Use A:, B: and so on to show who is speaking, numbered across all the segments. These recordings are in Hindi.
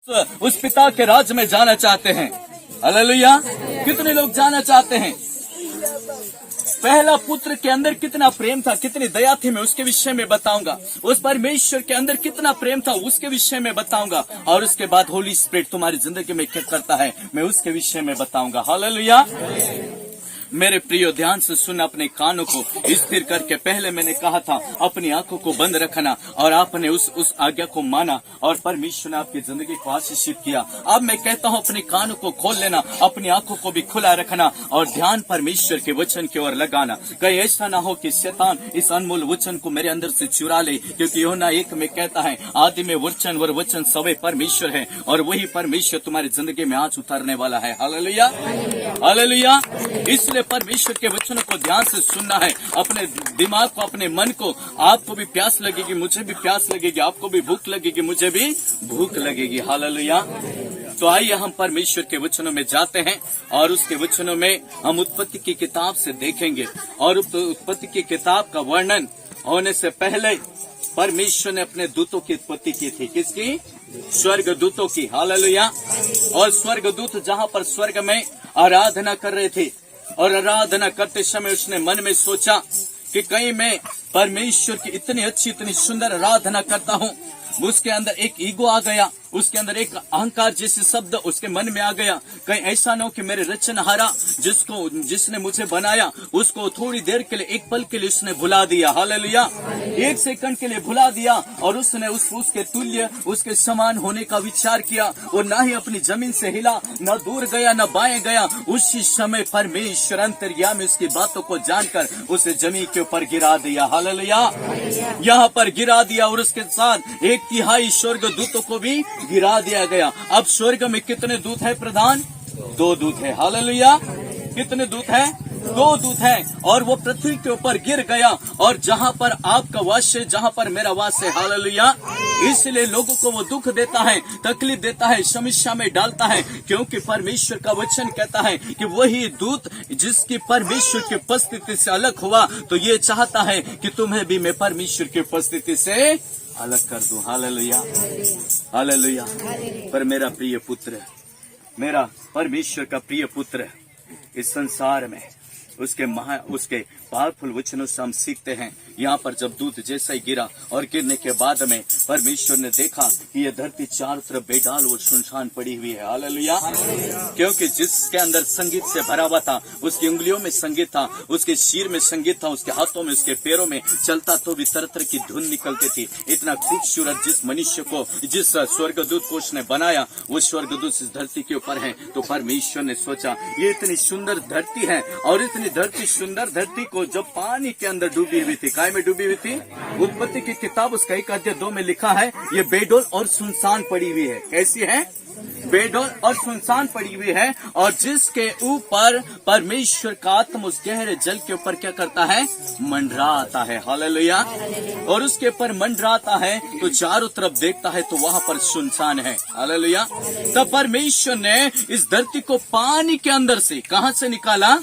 A: उस पिता के राज में जाना चाहते हैं। हालेलुया। कितने लोग जाना चाहते हैं? पहला पुत्र के अंदर कितना प्रेम था, कितनी दया थी, मैं उसके विषय में बताऊंगा। उस परमेश्वर के अंदर कितना प्रेम था, उसके विषय में बताऊंगा। और उसके बाद होली स्पिरिट तुम्हारी जिंदगी में क्या करता है, मैं उसके विषय में बताऊंगा। हालेलुया। मेरे प्रियो, ध्यान से सुन, अपने कानों को स्थिर करके। पहले मैंने कहा था अपनी आंखों को बंद रखना, और आपने उस आज्ञा को माना और परमेश्वर ने आपकी जिंदगी को आशीषित किया। अब मैं कहता हूं अपने कानों को खोल लेना, अपनी आंखों को भी खुला रखना और ध्यान परमेश्वर के वचन की ओर लगाना। कहीं ऐसा ना हो कि शैतान इस अनमोल वचन को मेरे अंदर से चुरा ले, क्योंकि यूहन्ना 1 में कहता है आदि में वचन व वचन सवे परमेश्वर है, और वही परमेश्वर तुम्हारी जिंदगी में आज उतारने वाला है। Hallelujah, hallelujah. इसलिए परमेश्वर के वचनों को ध्यान से सुनना है। अपने दिमाग को, अपने मन को, आपको भी प्यास लगेगी, मुझे भी प्यास लगेगी, आपको भी भूख लगेगी, मुझे भी भूख लगेगी। हालेलुया। तो आइए हम परमेश्वर के वचनों में जाते हैं और उसके वचनों में हम उत्पत्ति की किताब से देखेंगे। और उत्पत्ति की किताब का वर्णन होने से पहले परमेश्वर ने अपने दूतों की उत्पत्ति की थी। किसकी? स्वर्ग दूतों की। हालेलुया। और स्वर्ग दूत जहाँ पर स्वर्ग में आराधना कर रहे थे, और आराधना करते समय उसने मन में सोचा कि कहीं मैं परमेश्वर की इतनी अच्छी, इतनी सुंदर आराधना करता हूँ, उसके अंदर एक ईगो आ गया, उसके अंदर एक अहंकार जैसे शब्द उसके मन में आ गया। कहीं ऐसा न हो कि मेरे रचनहारा जिसने मुझे बनाया उसको थोड़ी देर के लिए, एक पल के लिए उसने भुला दिया। हालेलुया। 1 सेकंड के लिए भुला दिया, और उसने उसके तुल्य, उसके समान होने का विचार किया, और ना ही अपनी जमीन से हिला, न दूर गया, न बाएं गया। उसी समय परमेश्वर अंतर्यामी उसकी बातों को जानकर उसे जमीन के ऊपर गिरा दिया। हालेलुया। यहाँ पर गिरा दिया, और उसके साथ 1/3 स्वर्ग दूतों को भी गिरा दिया गया। अब स्वर्ग में कितने दूत है प्रधान? 2 दूत है। हालेलुया। कितने दूत है? 2 दूत है। और वो पृथ्वी के ऊपर गिर गया, और जहाँ पर आपका वास है, जहाँ पर मेरा वास है। हालेलुया। इसलिए लोगों को वो दुख देता है, तकलीफ देता है, समस्या में डालता है, क्योंकि परमेश्वर का वचन कहता है कि वही दूत जिसकी परमेश्वर की उपस्थिति से अलग हुआ, तो ये चाहता है कि तुम्हें भी मैं परमेश्वर की उपस्थिति से अलग कर दूं। Hallelujah, hallelujah. पर मेरा प्रिय पुत्र, मेरा परमेश्वर का प्रिय पुत्र, इस संसार में उसके पावरफुल वचनों से हम सीखते हैं। यहाँ पर जब दूत जैसा ही गिरा, और गिरने के बाद में परमेश्वर ने देखा कि यह धरती चारों तरफ बेडाल और सुनसान पड़ी हुई है। हालेलुया। क्योंकि जिसके अंदर संगीत से भरा हुआ था, उसकी उंगलियों में संगीत था, उसके सिर में संगीत था, उसके हाथों में, उसके पैरों में चलता तो भी तरह तरह की धुन निकलती थी। इतना खूबसूरत जिस मनुष्य को, जिस स्वर्गदूत को उसने बनाया, वो स्वर्गदूत इस धरती के ऊपर है। तो परमेश्वर ने सोचा ये इतनी सुंदर धरती है, और इतनी धरती, सुंदर धरती को जब पानी के अंदर डूबी हुई थी, काय में डूबी हुई थी? उत्पत्ति की किताब उसका 1/2 में लिखा है, ये बेडोल और सुनसान पड़ी हुई है। कैसी है? बेडोल और सुनसान पड़ी हुई है। और जिसके ऊपर परमेश्वर का आत्मा उस गहरे जल के ऊपर क्या करता है? मंडराता है। हालेलुया। और उसके ऊपर मंडराता है, तो चारों तरफ देखता है तो वहां पर सुनसान है। हालेलुया। तब परमेश्वर ने इस धरती को पानी के अंदर से, कहां से निकाला?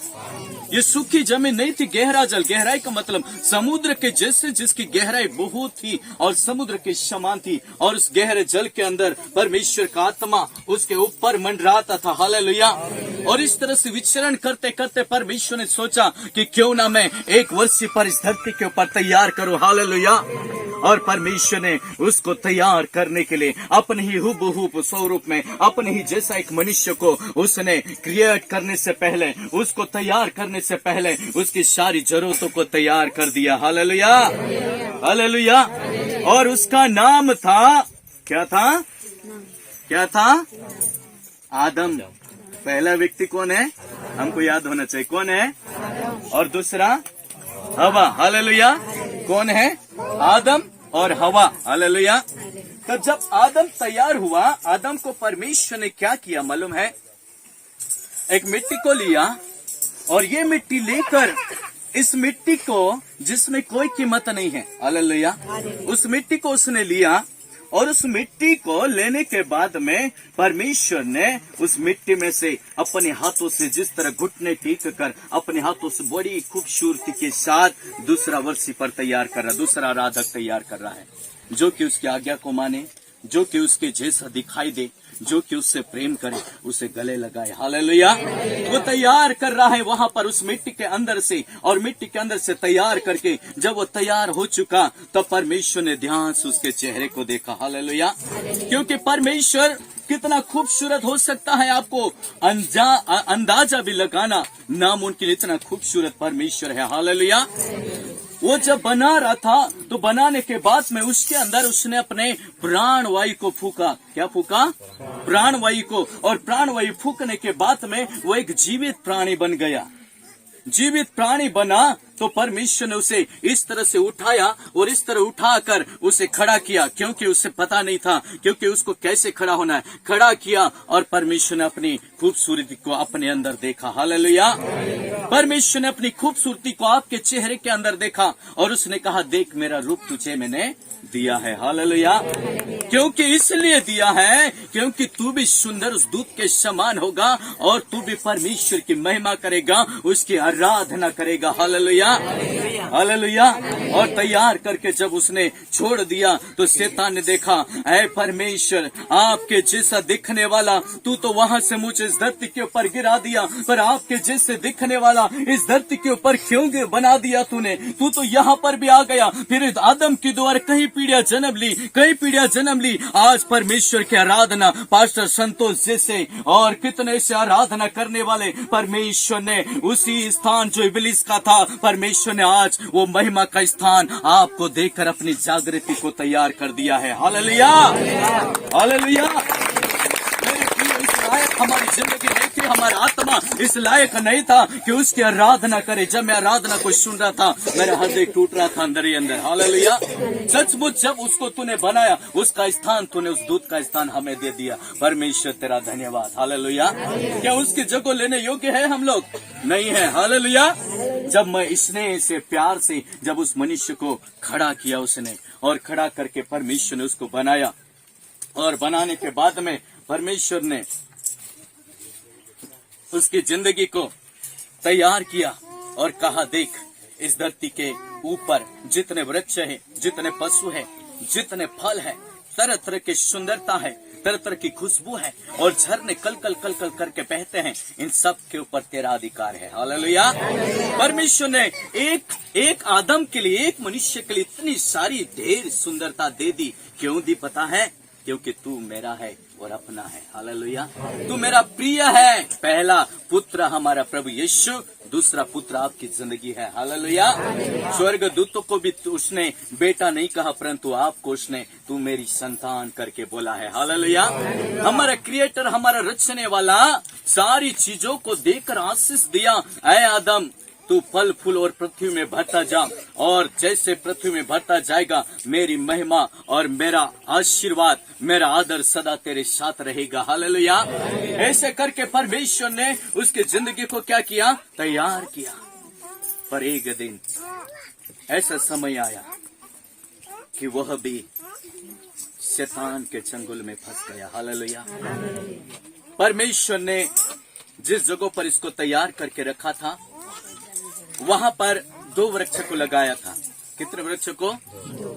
A: ये सूखी जमीन नहीं थी, गहरा जल। गहराई का मतलब समुद्र के जैसे, जिसकी गहराई बहुत थी और समुद्र के समान थी, और उस गहरे जल के अंदर परमेश्वर का आत्मा उसके ऊपर मंडराता था। हालेलुया। और इस तरह से विचरण करते करते परमेश्वर ने सोचा कि क्यों ना मैं एक वर्षी पर इस धरती के ऊपर तैयार करूं। हालेलुया। और परमेश्वर ने उसको तैयार करने के लिए अपने ही हुबहू स्वरूप में, अपने ही जैसा एक मनुष्य को उसने क्रिएट करने से पहले, उसको तैयार करने से पहले उसकी सारी जरूरतों को तैयार कर दिया। Hallelujah, hallelujah. और उसका नाम था, क्या था? क्या था? आदम। पहला व्यक्ति कौन है? हमको याद होना चाहिए, कौन है? और दूसरा हवा। हालेलुया। कौन है? आदम और हवा। हालेलुया। तो जब आदम तैयार हुआ, आदम को परमेश्वर ने क्या किया मालूम है? एक मिट्टी को लिया, और ये मिट्टी लेकर, इस मिट्टी को, जिसमें कोई कीमत नहीं है, हालेलुया, उस मिट्टी को उसने लिया, और उस मिट्टी को लेने के बाद में परमेश्वर ने उस मिट्टी में से अपने हाथों से जिस तरह घुटने टेक कर अपने हाथों से बड़ी खूबसूरती के साथ दूसरा वर्षी पर तैयार कर रहा, दूसरा आराधक तैयार कर रहा है, जो कि उसकी आज्ञा को माने, जो कि उसके जैसा दिखाई दे, जो कि उससे प्रेम करे, उसे गले लगाए। हालेलुया। वो तैयार कर रहा है वहां पर उस मिट्टी के अंदर से, और मिट्टी के अंदर से तैयार करके जब वो तैयार हो चुका तब परमेश्वर ने ध्यान से उसके चेहरे को देखा। हालेलुया। क्योंकि परमेश्वर कितना खूबसूरत हो सकता है आपको अंदाजा भी लगाना नामुमकिन, इतना खूबसूरत परमेश्वर है। हालेलुया। वो जब बना रहा था तो बनाने के बाद में उसके अंदर उसने अपने प्राणवायु को फूका। क्या फूका? प्राणवायु को। और प्राणवायु फूकने के बाद में वो एक जीवित प्राणी बन गया। जीवित प्राणी बना तो परमेश्वर ने उसे इस तरह से उठाया और इस तरह उठाकर उसे खड़ा किया, क्योंकि उसे पता नहीं था क्योंकि उसको कैसे खड़ा होना है। खड़ा किया और परमेश्वर ने अपनी खूबसूरती को अपने अंदर देखा। हालेलुया। परमेश्वर ने अपनी खूबसूरती को आपके चेहरे के अंदर देखा और उसने कहा, देख मेरा रूप तुझे मैंने दिया है। हालेलुया। क्योंकि इसलिए दिया है क्योंकि तू भी सुंदर उस दूत के समान होगा और तू भी परमेश्वर की महिमा करेगा, उसकी आराधना करेगा। हालेलुया। हालेलुया। और तैयार करके जब उसने छोड़ दिया तो शैतान ने देखा, ऐ परमेश्वर, आपके जैसा दिखने वाला तू तो वहां से मुझे इस धरती के ऊपर गिरा दिया, पर आपके जैसे दिखने वाला इस धरती के ऊपर क्यों बना दिया तूने? तू तो यहाँ पर भी आ गया, फिर आदम की द्वारा कई पीढ़ियां जन्म ली, कई पीढ़ियां जन्म ली। आज परमेश्वर की आराधना पास्टर संतोष जैसे और कितने से आराधना करने वाले परमेश्वर ने उसी स्थान जो इब्लीस का था, परमेश्वर ने आज वो महिमा का स्थान आपको देकर अपनी जागृति को तैयार कर दिया है। हालेलुया। हालेलुया। हमारी जिंदगी नहीं थी, हमारा आत्मा इस लायक नहीं था कि उसकी आराधना करे। जब मैं आराधना को सुन रहा था मेरा हृदय टूट रहा था अंदर ही अंदर। हालेलुया। सचमुच जब उसको तूने बनाया उसका स्थान तूने उस दूत का स्थान हमें दे दिया। परमेश्वर तेरा धन्यवाद। हालेलुया। क्या उसकी जगह लेने योग्य है हम लोग? नहीं है। हालेलुया। जब मैं स्नेह से प्यार से जब उस मनुष्य को खड़ा किया उसने, और खड़ा करके परमेश्वर ने उसको बनाया, और बनाने के बाद में परमेश्वर ने उसकी जिंदगी को तैयार किया और कहा, देख इस धरती के ऊपर जितने वृक्ष हैं, जितने पशु हैं, जितने फल हैं, तरह तरह की सुंदरता है, तरह तरह की खुशबू है, और झरने कल कल कल कल करके बहते हैं, इन सब के ऊपर तेरा अधिकार है। हालेलुया। परमेश्वर ने एक आदम के लिए, एक मनुष्य के लिए इतनी सारी ढेर सुंदरता दे दी। क्यों दी पता है? क्योंकि तू मेरा है और अपना है। हालेलुया। तू मेरा प्रिय है। पहला पुत्र हमारा प्रभु यीशु, दूसरा पुत्र आपकी जिंदगी है। हालेलुया। स्वर्ग दूतों को भी उसने बेटा नहीं कहा, परंतु आपको उसने तू मेरी संतान करके बोला है। हालेलुया। हमारा क्रिएटर, हमारा रचने वाला सारी चीजों को देकर आशीष दिया, ऐ आदम तू फल फूल और पृथ्वी में भरता जा, और जैसे पृथ्वी में भरता जाएगा मेरी महिमा और मेरा आशीर्वाद, मेरा आदर सदा तेरे साथ रहेगा। हालेलुया। ऐसे करके परमेश्वर ने उसकी जिंदगी को क्या किया? तैयार किया। पर एक दिन ऐसा समय आया कि वह भी शैतान के चंगुल में फंस गया। हालेलुया। परमेश्वर ने जिस जगह पर इसको तैयार करके रखा था वहां पर 2 वृक्ष को लगाया था। कितने वृक्ष को?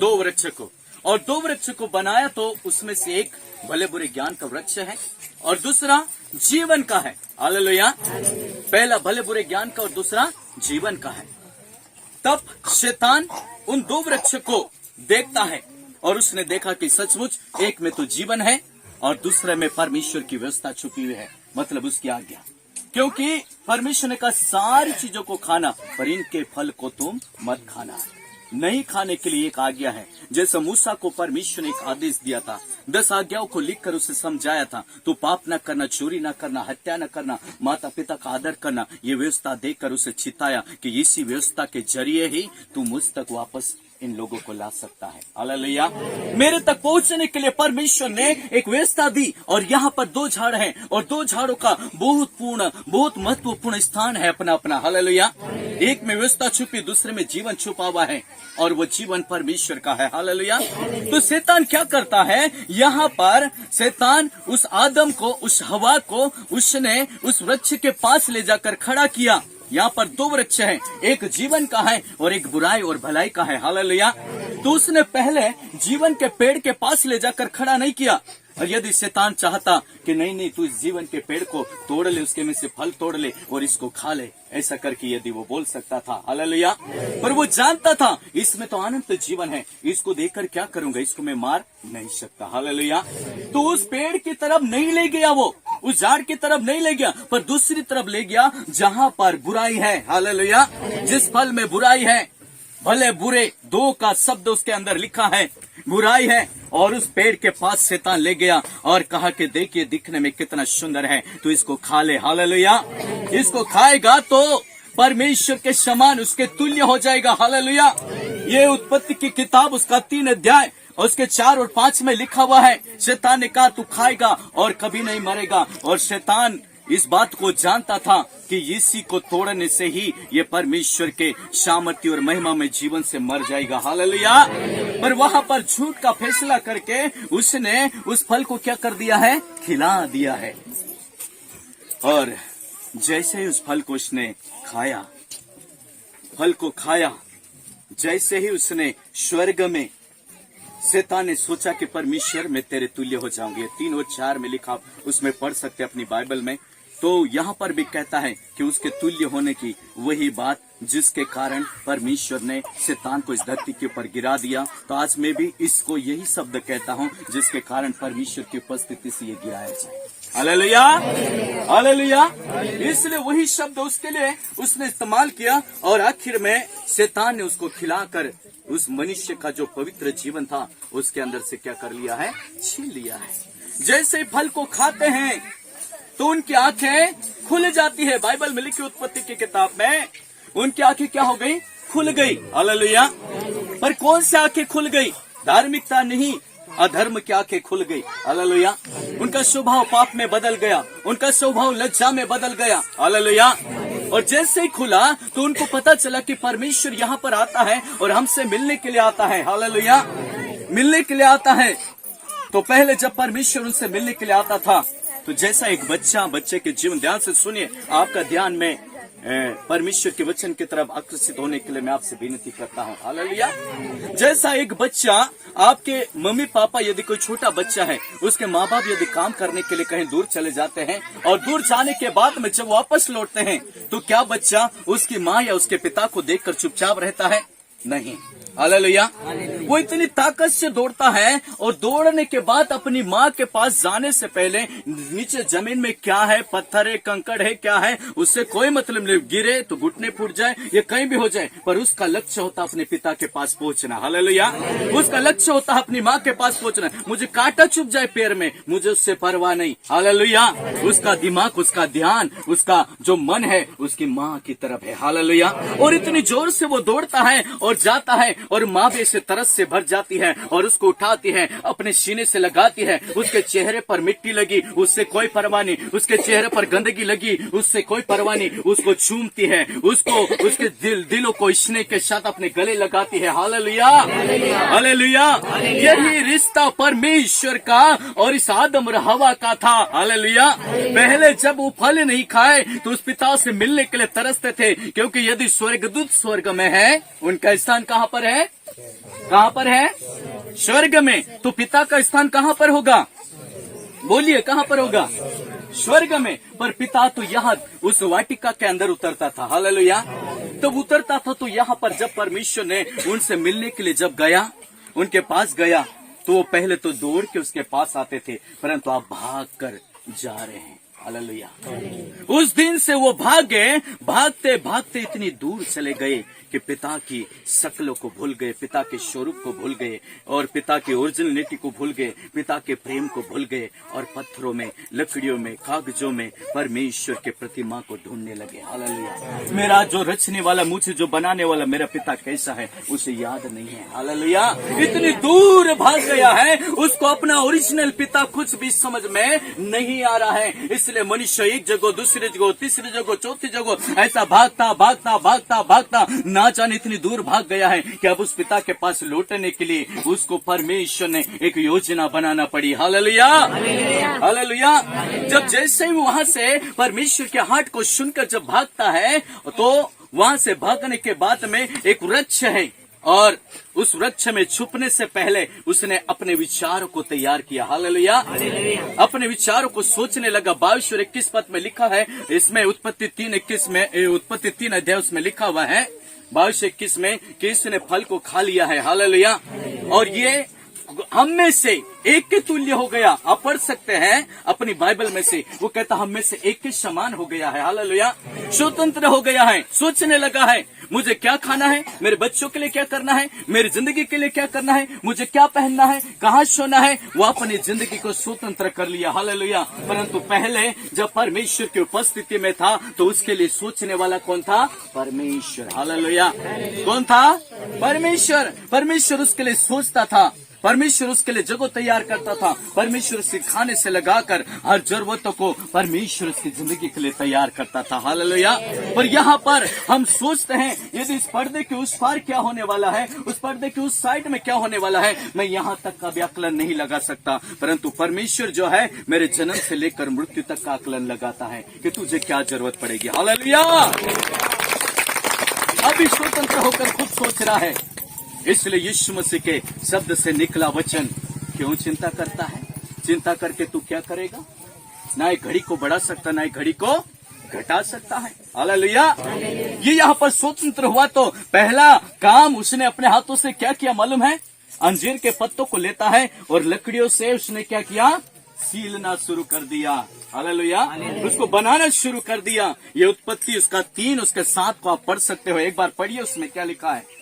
A: 2 वृक्ष को। और 2 वृक्ष को बनाया तो उसमें से एक भले बुरे ज्ञान का वृक्ष है और दूसरा जीवन का है। हालेलुया। पहला भले बुरे ज्ञान का और दूसरा जीवन का है। तब शैतान उन 2 वृक्ष को देखता है और उसने देखा कि सचमुच एक में तो जीवन है और दूसरे में परमेश्वर की व्यवस्था छुपी हुई है, मतलब उसकी आज्ञा। क्योंकि परमेश्वर ने कहा सारी चीजों को खाना, पर इनके फल को तुम मत खाना। नहीं खाने के लिए एक आज्ञा है। जैसे मूसा को परमेश्वर ने एक आदेश दिया था, 10 आज्ञाओं को लिखकर उसे समझाया था, तो पाप न करना, चोरी न करना, हत्या न करना, माता पिता का आदर करना, ये व्यवस्था देकर उसे चिताया कि इसी व्यवस्था के जरिए ही तू मुझ तक वापस इन लोगों को ला सकता है। हालेलुया। मेरे तक पहुंचने के लिए परमेश्वर ने एक व्यवस्था दी, और यहाँ पर 2 झाड़ हैं और 2 झाड़ों का बहुत महत्वपूर्ण स्थान है अपना अपना। हालेलुया। एक में व्यवस्था छुपी, दूसरे में जीवन छुपा हुआ है, और वो जीवन परमेश्वर का है। हालेलुया। तो शैतान क्या करता है? यहाँ पर शैतान उस आदम को, उस हवा को उसने उस वृक्ष के पास ले जाकर खड़ा किया। यहाँ पर दो वृक्ष हैं, एक जीवन का है और एक बुराई और भलाई का है। हालेलुया। तो उसने पहले जीवन के पेड़ के पास ले जाकर खड़ा नहीं किया। और यदि शैतान चाहता कि नहीं तू इस जीवन के पेड़ को तोड़ ले, उसके में से फल तोड़ ले और इसको खा ले, ऐसा करके यदि वो बोल सकता था। हालेलुया। पर वो जानता था इसमें तो अनंत जीवन है, इसको देखकर क्या करूंगा, इसको मैं मार नहीं सकता। हालेलुया। तो उस पेड़ की तरफ नहीं ले गया, वो उस झाड़ की तरफ नहीं ले गया, पर दूसरी तरफ ले गया जहां पर बुराई है। हालेलुया। जिस फल में बुराई है, भले बुरे दो का शब्द उसके अंदर लिखा है, बुराई है। और उस पेड़ के पास शैतान ले गया और कहा कि देखिए दिखने में कितना सुंदर है, तो इसको खा ले। हालेलुया। इसको खाएगा तो परमेश्वर के समान उसके तुल्य हो जाएगा। हालेलुया। ये उत्पत्ति की किताब उसका 3 अध्याय उसके 4 और 5 में लिखा हुआ है। शैतान ने कहा तू खाएगा और कभी नहीं मरेगा। और शैतान इस बात को जानता था कि इसी को तोड़ने से ही ये परमेश्वर के सामर्थ्य और महिमा में जीवन से मर जाएगा। हालेलुया। पर वहां पर झूठ का फैसला करके उसने उस फल को क्या कर दिया है, खिला दिया है। और जैसे ही उस फल को उसने खाया, फल को खाया, जैसे ही उसने स्वर्ग में, शैतान ने सोचा कि परमेश्वर मैं तेरे तुल्य हो जाऊंगी। 3 और 4 में लिखा, उसमें पढ़ सकते अपनी बाइबल में। तो यहाँ पर भी कहता है कि उसके तुल्य होने की वही बात जिसके कारण परमेश्वर ने शैतान को इस धरती के ऊपर गिरा दिया। तो आज मैं भी इसको यही शब्द कहता हूँ जिसके कारण परमेश्वर की उपस्थिति से ये गिराया जाए। हालेलुया। हालेलुया। इसलिए वही शब्द उसके लिए उसने इस्तेमाल किया और आखिर में शैतान ने उसको खिलाकर उस मनुष्य का जो पवित्र जीवन था उसके अंदर से क्या कर लिया है, छीन लिया है। जैसे ही फल को खाते हैं तो उनकी आंखें खुल जाती है। बाइबल में लिखी उत्पत्ति की किताब में उनकी आंखें क्या हो गई, खुल गई। हालेलुया। पर कौन सी आंखें खुल गई, धार्मिकता नहीं, अधर्म की आंखें खुल गई। हालेलुया। उनका स्वभाव पाप में बदल गया, उनका स्वभाव लज्जा में बदल गया। हालेलुया। और जैसे ही खुला तो उनको पता चला कि परमेश्वर यहाँ पर आता है और हमसे मिलने के लिए आता है। हालेलुया। मिलने के लिए आता है। तो पहले जब परमेश्वर उनसे मिलने के लिए आता था तो जैसा एक बच्चे के जीवन, ध्यान से सुनिए, आपका ध्यान में परमेश्वर के वचन की तरफ आकर्षित होने के लिए मैं आपसे विनती करता हूँ। हालेलुया। जैसा एक बच्चा, आपके मम्मी पापा, यदि कोई छोटा बच्चा है, उसके माँ बाप यदि काम करने के लिए कहीं दूर चले जाते हैं और दूर जाने के बाद में जब वापस लौटते हैं तो क्या बच्चा उसकी माँ या उसके पिता को देखकर चुपचाप रहता है? नहीं। हालेलुया। वो इतनी ताकत से दौड़ता है और दौड़ने के बाद अपनी माँ के पास जाने से पहले नीचे जमीन में क्या है, पत्थर है, कंकड़ है, क्या है, उससे कोई मतलब नहीं। गिरे तो घुटने फूट जाए, ये कहीं भी हो जाए, पर उसका लक्ष्य होता अपने पिता के पास पहुंचना। हालेलुया। उसका लक्ष्य होता अपनी माँ के पास पहुंचना। मुझे कांटा चुभ जाए पैर में, मुझे उससे परवाह नहीं। हालेलुया। उसका दिमाग, उसका ध्यान, उसका जो मन है उसकी माँ की तरफ है। हालेलुया। और इतनी जोर से वो दौड़ता है और जाता है और माँ भी इसे तरस से भर जाती है और उसको उठाती है, अपने सीने से लगाती है। उसके चेहरे पर मिट्टी लगी, उससे कोई परवाह नहीं। उसके चेहरे पर गंदगी लगी, उससे कोई परवाह नहीं। उसको चूमती है, उसको उसके दिलों को स्नेह के साथ अपने गले लगाती है। हालेलुया। हालेलुया। यही रिश्ता परमेश्वर का और इस आदम और हवा का था। हालेलुया। पहले जब वो फल नहीं खाए तो उस पिता से मिलने के लिए तरसते थे, क्योंकि यदि स्वर्गदूत स्वर्ग में है, उनका स्थान कहाँ पर है? कहाँ पर है? स्वर्ग में। तो पिता का स्थान कहाँ पर होगा? बोलिए, कहाँ पर होगा? स्वर्ग में। पर पिता तो यहाँ उस वाटिका के अंदर उतरता था। हालेलुया। तब उतरता था तो यहाँ पर जब परमेश्वर ने उनसे मिलने के लिए जब गया, उनके पास गया, तो वो पहले तो दौड़ के उसके पास आते थे, परंतु आप भाग कर जा रहे हैं। हालेलुया। उस दिन से वो भागे, भागते भागते इतनी दूर चले गए कि पिता की शक्लों को भूल गए, पिता के स्वरूप को भूल गए और पिता की ओरिजिनलिटी को भूल गए, पिता के प्रेम को भूल गए और पत्थरों में, लकड़ियों में, कागजों में परमेश्वर के प्रतिमा को ढूंढने लगे। हालेलुया। मेरा जो रचने वाला, मुझे जो बनाने वाला मेरा पिता कैसा है उसे याद नहीं है। हालेलुया। इतनी दूर भाग गया है, उसको अपना ओरिजिनल पिता कुछ भी समझ में नहीं आ रहा है। इसलिए इसलिए मनुष्य एक जगह, दूसरी जगह, तीसरी जगह, चौथी जगह ऐसा भागता भागता भागता भागता ना जाने इतनी दूर भाग गया है कि अब उस पिता के पास लौटने के लिए उसको परमेश्वर ने एक योजना बनाना पड़ी। Hallelujah, hallelujah. जब जैसे ही वहां से परमेश्वर के हाथ को सुनकर जब भागता है तो वहां से भागने के बाद में एक वृक्ष है और उस वृक्ष में छुपने से पहले उसने अपने विचारों को तैयार किया। हालेलुया, अपने विचारों को सोचने लगा। 22 और 21 पद में लिखा है, इसमें उत्पत्ति 3:21 में, उत्पत्ति 3 अध्याय उसमें लिखा हुआ है 22-21 में कि इसने फल को खा लिया है। हालेलुया, और ये हम में से एक के तुल्य हो गया। आप पढ़ सकते हैं अपनी बाइबल में से, वो कहता हम में से एक के समान हो गया है। हालेलुया, स्वतंत्र हो गया है, सोचने लगा है मुझे क्या खाना है, मेरे बच्चों के लिए क्या करना है, मेरी जिंदगी के लिए क्या करना है, मुझे क्या पहनना है, कहाँ सोना है। वो अपनी जिंदगी को स्वतंत्र कर लिया। हालेलुया, परंतु पहले जब परमेश्वर की उपस्थिति में था तो उसके लिए सोचने वाला कौन था? परमेश्वर। हालेलुया, कौन था? परमेश्वर। परमेश्वर उसके लिए सोचता था, परमेश्वर उसके लिए जगह तैयार करता था, परमेश्वर उसके खाने से लगाकर हर जरूरतों को परमेश्वर उसकी जिंदगी के लिए तैयार करता था। हालेलुया, पर यहाँ पर हम सोचते हैं यदि इस पर्दे के उस पार क्या होने वाला है, उस पर्दे के उस साइड में क्या होने वाला है, मैं यहाँ तक का भी आकलन नहीं लगा सकता। परंतु परमेश्वर जो है मेरे जन्म से लेकर मृत्यु तक का आकलन लगाता है कि तुझे क्या जरूरत पड़ेगी। हालेलुया, अभी स्वतंत्र होकर खुद सोच रहा है। इसलिए यीशु मसीह के शब्द से निकला वचन, क्यों चिंता करता है? चिंता करके तू क्या करेगा? ना एक घड़ी को बढ़ा सकता, ना एक घड़ी को घटा सकता है। हालेलुया, ये यहाँ पर स्वतंत्र हुआ तो पहला काम उसने अपने हाथों से क्या किया मालूम है? अंजीर के पत्तों को लेता है और लकड़ियों से उसने क्या किया? सीलना शुरू कर दिया। हालेलुया, उसको बनाना शुरू कर दिया। ये उत्पत्ति उसका 3 उसके 7 को आप पढ़ सकते हो, एक बार पढ़िए, उसमें क्या लिखा है।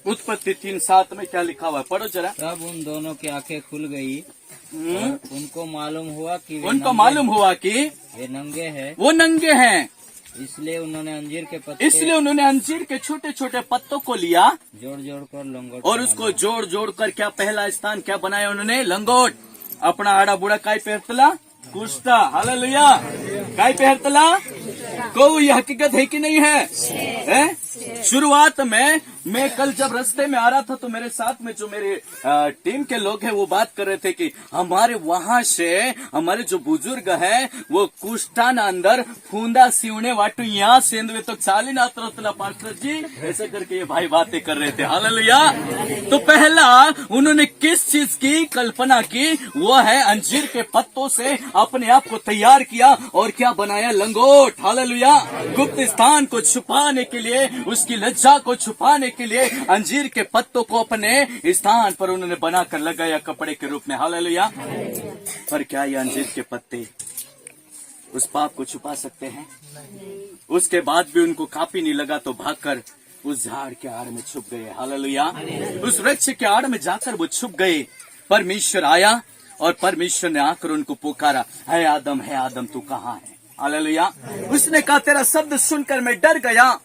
A: उत्पत्ति 3:7 में क्या लिखा हुआ है, पढ़ो जरा।
B: तब उन दोनों की आंखें खुल गई और उनको मालूम हुआ कि वे नंगे हैं,
A: वो नंगे हैं।
B: इसलिए उन्होंने अंजीर के
A: छोटे छोटे पत्तों को लिया,
B: जोड़ जोड़ कर लंगोट,
A: और उसको जोड़ जोड़ कर क्या पहला स्थान क्या बनाया उन्होंने? लंगोट। अपना आड़ा बुढ़ा काय पहरतला? कुश्ता। हालेलुया, काय पहरतला? को ये हकीकत है कि नहीं है? शुरुआत में मैं कल जब रास्ते में आ रहा था तो मेरे साथ में जो मेरे टीम के लोग हैं वो बात कर रहे थे कि हमारे वहां से हमारे जो बुजुर्ग है वो कुष्ठाना अंदर फूंदा सिवने वाटू यहाँ सेंदवे तो चाली ना तरतला पास्टर जी, ऐसे करके ये भाई बातें कर रहे थे। हालेलुया, तो पहला उन्होंने किस चीज की कल्पना की? वो है अंजीर के पत्तों से अपने आप को तैयार किया और क्या बनाया? लंगोट। हालेलुया, गुप्त स्थान को छुपाने के लिए, उसकी लज्जा को छुपाने के लिए अंजीर के पत्तों को अपने स्थान पर उन्होंने बनाकर लगाया कपड़े के रूप में। हालेलुया, पर क्या ये अंजीर के पत्ते उस पाप को छुपा सकते हैं? उसके बाद भी उनको काफी नहीं लगा तो भागकर उस झाड़ के आड़ में छुप गए। हालेलुया, उस वृक्ष के आड़ में जाकर वो छुप गए। परमेश्वर आया और परमेश्वर ने आकर उनको पुकारा, है आदम तू कहाँ है? हालेलुया, उसने कहा तेरा शब्द सुनकर मैं डर गया,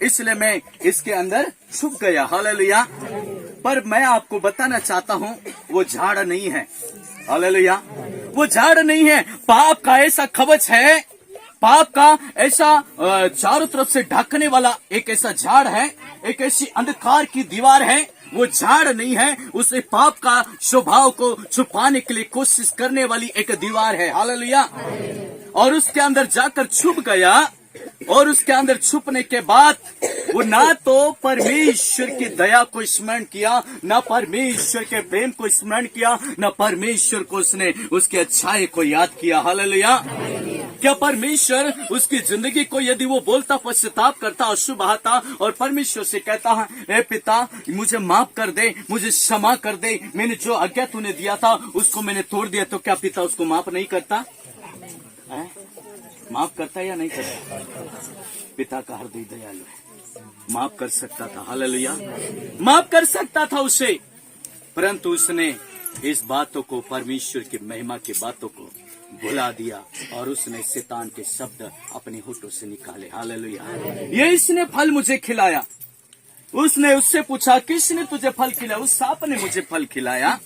A: इसलिए मैं इसके अंदर छुप गया। हालेलुया, पर मैं आपको बताना चाहता हूँ वो झाड़ नहीं है। हालेलुया, वो झाड़ नहीं है। पाप का ऐसा कवच है, पाप का ऐसा चारों तरफ से ढकने वाला एक ऐसा झाड़ है, एक ऐसी अंधकार की दीवार है। वो झाड़ नहीं है, उसे पाप का स्वभाव को छुपाने के लिए कोशिश करने वाली एक दीवार है। हालेलुया, और उसके अंदर जाकर छुप गया, और उसके अंदर छुपने के बाद वो ना तो परमेश्वर की दया को स्मरण किया, ना परमेश्वर के प्रेम को स्मरण किया, ना परमेश्वर को उसने उसकी अच्छाई को याद किया। हालेलुया, क्या परमेश्वर उसकी जिंदगी को यदि वो बोलता, पश्चाताप करता, अशुभ आता और परमेश्वर से कहता है ए पिता मुझे माफ कर दे, मुझे क्षमा कर दे, मैंने जो आज्ञा तूने दिया था उसको मैंने तोड़ दिया, तो क्या पिता उसको माफ नहीं करता है? माफ करता या नहीं करता? पिता का हृदय दयालु है, माफ कर सकता था। हालेलुया, माफ कर सकता था उसे, परंतु उसने इस बातों को, परमेश्वर की महिमा की बातों को भुला दिया और उसने शैतान के शब्द अपने होठों से निकाले। हालेलुया, ये इसने फल मुझे खिलाया। उसने उससे पूछा किसने तुझे फल खिलाया? उस सांप ने मुझे फल खिलाया।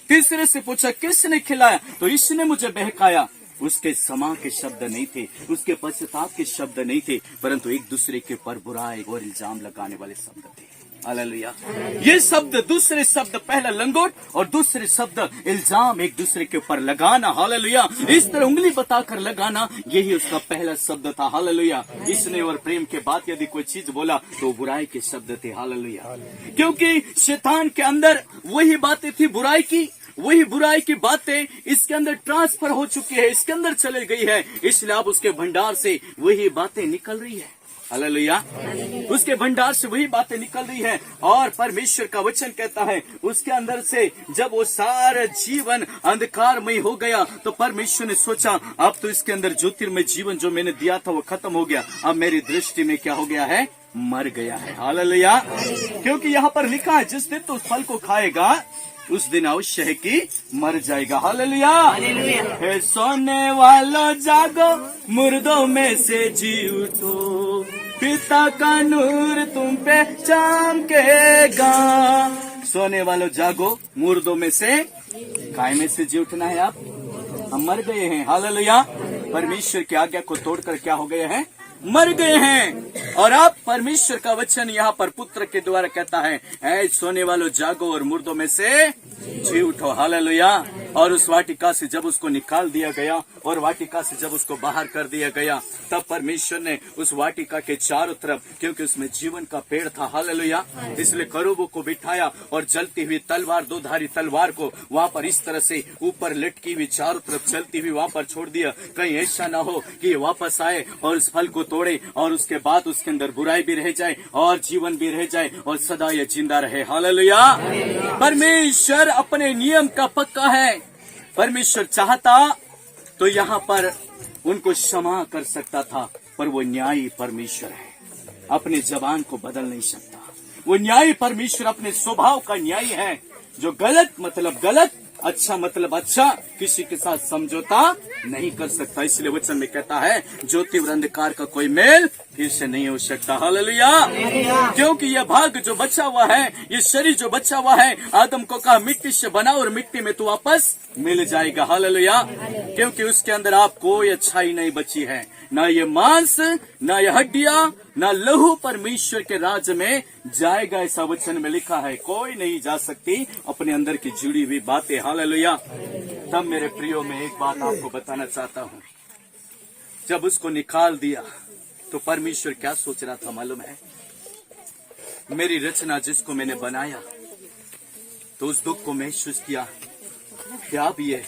A: तीसरे से पूछा किसने खिलाया? तो इसने मुझे बहकाया। उसके समा के शब्द नहीं थे, उसके पश्चाताप के शब्द नहीं थे, परंतु एक दूसरे के ऊपर बुराई और इल्जाम लगाने वाले शब्द थे। हालेलुया। ये शब्द, दूसरे शब्द, पहला लंगोट और दूसरे शब्द इल्जाम, एक दूसरे के ऊपर लगाना। हालेलुया। इस तरह उंगली बताकर लगाना, यही उसका पहला शब्द था। हालेलुया। इसने और प्रेम के बाद यदि कोई चीज बोला तो बुराई के शब्द थे। हालेलुया। क्योंकि शैतान के अंदर वही बातें थी बुराई की, वही बुराई की बातें इसके अंदर ट्रांसफर हो चुकी है, इसके अंदर चले गई है, इसलिए अब उसके भंडार से वही बातें निकल रही है। हालेलुया। उसके भंडार से वही बातें निकल रही है। और परमेश्वर का वचन कहता है उसके अंदर से जब वो सारा जीवन अंधकारमय हो गया तो परमेश्वर ने सोचा अब तो इसके अंदर ज्योतिर्मय जीवन जो मैंने दिया था वो खत्म हो गया, अब मेरी दृष्टि में क्या हो गया है, मर गया है। हालेलुया। क्योंकि यहाँ पर लिखा है जिस दिन तो उस फल को खाएगा उस दिन अवश्य है कि मर जाएगा। हालेलुया। हे सोने वालों जागो, मुर्दों में से जी उठो, पिता का नूर तुम पे चमकेगा। सोने वालों जागो, मुर्दों में से, काय में से जी उठना है आप? हम मर गए हैं। हालेलुया। परमेश्वर की आज्ञा को तोड़कर क्या हो गए हैं, मर गए हैं। और अब परमेश्वर का वचन यहाँ पर पुत्र के द्वारा कहता है, ऐ सोने वालों जागो और मुर्दों में से जी उठो। हालेलुया। और उस वाटिका से जब उसको निकाल दिया गया और वाटिका से जब उसको बाहर कर दिया गया, तब परमेश्वर ने उस वाटिका के चारों तरफ, क्योंकि उसमें जीवन का पेड़ था, हालेलुया, इसलिए करूबों को बिठाया और जलती हुई तलवार, दो धारी तलवार को वहाँ पर इस तरह से ऊपर लटकी हुई चारों तरफ चलती हुई वहाँ पर छोड़ दिया। कहीं ऐसा ना हो कि ये वापस आए और उस फल को तोड़े और उसके बाद उसके अंदर बुराई भी रह जाए और जीवन भी रह जाए और सदा ये जिंदा रहे। हालेलुया। परमेश्वर अपने नियम का पक्का है। परमेश्वर चाहता तो यहाँ पर उनको क्षमा कर सकता था, पर वो न्यायी परमेश्वर है, अपने जबान को बदल नहीं सकता। वो न्यायी परमेश्वर अपने स्वभाव का न्यायी है, जो गलत मतलब गलत, अच्छा मतलब अच्छा, किसी के साथ समझौता नहीं कर सकता। इसलिए वचन में कहता है ज्योति और अंधकार का कोई मेल फिर से नहीं हो सकता। हालेलुया। क्योंकि यह भाग जो बचा हुआ है, ये शरीर जो बचा हुआ है, आदम को कहा मिट्टी से बना और मिट्टी में तू वापस मिल जाएगा। हालेलुया। क्योंकि उसके अंदर आप कोई अच्छाई नहीं बची है, ना ये मांस, ना ये हड्डियां, ना लहू परमेश्वर के राज्य में जाएगा। ऐसा वचन में लिखा है, कोई नहीं जा सकती अपने अंदर की जुड़ी हुई बातें। हालेलुया। तब मेरे प्रियो में एक बात आपको बताना चाहता हूँ, जब उसको निकाल दिया तो परमेश्वर क्या सोच रहा था मालूम है? मेरी रचना जिसको मैंने बनाया तो उस दुख को महसूस किया कि अब ये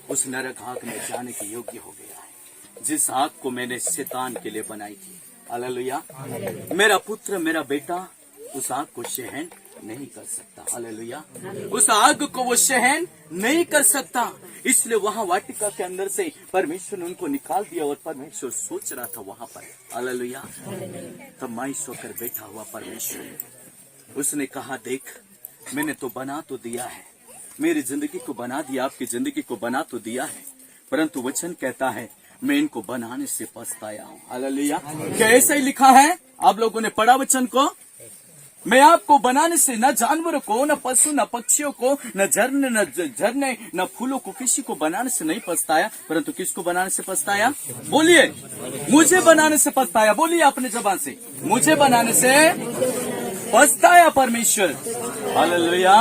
A: उस नरक आग में जाने के योग्य हो गया है, जिस आग को मैंने शैतान के लिए बनाई थी। हालेलुया। मेरा पुत्र, मेरा बेटा उस आग को सहन नहीं कर सकता। हालेलुया। उस आग को वो सहन नहीं कर सकता, इसलिए वहां वाटिका के अंदर से परमेश्वर ने उनको निकाल दिया और परमेश्वर सोच रहा था वहां पर। हालेलुया। तब मायूस होकर बैठा हुआ परमेश्वर, उसने कहा देख, मैंने तो बना तो दिया है, मेरी जिंदगी को बना दिया, आपकी जिंदगी को बना तो दिया है, परंतु वचन कहता है मैं इनको बनाने से पछताया हूँ। हालेलुया। क्या ऐसा ही लिखा है? आप लोगों ने पढ़ा वचन को? मैं आपको बनाने से न जानवरों को, न पशु, न पक्षियों को, न झरने, न फूलों को, किसी को बनाने से नहीं पछताया, परंतु किसको बनाने से पछताया? बोलिए, मुझे बनाने से पछताया। बोलिए अपने जबान से, मुझे बनाने से पछताया परमेश्वर। हालेलुया।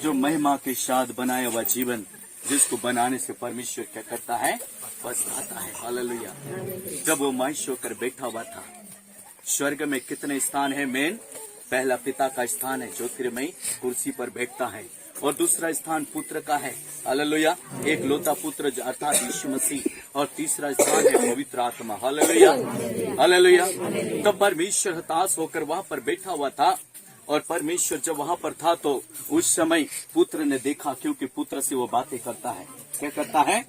A: जो महिमा के साथ बनाया हुआ जीवन, जिसको बनाने से परमेश्वर क्या करता है? पछताता है। हालेलुया। जब वो मायूस होकर बैठा हुआ था, स्वर्ग में कितने स्थान है? मेन पहला पिता का स्थान है, ज्योतिर्मयी कुर्सी पर बैठता है, और दूसरा स्थान पुत्र का है। हालेलुया। एक लौता पुत्र अर्थात यीशु मसीह, और तीसरा स्थान है पवित्र आत्मा। हालेलुया। हालेलुया। तब परमेश्वर हताश होकर वहां पर बैठा हुआ था, और परमेश्वर जब वहां पर था तो उस समय पुत्र ने देखा, क्योंकि पुत्र से वो बातें करता है। क्या करता है?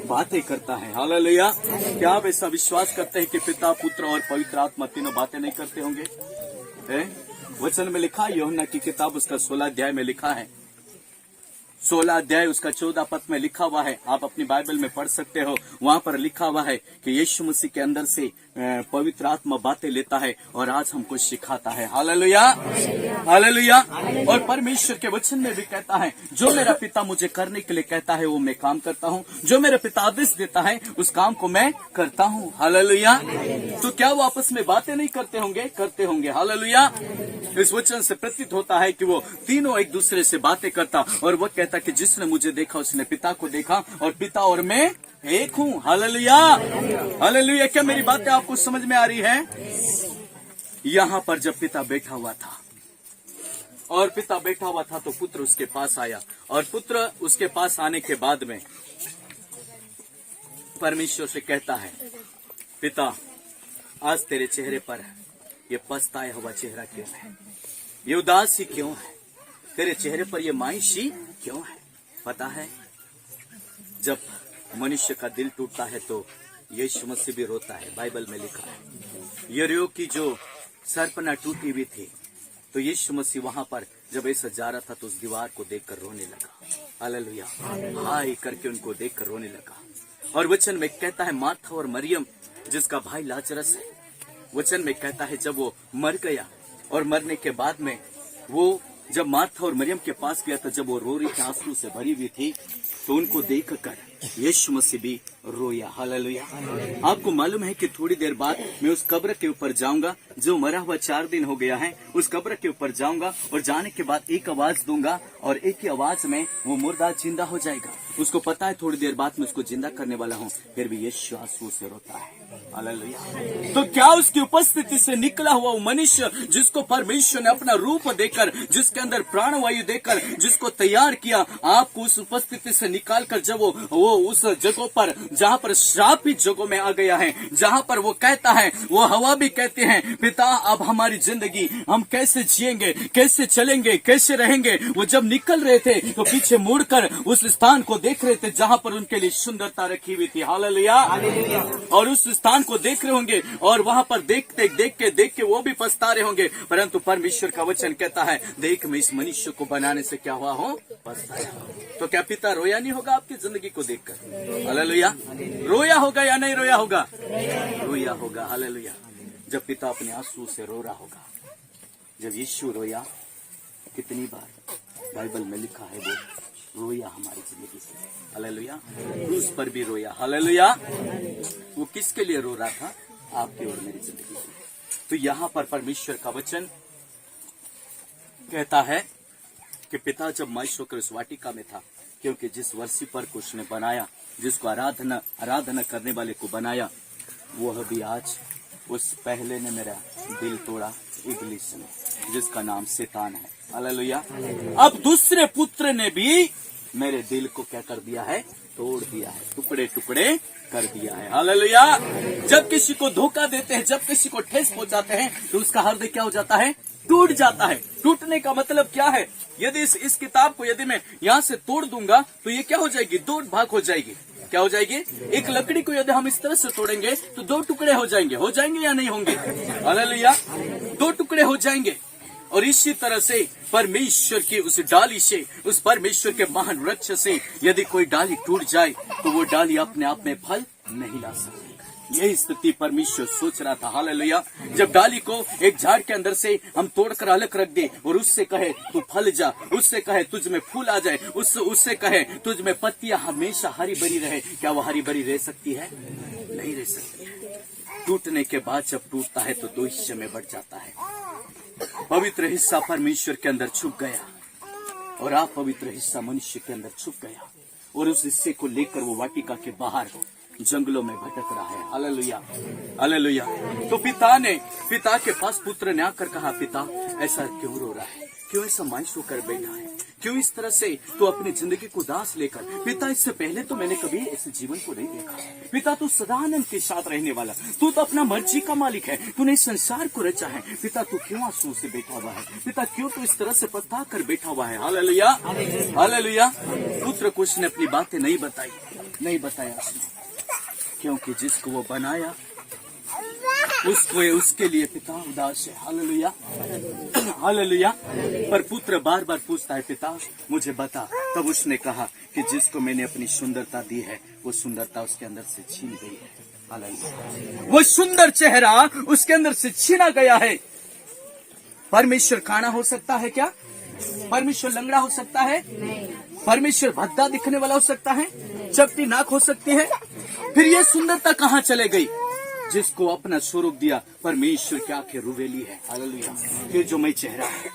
A: बातें करता है। हालेलुया। क्या आप ऐसा विश्वास करते हैं कि पिता, पुत्र और पवित्र आत्मा तीनों बातें नहीं करते होंगे? वचन में लिखा है, यूहन्ना की किताब उसका 16 अध्याय में लिखा है, 16 अध्याय उसका 14 पद में लिखा हुआ है, आप अपनी बाइबल में पढ़ सकते हो। वहां पर लिखा हुआ है कि यीशु मसीह के अंदर से पवित्र आत्मा बातें लेता है और आज हमको सिखाता है। Hallelujah, hallelujah. और परमेश्वर के वचन में भी कहता है, जो मेरा पिता मुझे करने के लिए कहता है वो मैं काम करता हूँ, जो मेरा पिता आदेश देता है उस काम को मैं करता हूँ। हालेलुया। तो क्या वो आपस में बातें नहीं करते होंगे? करते होंगे। हालेलुया। इस वचन से प्रतीत होता है कि वो तीनों एक दूसरे से बातें करता, और वो कहता कि जिसने मुझे देखा उसने पिता को देखा, और पिता और मैं एक हूँ। Hallelujah, hallelujah. क्या मेरी बातें आपको समझ में आ रही है? यहाँ पर जब पिता बैठा हुआ था और पिता बैठा हुआ था तो पुत्र उसके पास आया, और पुत्र उसके पास आने के बाद में परमेश्वर से कहता है, पिता आज तेरे चेहरे पर ये पछताया हुआ चेहरा क्यों है? ये उदासी क्यों है? तेरे चेहरे पर ये मायूसी क्यों है? पता है, जब मनुष्य का दिल टूटता है तो यीशु मसीह भी रोता है। बाइबल में लिखा है, यरीहो की जो सरपना टूटी हुई थी, तो यीशु मसीह वहां पर जब ऐसा जा रहा था तो उस दीवार को देखकर रोने लगा। हालेलुया, हाय करके उनको देखकर रोने लगा। और वचन में कहता है, मार्था और मरियम जिसका भाई लाजरस है, वचन में कहता है जब वो मर गया और मरने के बाद में वो जब मार्था और मरियम के पास गया तो जब वो रो रही थी, आंसू से भरी हुई थी, तो उनको देखकर यीशु मसीह भी रोया। हालेलुया। आपको मालूम है कि थोड़ी देर बाद मैं उस कब्र के ऊपर जाऊंगा, जो मरा हुआ 4 दिन हो गया है, उस कब्र के ऊपर जाऊंगा और जाने के बाद एक आवाज दूंगा और एक ही आवाज में वो मुर्दा जिंदा हो जाएगा। उसको पता है थोड़ी देर बाद मैं उसको जिंदा करने वाला हूँ, फिर भी यीशु आंसू से रोता है। हालेलुया। तो क्या उसकी उपस्थिति से निकला हुआ वो मनुष्य जिसको परमेश्वर ने अपना रूप देकर, जिसके अंदर प्राणवायु देकर जिसको तैयार किया, आपको उस उपस्थिति से निकालकर जब वो उस जगह पर जहाँ पर श्रापित जगह में आ गया है, जहाँ पर वो कहता है, वो हवा भी कहते हैं, पिता अब हमारी जिंदगी हम कैसे जिएंगे, कैसे चलेंगे, कैसे रहेंगे। वो जब निकल रहे थे तो पीछे मुड़कर उस स्थान को देख रहे थे जहाँ पर उनके लिए सुंदरता रखी हुई थी। हालेलुया। और उस स्थान को देख रहे होंगे और वहाँ पर देख के वो भी पछता रहे होंगे, परंतु परमेश्वर का वचन कहता है, देख मैं इस मनुष्य को बनाने से क्या हुआ हूँ? पछताया। तो क्या पिता रोया नहीं होगा आपकी जिंदगी को देखकर? हालेलुया। रोया होगा या नहीं रोया होगा? रोया होगा। हालेलुया। जब पिता अपने आंसू से रो रहा होगा, जब यीशु रोया, कितनी बार बाइबल में लिखा है वो रोया हमारी जिंदगी से। हालेलुया। क्रूस पर भी रोया। हालेलुया। वो किसके लिए रो रहा था? आपकी और मेरी जिंदगी से। तो यहाँ पर परमेश्वर का वचन कहता है कि पिता जब मनुष्य होकर उस वाटिका में था, क्योंकि जिस वर्षी पर को उसने बनाया, जिसको आराधना करने वाले को बनाया, वह भी आज उस पहले ने मेरा दिल तोड़ा, इब्लिस ने, जिसका नाम शैतान है। हालेलुया। अब दूसरे पुत्र ने भी मेरे दिल को क्या कर दिया है? तोड़ दिया है, टुकड़े टुकड़े कर दिया है। हालेलुया। जब किसी को धोखा देते हैं, जब किसी को ठेस पहुंचाते हैं, तो उसका हृदय क्या हो जाता है? टूट जाता है। टूटने का मतलब क्या है? यदि इस किताब को यदि मैं यहाँ से तोड़ दूंगा तो ये क्या हो जाएगी? 2 भाग हो जाएगी। क्या हो जाएगी? एक लकड़ी को यदि हम इस तरह से तोड़ेंगे तो 2 टुकड़े हो जाएंगे या नहीं होंगे? हालेलुया। 2 टुकड़े हो जाएंगे। और इसी तरह से परमेश्वर की उस डाली से, उस परमेश्वर के महान वृक्ष से यदि कोई डाली टूट जाए तो वो डाली अपने आप में फल नहीं ला सकती। यही स्थिति परमेश्वर सोच रहा था। हालेलुया। जब डाली को एक झाड़ के अंदर से हम तोड़कर अलग रख दे और उससे कहे तू फल जा, उससे कहे तुझ में फूल आ जाए, उससे कहे तुझ में पत्तियां हमेशा हरी भरी रहे, क्या वो हरी भरी रह सकती है? नहीं रह सकती है। टूटने के बाद जब टूटता है तो 2 हिस्से में बढ़ जाता है। पवित्र हिस्सा परमेश्वर के अंदर छुप गया और अपवित्र हिस्सा मनुष्य के अंदर छुप गया, और उस हिस्से को लेकर वो वाटिका के बाहर जंगलों में भटक रहा है। Hallelujah, hallelujah. तो पिता के पास पुत्र ने आकर कहा, पिता ऐसा क्यों रो रहा है? क्यों ऐसा मायूस होकर बैठा है? क्यों इस तरह से तो अपनी जिंदगी को दास लेकर? पिता इससे पहले तो मैंने कभी ऐसे जीवन को नहीं देखा। पिता तू सदा आनंद के साथ रहने वाला, तू तो अपना मर्जी का मालिक है, तूने इस संसार को रचा है। पिता तू क्यों आंसू से बैठा हुआ है? पिता क्यों तो इस तरह से पछता कर बैठा हुआ है? Hallelujah, hallelujah. पुत्र को उसने अपनी बातें नहीं बताया उसने, क्योंकि जिसको वो बनाया उसके लिए पिता उदास है। Hallelujah, hallelujah. पर पुत्र बार बार पूछता है, पिता मुझे बता। तब उसने कहा कि जिसको मैंने अपनी सुंदरता दी है वो सुंदरता उसके अंदर से छीन गई है। हालेलुया, वो सुंदर चेहरा उसके अंदर से छीना गया है। परमेश्वर काना हो सकता है क्या? परमेश्वर लंगड़ा हो सकता है? परमेश्वर भद्दा दिखने वाला हो सकता है? चपटी नाक हो सकती है? फिर ये सुंदरता कहाँ चले गई? जिसको अपना स्वरूप दिया परमेश्वर की आंखें रुवेली है। हालेलुया। फिर जो मैं चेहरा है,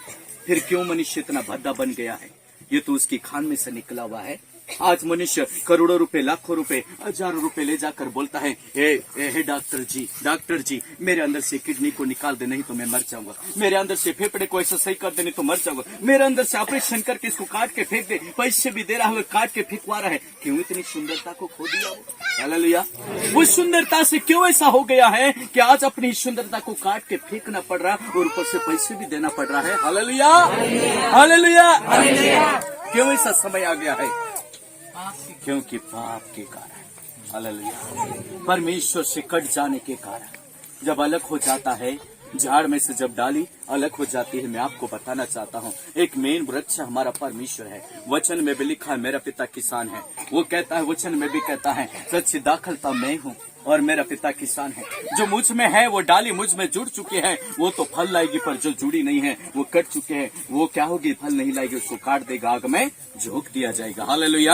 A: फिर क्यों मनुष्य इतना भद्दा बन गया है? ये तो उसकी खान में से निकला हुआ है। आज मनुष्य करोड़ों रुपए, लाखों रुपए, हजारों रुपए ले जाकर बोलता है, हे डॉक्टर जी मेरे अंदर से किडनी को निकाल दे, नहीं तो मैं मर जाऊंगा। मेरे अंदर से फेफड़े को ऐसा सही कर दे, नहीं तो मर जाऊंगा। मेरे अंदर से ऑपरेशन करके इसको काट के फेंक दे, पैसे भी दे रहा है, काट के फेंकवा रहा है। क्यों इतनी सुंदरता को खो दिया वो? हालेलुया। वो सुंदरता से क्यों ऐसा हो गया है कि आज अपनी सुंदरता को काट के फेंकना पड़ रहा है और ऊपर से पैसे भी देना पड़ रहा है? Hallelujah, hallelujah. क्यों ऐसा समय आ गया है? क्योंकि पाप के कारण, हालेलुया, परमेश्वर से कट जाने के कारण, जब अलग हो जाता है, झाड़ में से जब डाली अलग हो जाती है। मैं आपको बताना चाहता हूँ, एक मेन वृक्ष हमारा परमेश्वर है। वचन में भी लिखा है, मेरा पिता किसान है। वो कहता है, वचन में भी कहता है, सच्ची दाखलता मैं हूँ और मेरा पिता किसान है। जो मुझ में है वो डाली मुझ में जुड़ चुके हैं, वो तो फल लाएगी, पर जो जुड़ी नहीं है वो कट चुके हैं, वो क्या होगी? फल नहीं लाएगी, उसको काट देगा, आग में झोंक दिया जाएगा। हालेलुया।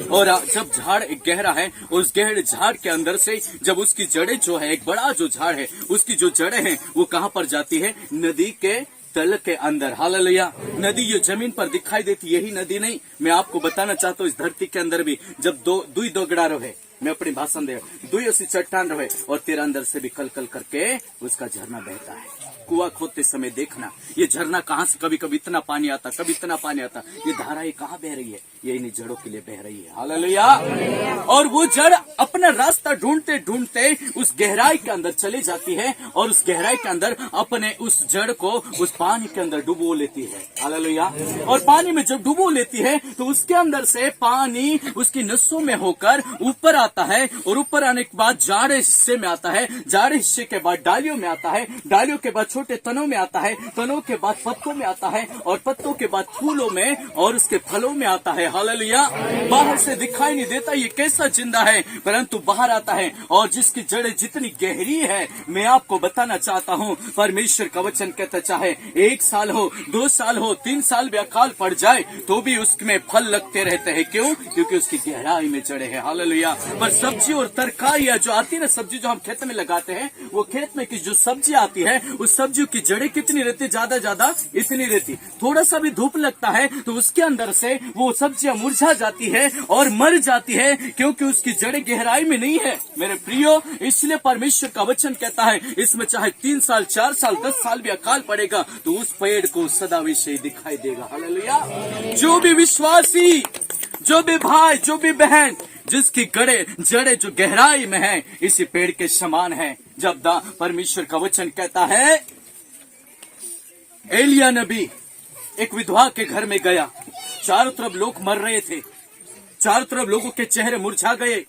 A: और जब झाड़ एक गहरा है, उस गहरे झाड़ के अंदर से जब उसकी जड़ें जो है, एक बड़ा जो झाड़ है, उसकी जो जड़ें हैं वो कहाँ पर जाती है? नदी के तल के अंदर। हालेलुया। नदी ये जमीन पर दिखाई देती, यही नदी नहीं। मैं आपको बताना चाहता हूँ, इस धरती के अंदर भी जब दुई दो रहे, मैं अपनी भाषण दे, दुई ऐसी चट्टान रहे और तेरे अंदर से भी कल कल करके उसका झरना बहता है। कुआं खोदते समय देखना, ये झरना कहाँ से, कभी कभी इतना पानी आता, कभी इतना पानी आता, ये धारा ये कहाँ बह रही है? ये इन जड़ों के लिए बह रही है। हालेलुया। और वो जड़ अपना रास्ता ढूंढते ढूंढते उस गहराई के अंदर चली जाती है और उस गहराई के अंदर अपने उस जड़ को उस पानी के अंदर डुबो लेती है। हालेलुया। और पानी में जब डुबो लेती है तो उसके अंदर से पानी उसकी नसों में होकर ऊपर आता है और ऊपर आने के बाद जाड़े हिस्से में आता है, जाड़े हिस्से के बाद डालियों में आता है, डालियों के बाद छोटे तनों में आता है, तनों के बाद पत्तों में आता है और पत्तों के बाद फूलों में और उसके फलों में आता है। हालेलुया। बाहर से दिखाई नहीं देता ये कैसा जिंदा है, परंतु बाहर आता है और जिसकी जड़ें जितनी गहरी है, मैं आपको बताना चाहता हूँ, परमेश्वर का वचन कहता, चाहे 1 साल हो, 2 साल हो, 3 साल भी अकाल पड़ जाए तो भी उसमें फल लगते रहते हैं। क्यों? क्योंकि उसकी गहराई में जड़ें हैं। हालेलुया। पर सब्जी और तरकारियां जो आती है ना, सब्जी जो हम खेत में लगाते हैं, वो खेत में की जो सब्जी आती है, उस सब्जियों की जड़ें कितनी रहती? ज्यादा इतनी रहती। थोड़ा सा भी धूप लगता है तो उसके अंदर से वो सब्जियां मुरझा जाती है और मर जाती है, क्योंकि उसकी जड़ें गहराई में नहीं है। मेरे प्रियो, इसलिए परमेश्वर का वचन कहता है, इसमें चाहे 3 साल, 4 साल, 10 साल भी अकाल पड़ेगा तो उस पेड़ को सदा विषय दिखाई देगा। हालेलुया। जो भी विश्वासी, जो भी भाई, जो भी बहन, जिसकी जड़ें जो गहराई में है, इसी पेड़ के समान है। जब परमेश्वर का वचन कहता है, एलिया नबी एक विधवा के घर में गया, चारों तरफ लोग मर रहे थे, चारों तरफ लोगों के चेहरे मुरझा गए,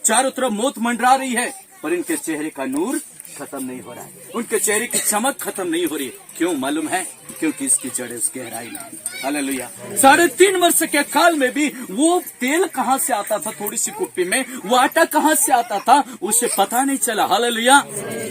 A: चारों तरफ मौत मंडरा रही है, पर इनके चेहरे का नूर खत्म नहीं हो रहा है, उनके चेहरे की चमक खत्म नहीं हो रही है। क्यों मालूम है? क्योंकि इसकी जड़ें उस गहराई में है। हालेलुया। 3.5 वर्ष के काल में भी वो तेल कहाँ से आता था? थोड़ी सी कुप्पी में वो आटा कहाँ से आता था? उसे पता नहीं चला। हालेलुया।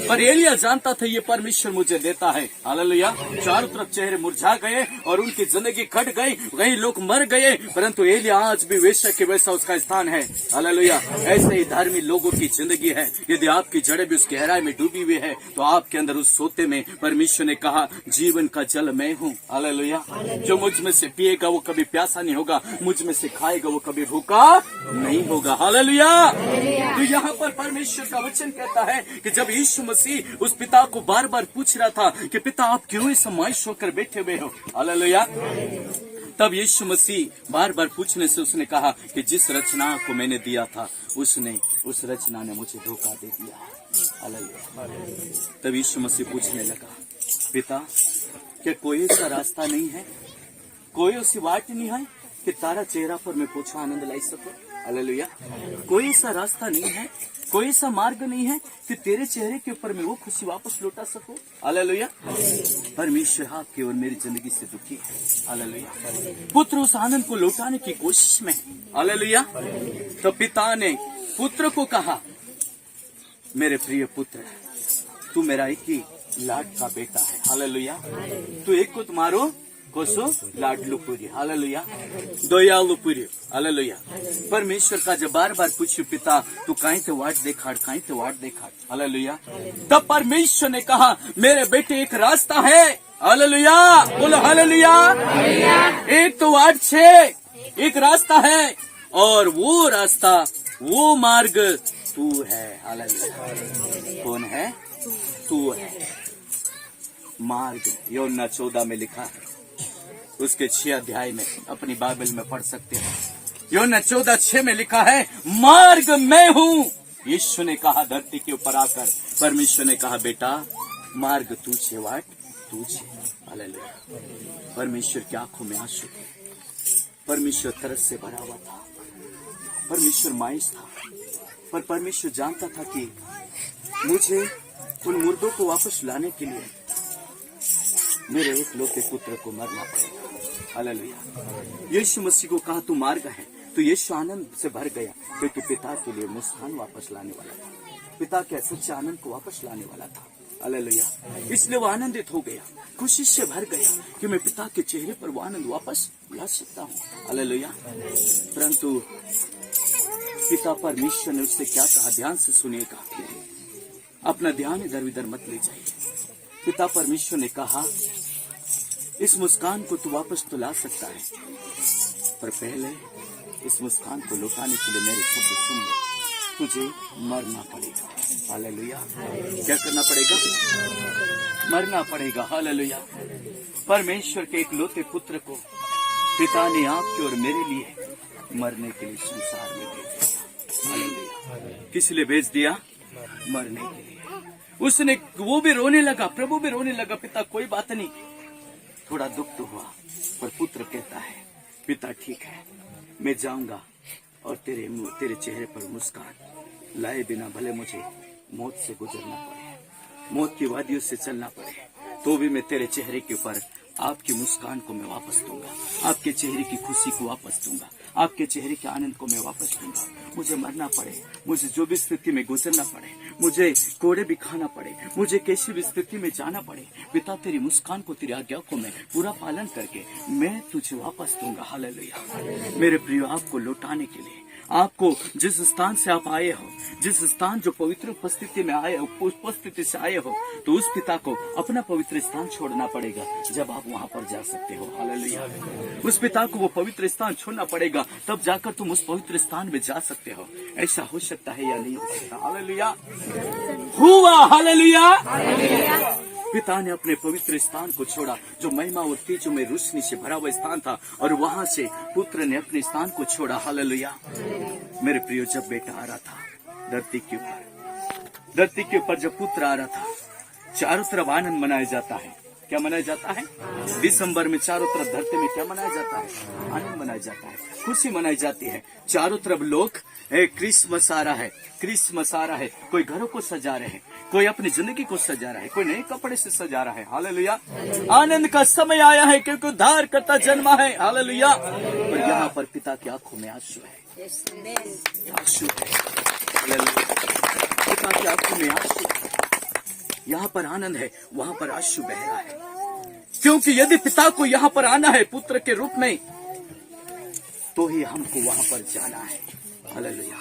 A: पर एलिया जानता था ये परमेश्वर मुझे देता है। हालेलुया। चारों तरफ चेहरे मुरझा गए और उनकी जिंदगी कट गई, वही लोग मर गए, परंतु एलिया आज भी वैसा के वैसा उसका स्थान है। हालेलुया। ऐसे ही धार्मिक लोगों की जिंदगी है। यदि आपकी जड़ें भी उस गहराई में डूबी हुई है तो आपके अंदर उस सोते में परमेश्वर ने कहा, जीवन का जल मैं हूँ। हालेलुया। जो मुझ में से पिएगा वो कभी प्यासा नहीं होगा, मुझ में से खाएगा वो कभी भूखा नहीं होगा। हालेलुया। तो यहाँ पर परमेश्वर का वचन कहता है कि जब यीशु मसीह उस पिता को बार बार पूछ रहा था कि पिता आप क्यों इस मायूस होकर बैठे हुए हो? हालेलुया। तब यीशु मसीह बार बार पूछने से उसने कहा कि जिस रचना को मैंने दिया था उस रचना ने मुझे धोखा दे दिया। हालेलुया। तब यीशु मसीह पूछने लगा, पिता क्या कोई ऐसा रास्ता नहीं है, कोई ऐसी वाट नहीं है कि तारा चेहरा पर मैं पूछा आनंद लाई सकूं? हालेलुया। कोई सा रास्ता नहीं है, कोई सा मार्ग नहीं है कि तेरे चेहरे के ऊपर मैं वो खुशी वापस लौटा सकूं। हालेलुया। परमेश्वर आपकी और मेरी जिंदगी से दुखी है। हालेलुया। पुत्र उस आनंद को लौटाने की कोशिश में है। हालेलुया। तो पिता ने पुत्र को कहा, मेरे प्रिय पुत्र, तू मेरा एक ही लाड का बेटा है। हालेलुया। तू एक को तुम्हारो कोसो लाडलू पूरी। हालेलुया। दयालु पूरी। हालेलुया। परमेश्वर का जब बार बार पूछू, पिता तू कहीं तो वाट देखाड़, कहीं तो वाट देखाड़। हालेलुया। तब परमेश्वर ने कहा, मेरे बेटे एक रास्ता है। हालेलुया। बोलो हालेलुया। एक तो वाट छे, एक रास्ता है, और वो रास्ता, वो मार्ग तू है। हालेलुया। कौन है? तू है। मार्ग यूहन्ना 14 में लिखा है, उसके 6 अध्याय में अपनी बाइबल में पढ़ सकते हैं। यूहन्ना 14:6 में लिखा है, मार्ग मैं हूँ। यीशु ने कहा धरती के ऊपर आकर, परमेश्वर ने कहा, बेटा मार्ग तू छे, वाट तू छे। हालेलुया। परमेश्वर की आंखों में आंसू थे, परमेश्वर तरस से भरा हुआ था, परमेश्वर मायूस था, पर परमेश्वर जानता था कि मुझे उन मुर्दों को वापस लाने के लिए मेरे एक लौते पुत्र को मरना पड़ेगा। हालेलुया। यीशु मसीह को कहा तू मार्ग है, तो यीशु आनंद से भर गया, क्योंकि पिता के लिए मुस्कान वापस लाने वाला था, पिता के सच्चे आनंद को वापस लाने वाला था। हालेलुया। इसलिए वो आनंदित हो गया, खुशी से भर गया कि मैं पिता के चेहरे पर वो आनंद वापस ला सकता हूँ। हालेलुया। परंतु पिता परमेश्वर ने उससे क्या कहा, ध्यान से सुनिएगा, अपना ध्यान इधर उधर मत ले जाइए। पिता परमेश्वर ने कहा, इस मुस्कान को तू वापस तो ला सकता है, पर पहले इस मुस्कान को लौटाने के लिए मेरे शब्द सुन ले, तुझे मरना पड़ेगा। हालेलुया। क्या करना पड़ेगा? मरना पड़ेगा। हालेलुया। परमेश्वर के एक लौते पुत्र को पिता ने आपके और मेरे लिए मरने के लिए संसार में भेज दिया। हालेलुया। किस लिए भेज दिया? मरने के लिए। उसने, वो भी रोने लगा, प्रभु भी रोने लगा, पिता कोई बात नहीं, थोड़ा दुख तो हुआ, पर पुत्र कहता है, पिता ठीक है, मैं जाऊंगा और तेरे चेहरे पर मुस्कान लाए बिना भले मुझे मौत से गुजरना पड़े, मौत की वादियों से चलना पड़े, तो भी मैं तेरे चेहरे के ऊपर आपकी मुस्कान को मैं वापस दूंगा, आपके चेहरे की खुशी को वापस दूंगा, आपके चेहरे के आनंद को मैं वापस दूंगा। मुझे मरना पड़े, मुझे जो भी स्थिति में गुजरना पड़े, मुझे कोड़े भी खाना पड़े, मुझे कैसी भी स्थिति में जाना पड़े, पिता तेरी मुस्कान को, तेरी आज्ञा को मैं पूरा पालन करके मैं तुझे वापस दूंगा। हालेलुया। मेरे प्रिय, आपको लौटाने के लिए, आपको जिस स्थान से आप आए हो, जिस स्थान जो पवित्र उपस्थिति में आए हो, उपस्थिति से आए हो, तो उस पिता को अपना पवित्र स्थान छोड़ना पड़ेगा, जब आप वहां पर जा सकते हो। हालेलुया। उस पिता को वो पवित्र स्थान छोड़ना पड़ेगा, तब जाकर तुम उस पवित्र स्थान में जा सकते हो। ऐसा हो सकता है या नहीं हो सकता? हालेलुया। हुआ। हालेलुया। पिता ने अपने पवित्र स्थान को छोड़ा, जो महिमा और तेजों में रोशनी से भरा हुआ स्थान था, और वहां से पुत्र ने अपने स्थान को छोड़ा। हालेलुया। मेरे प्रियो, जब बेटा आ रहा था धरती के ऊपर जब पुत्र आ रहा था, चारों तरफ आनंद मनाया जाता है। क्या मनाया जाता है? दिसंबर में चारों तरफ धरती में क्या मनाया जाता है? आनंद मनाया जाता है, खुशी मनाई जाती है। चारों तरफ लोग क्रिसमस आ रहा है, क्रिसमस आ रहा है, कोई घरों को सजा रहे हैं, कोई अपनी जिंदगी को सजा रहा है, कोई नए कपड़े से सजा रहा है। हालेलुया। आनंद का समय आया है, क्योंकि उद्धारकर्ता जन्मा है। हालेलुया। और यहाँ पर पिता की आंखों में आंसू है, आंसू है। हालेलुया। पिता की आंखों में आंसू है, यहाँ पर आनंद है, वहां पर आंसू बह रहा है, क्योंकि यदि पिता को यहाँ पर आना है पुत्र के रूप में, तो ही हमको वहां पर जाना है। हालेलुया।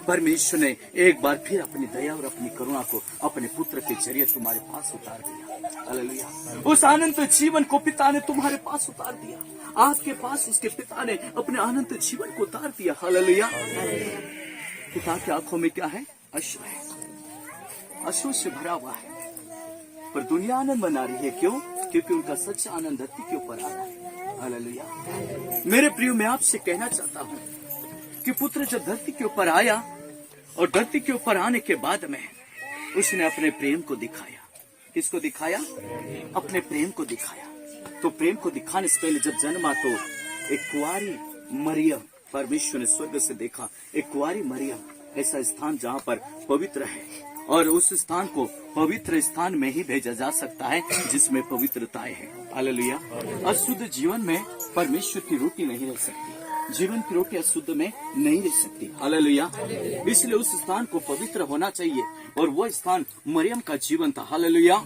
A: परमेश्वर ने एक बार फिर अपनी दया और अपनी करुणा को अपने पुत्र के जरिए तुम्हारे पास उतार दिया। हालेलुया। उस आनंद जीवन को पिता ने तुम्हारे पास उतार दिया, आपके पास उसके पिता ने अपने आनंद जीवन को उतार दिया। हालेलुया। पिता की आंखों में क्या है? अश्रु है, अश्रु से भरा हुआ है, पर दुनिया आनंद मना रही है। क्यों? क्योंकि उनका सच्चा आनंद धरती के ऊपर आ रहा है। हालेलुया। मेरे प्रियो, मैं आपसे कहना चाहता हूँ कि पुत्र जब धरती के ऊपर आया, और धरती के ऊपर आने के बाद में उसने अपने प्रेम को दिखाया। किसको दिखाया? अपने प्रेम को दिखाया। तो प्रेम को दिखाने से पहले जब जन्मा, तो एक कुंवारी मरियम परमेश्वर ने स्वर्ग से देखा एक कुंवारी मरियम, ऐसा स्थान जहाँ पर पवित्र है, और उस स्थान को पवित्र स्थान में ही भेजा जा सकता है जिसमें पवित्रताएं है। हालेलुया। अशुद्ध जीवन में परमेश्वर की रोटी नहीं रह सकती, जीवन की रोटी अशुद्ध में नहीं रह सकती। हालेलुया। इसलिए उस स्थान को पवित्र होना चाहिए, और वो स्थान मरियम का जीवन था। Hallelujah,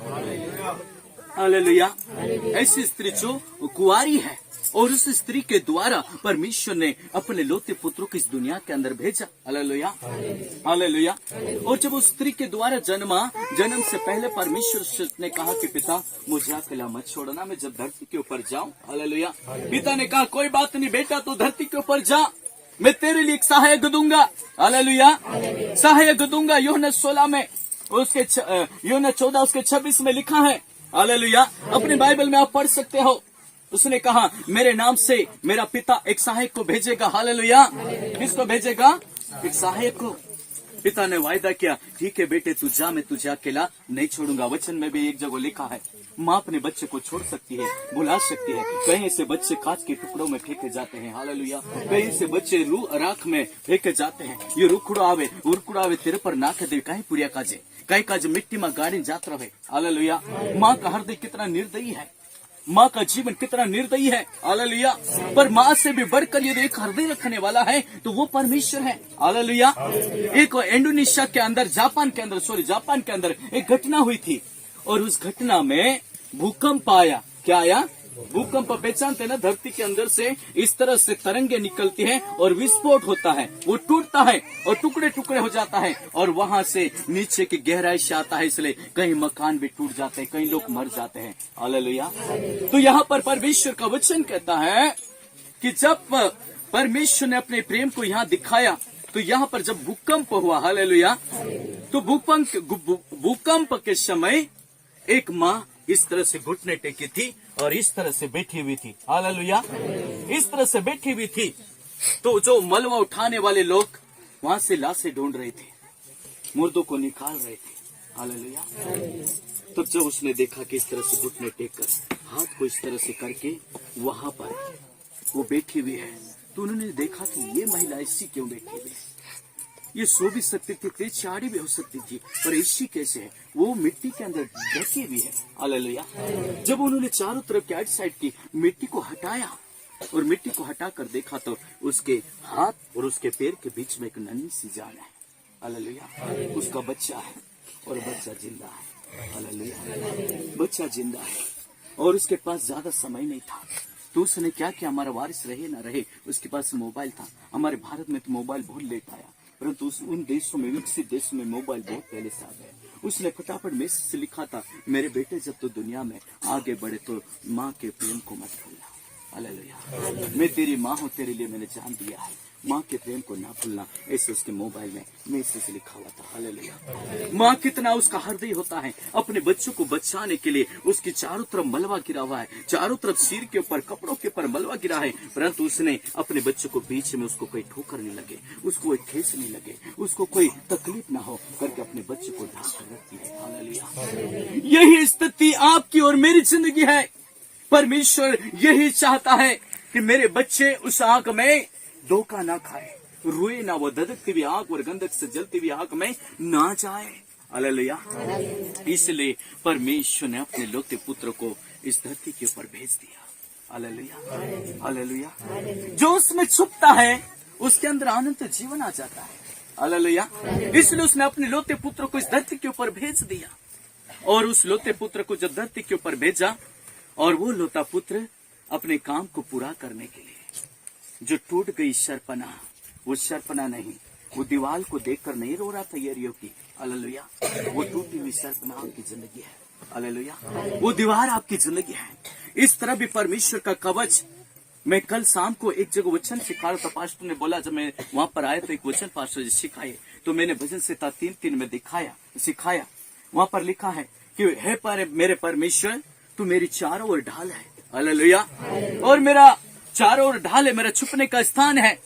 A: hallelujah. ऐसी स्त्री जो कुंवारी है, और उस स्त्री के द्वारा परमेश्वर ने अपने लोते पुत्र को इस दुनिया के अंदर भेजा। Hallelujah, hallelujah. और जब उस स्त्री के द्वारा जन्म से पहले परमेश्वर ने कहा कि पिता मुझे अकेला मत छोड़ना, मैं जब धरती के ऊपर जाऊं। हालेलुया। पिता ने कहा कोई बात नहीं बेटा, तू धरती के ऊपर जा, मैं तेरे लिए एक सहायक दूंगा। हालेलुया, सहायक दूंगा। यूहन्ना 16 में उसके यूहन्ना 14 उसके 26 में लिखा है। हालेलुया। अपने बाइबल में आप पढ़ सकते हो। उसने कहा मेरे नाम से मेरा पिता एक सहायक को भेजेगा। हालेलुया। किसको भेजेगा? एक सहायक को। पिता ने वायदा किया, ठीक है बेटे तू जा, मैं तुझे अकेला नहीं छोड़ूंगा। वचन में भी एक जगह लिखा है, माँ अपने बच्चे को छोड़ सकती है, बुला सकती है। कहीं से बच्चे कांच के टुकड़ों में फेंके जाते हैं। हालेलुया। कहीं से बच्चे राख में फेंके जाते हैं। ये रुखड़ो आवे तेरे पर ना दे, कहीं पुरिया काजे, कहीं काज मिट्टी में गाड़ी जात रहे। हालेलुया। माँ का हृदय कितना निर्दयी है, माँ का जीवन कितना निर्दयी है। हालेलुया। पर माँ से भी बढ़कर यदि एक हृदय रखने वाला है तो वो परमेश्वर है। हालेलुया। एक इंडोनेशिया के अंदर, जापान के अंदर एक घटना हुई थी, और उस घटना में भूकंप आया। क्या आया? भूकंप। पहचानते ना, धरती के अंदर से इस तरह से तरंगे निकलती हैं और विस्फोट होता है, वो टूटता है और टुकड़े टुकड़े हो जाता है, और वहां से नीचे की गहराई से आता है। इसलिए कहीं मकान भी टूट जाते हैं, कई लोग मर जाते हैं। हालेलुया। तो यहाँ पर परमेश्वर का वचन कहता है कि जब परमेश्वर ने अपने प्रेम को यहाँ दिखाया, तो यहाँ पर जब भूकंप हुआ, हालेलुया, तो भूकंप के समय एक माँ इस तरह से घुटने टेकी थी और इस तरह से बैठी हुई थी। हालेलुया। इस तरह से बैठी हुई थी। तो जो मलबा उठाने वाले लोग वहां से लाशें ढूंढ रहे थे, मुर्दों को निकाल रहे थे। हालेलुया। तब जब उसने देखा कि इस तरह से घुटने टेक कर हाथ को इस तरह से करके वहां पर वो बैठी हुई है, तो उन्होंने देखा कि ये महिला ऐसी क्यों बैठी हुई है? ये सो भी सकती थी, तेज चाड़ी भी हो सकती थी, पर ऐसी कैसे है? वो मिट्टी के अंदर ढकी हुई है। हालेलुया। जब उन्होंने चारों तरफ की साइड की मिट्टी को हटाया और मिट्टी को हटाकर देखा, तो उसके हाथ और उसके पैर के बीच में एक नन्ही सी जान है। हालेलुया। उसका बच्चा है और बच्चा जिंदा है। हालेलुया। बच्चा जिंदा है और उसके पास ज्यादा समय नहीं था, तो उसने क्या किया? हमारा वारिस रहे ना रहे, उसके पास मोबाइल था। हमारे भारत में तो मोबाइल बहुत लेट आया, परंतु उन देशों में, विकसित देशों में मोबाइल बहुत पहले से आ गए। उसने फटाफट मैसेज से लिखा था, मेरे बेटे जब तो दुनिया में आगे बढ़े तो माँ के प्रेम को मत भूलना। हालेलुया। मैं तेरी माँ हूँ, तेरे लिए मैंने जान दिया है, माँ के प्रेम को ना भूलना। ऐसे उसके मोबाइल में मैसेज लिखा हुआ था। हालेलुया। माँ कितना उसका हृदय होता है, अपने बच्चों को बचाने के लिए उसकी चारों तरफ मलबा गिरा हुआ है, चारों तरफ सिर के ऊपर, कपड़ों के ऊपर मलबा गिरा है, परंतु उसने अपने बच्चों को बीच में उसको कोई ठोकर नहीं लगे, उसको कोई ठेस नहीं लगे, उसको कोई तकलीफ ना हो करके अपने बच्चे को ढांक कर रखती है। हालेलुया। यही स्थिति आपकी और मेरी जिंदगी है। परमेश्वर यही चाहता है कि मेरे बच्चे उस आग में धोखा ना खाए, रोए ना, वो धधकती हुई आग और गंधक से जलती हुई आग में ना जाए। हालेलुया। इसलिए परमेश्वर ने अपने लोते पुत्र को इस धरती के ऊपर भेज दिया। Hallelujah, hallelujah. जो उसमें छुपता है उसके अंदर अनंत जीवन आ जाता है। हालेलुया। इसलिए उसने अपने लोते पुत्र को इस धरती के ऊपर भेज दिया, और उस लोते पुत्र को जब धरती के ऊपर भेजा, और वो लोता पुत्र अपने काम को पूरा करने के लिए, जो टूट गई शर्पना, वो शर्पना नहीं, वो दीवार को देखकर नहीं रो रहा था यरीहो की। हालेलुया। वो टूटी हुई शर्पना आपकी जिंदगी है। हालेलुया। वो दीवार आपकी जिंदगी है। इस तरह भी परमेश्वर का कवच। मैं कल शाम को एक जगह वचन सिखा रहा था, पास्टर ने बोला, जब मैं वहां पर आया तो एक वचन पास्टर जी सिखाए, तो मैंने भजन से 3:3 में सिखाया। वहां पर लिखा है कि हे मेरे परमेश्वर, तू मेरी चारों ओर ढाल है। हालेलुया। और मेरा चारों ओर ढाल है, मेरा छुपने का स्थान है।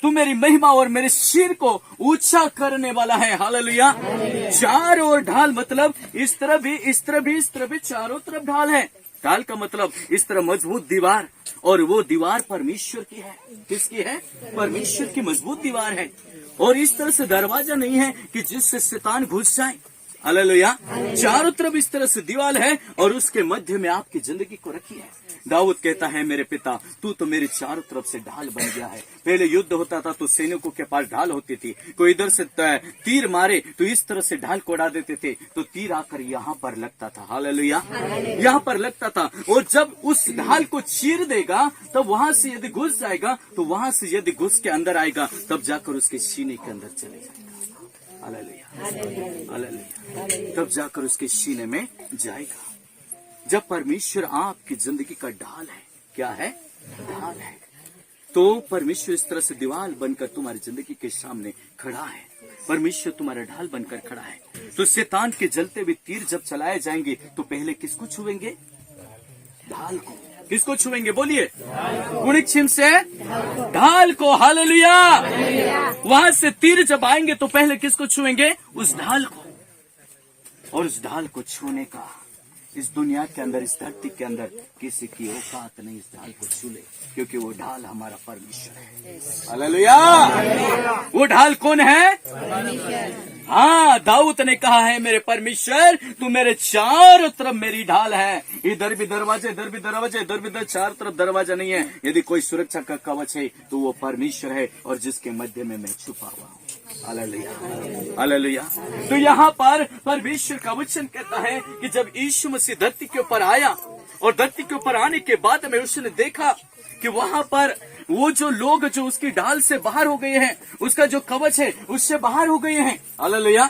A: तू मेरी महिमा और मेरे सिर को ऊंचा करने वाला है। हालेलुया। चारों ओर ढाल मतलब इस तरफ भी, इस तरफ भी, इस तरफ भी, चारों तरफ ढाल है। ढाल का मतलब इस तरह मजबूत दीवार, और वो दीवार परमेश्वर की है। किसकी है? परमेश्वर की मजबूत दीवार है। और इस तरह से दरवाजा नहीं है कि जिससे शैतान घुस जाए। हालेलुया। चारों तरफ इस तरह से दीवार है और उसके मध्य में आपकी जिंदगी को रखी है। दाऊद कहता है, मेरे पिता तू तो मेरे चारों तरफ से ढाल बन गया है। पहले युद्ध होता था तो सैनिकों के पास ढाल होती थी, कोई इधर से तीर मारे तो इस तरह से ढाल को उड़ा देते थे, तो तीर आकर यहाँ पर लगता था। हालेलुया। यहाँ पर लगता था, और जब उस ढाल को चीर देगा तब वहां से यदि घुस जाएगा, तो वहां से यदि घुस के अंदर आएगा तब जाकर उसके सीने के अंदर चले जाएगा। Hallelujah, hallelujah. तब जाकर उसके सीने में जाएगा। जब परमेश्वर आपकी जिंदगी का ढाल है, क्या है? ढाल है। तो परमेश्वर इस तरह से दीवार बनकर तुम्हारी जिंदगी के सामने खड़ा है। परमेश्वर तुम्हारा ढाल बनकर खड़ा है। तो शैतान के जलते हुए तीर जब चलाए जाएंगे तो पहले किसको छुएंगे? ढाल को। किसको छुएंगे? बोलिए। कुणिक्षिम से ढाल को। हालेलुया। वहां से तीर जब आएंगे तो पहले किसको छुएंगे? उस ढाल को। और उस ढाल को छूने का इस दुनिया के अंदर, इस धरती के अंदर किसी की औकात नहीं इस ढाल को छू ले, क्योंकि वो ढाल हमारा परमेश्वर है। हालेलुया। वो ढाल कौन है? हाँ, दाऊद ने कहा है, मेरे परमेश्वर तू मेरे चारों तरफ मेरी ढाल है। इधर भी दरवाजे, इधर भी दरवाजे, इधर भी चारों तरफ दरवाजा नहीं है। यदि कोई सुरक्षा का कवच है तो वो परमेश्वर है, और जिसके मध्य में मैं छुपा हुआ हूँ। Hallelujah, hallelujah. तो यहाँ पर परमेश्वर का वचन कहता है कि जब यीशु मसीह धरती के ऊपर आया, और धरती के ऊपर आने के बाद में उसने देखा कि वहां पर वो जो लोग जो उसकी ढाल से बाहर हो गए हैं, उसका जो कवच है उससे बाहर हो गए हैं। हालेलुया।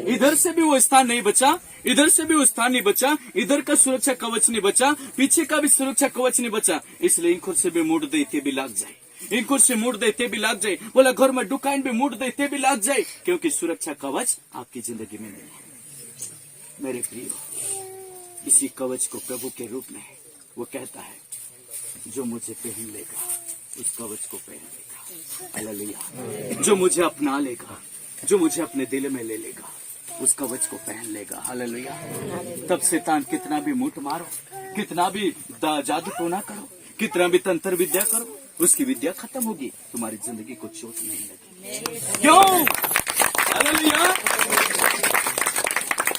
A: इधर से भी वो स्थान नहीं बचा, इधर से भी वो स्थान नहीं बचा, इधर का सुरक्षा कवच नहीं बचा, पीछे का भी सुरक्षा कवच नहीं बचा। इसलिए इंखुर से भी मुड़ देते भी लग जाए, इंखुर से मुड़ देते भी लग जाए, बोला घर में दुकान भी मुड़ देते भी लग जाए, क्योंकि सुरक्षा कवच आपकी जिंदगी में नहीं है। मेरे प्रियो, इसी कवच को प्रभु के रूप में वो कहता है, जो मुझे पहन लेगा उस कवच को पहन लेगा। हालेलुया। जो मुझे अपना लेगा, जो मुझे अपने दिल में ले लेगा, उस कवच को पहन लेगा। हालेलुया। तब शैतान कितना भी मुठ मारो, कितना भी जादू टोना करो, कितना भी तंत्र विद्या करो, उसकी विद्या खत्म होगी, तुम्हारी जिंदगी को चोट नहीं लगेगी। क्यों? हालेलुया।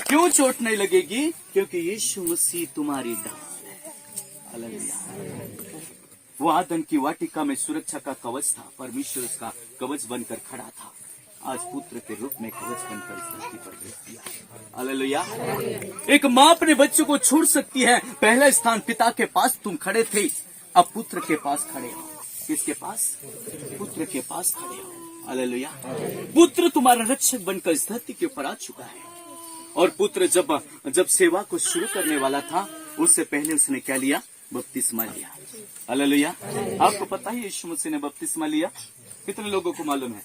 A: क्यों चोट नहीं लगेगी? क्योंकि यीशु मसीह तुम्हारी ढाल है। हालेलुया। वो आदम की वाटिका में सुरक्षा का कवच था, परमेश्वर उसका कवच बनकर खड़ा था। आज पुत्र के रूप में कवच बनकर इस धरती पर भेज दिया। हालेलुया। एक माँ अपने बच्चों को छोड़ सकती है। पहला स्थान पिता के पास तुम खड़े थे, अब पुत्र के पास खड़े हो। किसके पास? पुत्र के पास खड़े हो। हालेलुया। पुत्र तुम्हारा रक्षक बनकर इस धरती के ऊपर आ चुका है। और पुत्र जब सेवा को शुरू करने वाला था, उससे पहले उसने क्या लिया? बपतिस्मा लिया। हालेलुया। आपको पता है यीशु मसीह ने बपतिस्मा लिया? कितने लोगों को मालूम है?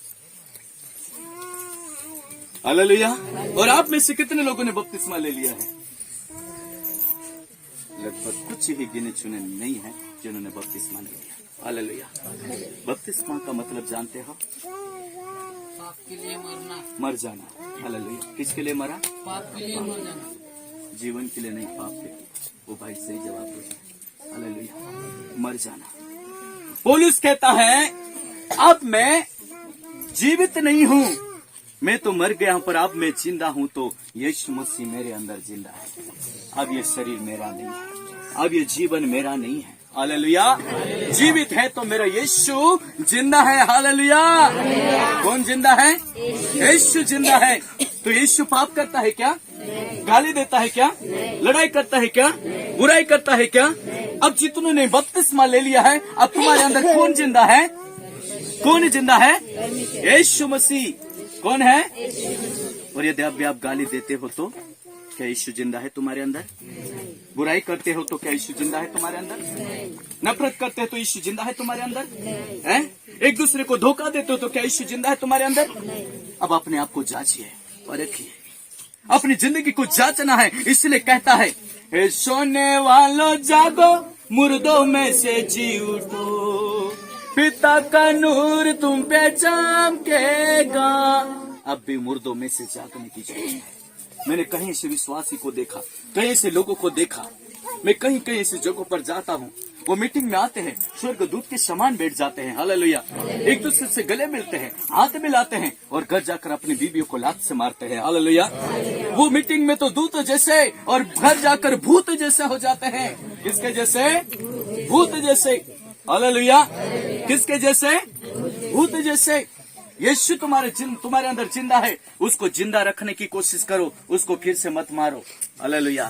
A: हालेलुया। और आप में से कितने लोगों ने बपतिस्मा ले लिया है? लगभग कुछ ही गिने चुने नहीं है जिन्होंने बपतिस्मा नहीं लिया। हालेलुया। बपतिस्मा का मतलब जानते हो?
B: पाप के लिए मरना,
A: मर जाना। हालेलुया। किसके लिए मरा?
B: पाप के लिए मर जाना।
A: जीवन के लिए नहीं, पाप के लिए। वो भाई सही जवाब दे। हालेलुया। मर जाना। पौलुस कहता है, अब मैं जीवित नहीं हूँ, मैं तो मर गया हूं, पर अब मैं जिंदा हूं, तो यीशु मसीह मेरे अंदर जिंदा है। अब ये शरीर मेरा नहीं है, अब ये जीवन मेरा नहीं है। हालेलुया। जीवित है तो मेरा यीशु जिंदा है। हालेलुया। कौन जिंदा है? यीशु जिंदा है। तो यीशु पाप करता है क्या? गाली देता है क्या? लड़ाई करता है क्या? बुराई करता है क्या? अब जितनों ने बपतिस्मा ले लिया है, अब तुम्हारे अंदर कौन जिंदा है? कौन जिंदा है? यीशु मसीह। कौन है? और यदि अब भी आप गाली देते हो तो क्या यीशु जिंदा है तुम्हारे अंदर? बुराई करते हो तो क्या यीशु जिंदा है तुम्हारे अंदर? नफरत करते हो तो यीशु जिंदा है तुम्हारे अंदर? हैं? एक दूसरे को धोखा देते हो तो क्या यीशु जिंदा है तुम्हारे अंदर? अब अपने आप को जांचिए, परखिए, अपनी जिंदगी को जांचना है। इसलिए कहता है, हे सोने वालों जागो, मुर्दों में से जी उठो, पिता का नूर तुम पे चमकेगा। अब भी मुर्दों में से जागने की जरूरत है। मैंने कहीं से विश्वासी को देखा, कहीं से लोगों को देखा, मैं कहीं कहीं ऐसी जगहों पर जाता हूँ, वो मीटिंग में आते हैं, स्वर्गदूत के समान बैठ जाते हैं, हालेलुया। एक दूसरे से गले मिलते हैं, हाथ मिलाते हैं और घर जाकर अपनी बीवियों को लात से मारते हैं, हालेलुया। वो मीटिंग में तो दूत जैसे और घर जाकर भूत जैसे हो जाते हैं। किसके जैसे? भूत जैसे, हालेलुया। किसके जैसे? भूत जैसे। यीशु तुम्हारे अंदर जिंदा है, उसको जिंदा रखने की कोशिश करो, उसको फिर से मत मारो, हालेलुया।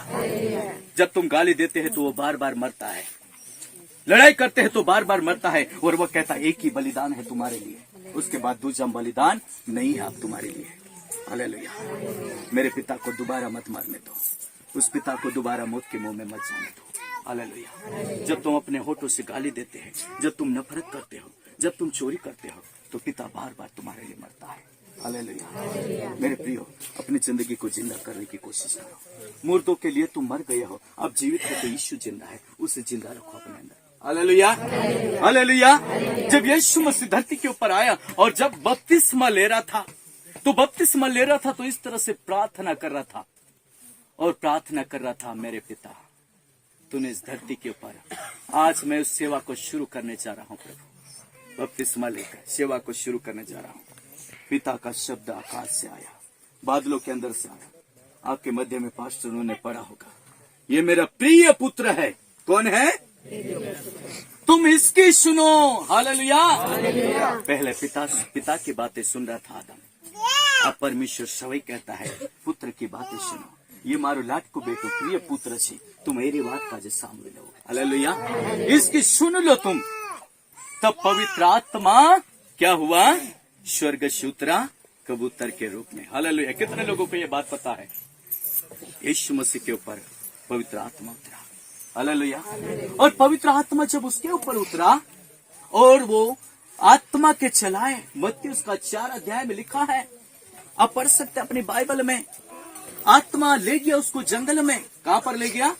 A: जब तुम गाली देते हैं तो वो बार बार मरता है, लड़ाई करते हैं तो बार बार मरता है, और वो कहता है एक ही बलिदान है तुम्हारे लिए, उसके बाद दूसरा बलिदान नहीं है अब तुम्हारे लिए, हालेलुया। मेरे पिता को दोबारा मत मारने दो, उस पिता को दोबारा मौत के मुंह में मत जाने दो, हालेलुया। जब तुम अपने होठों से गाली देते हैं, जब तुम नफरत करते हो, जब तुम चोरी करते हो, तो पिता बार बार तुम्हारे लिए मरता है, हालेलुया। मेरे प्रियो, अपनी जिंदगी को जिंदा करने की कोशिश करो। मुर्दों के लिए तुम मर गए हो, अब जीवित हो तो यीशु जिंदा है, उसे जिंदा रखो अपने अंदर, हालेलुया, हालेलुया। जब यीशु मसीह धरती के ऊपर आया और जब बपतिस्मा ले रहा था, तो इस तरह से प्रार्थना कर रहा था और प्रार्थना कर रहा था, मेरे पिता तूने इस धरती के ऊपर, आज मैं उस सेवा को शुरू करने जा रहा हूँ प्रभु, बपतिस्मा लेकर सेवा को शुरू करने जा रहा हूँ। पिता का शब्द आकाश से आया, बादलों के अंदर से आया, आपके मध्य में पास्टरों ने पढ़ा होगा, ये मेरा प्रिय पुत्र है। कौन है? तुम इसकी सुनो, हालेलुया। पहले पिता की बातें सुन रहा था आदम, अब परमेश्वर सवई कहता है पुत्र की बातें सुनो, ये मारो लाडको बेटो प्रिय पुत्र छे, तुम मेरी बात का जे सामने लो, हालेलुया। इसकी सुन लो तुम। तब पवित्र आत्मा क्या हुआ? स्वर्ग से उतरा कबूतर के रूप में, हालेलुया। कितने लोगों को ये बात पता है? यीशु मसीह के ऊपर पवित्र आत्मा उतरा, हालेलुया। और पवित्र आत्मा जब उसके ऊपर उतरा और वो आत्मा के चलाए, मत्ती उसका 4 अध्याय में लिखा है, आप पढ़ सकते अपनी बाइबल में। आत्मा ले गया उसको जंगल में। कहां पर ले गया?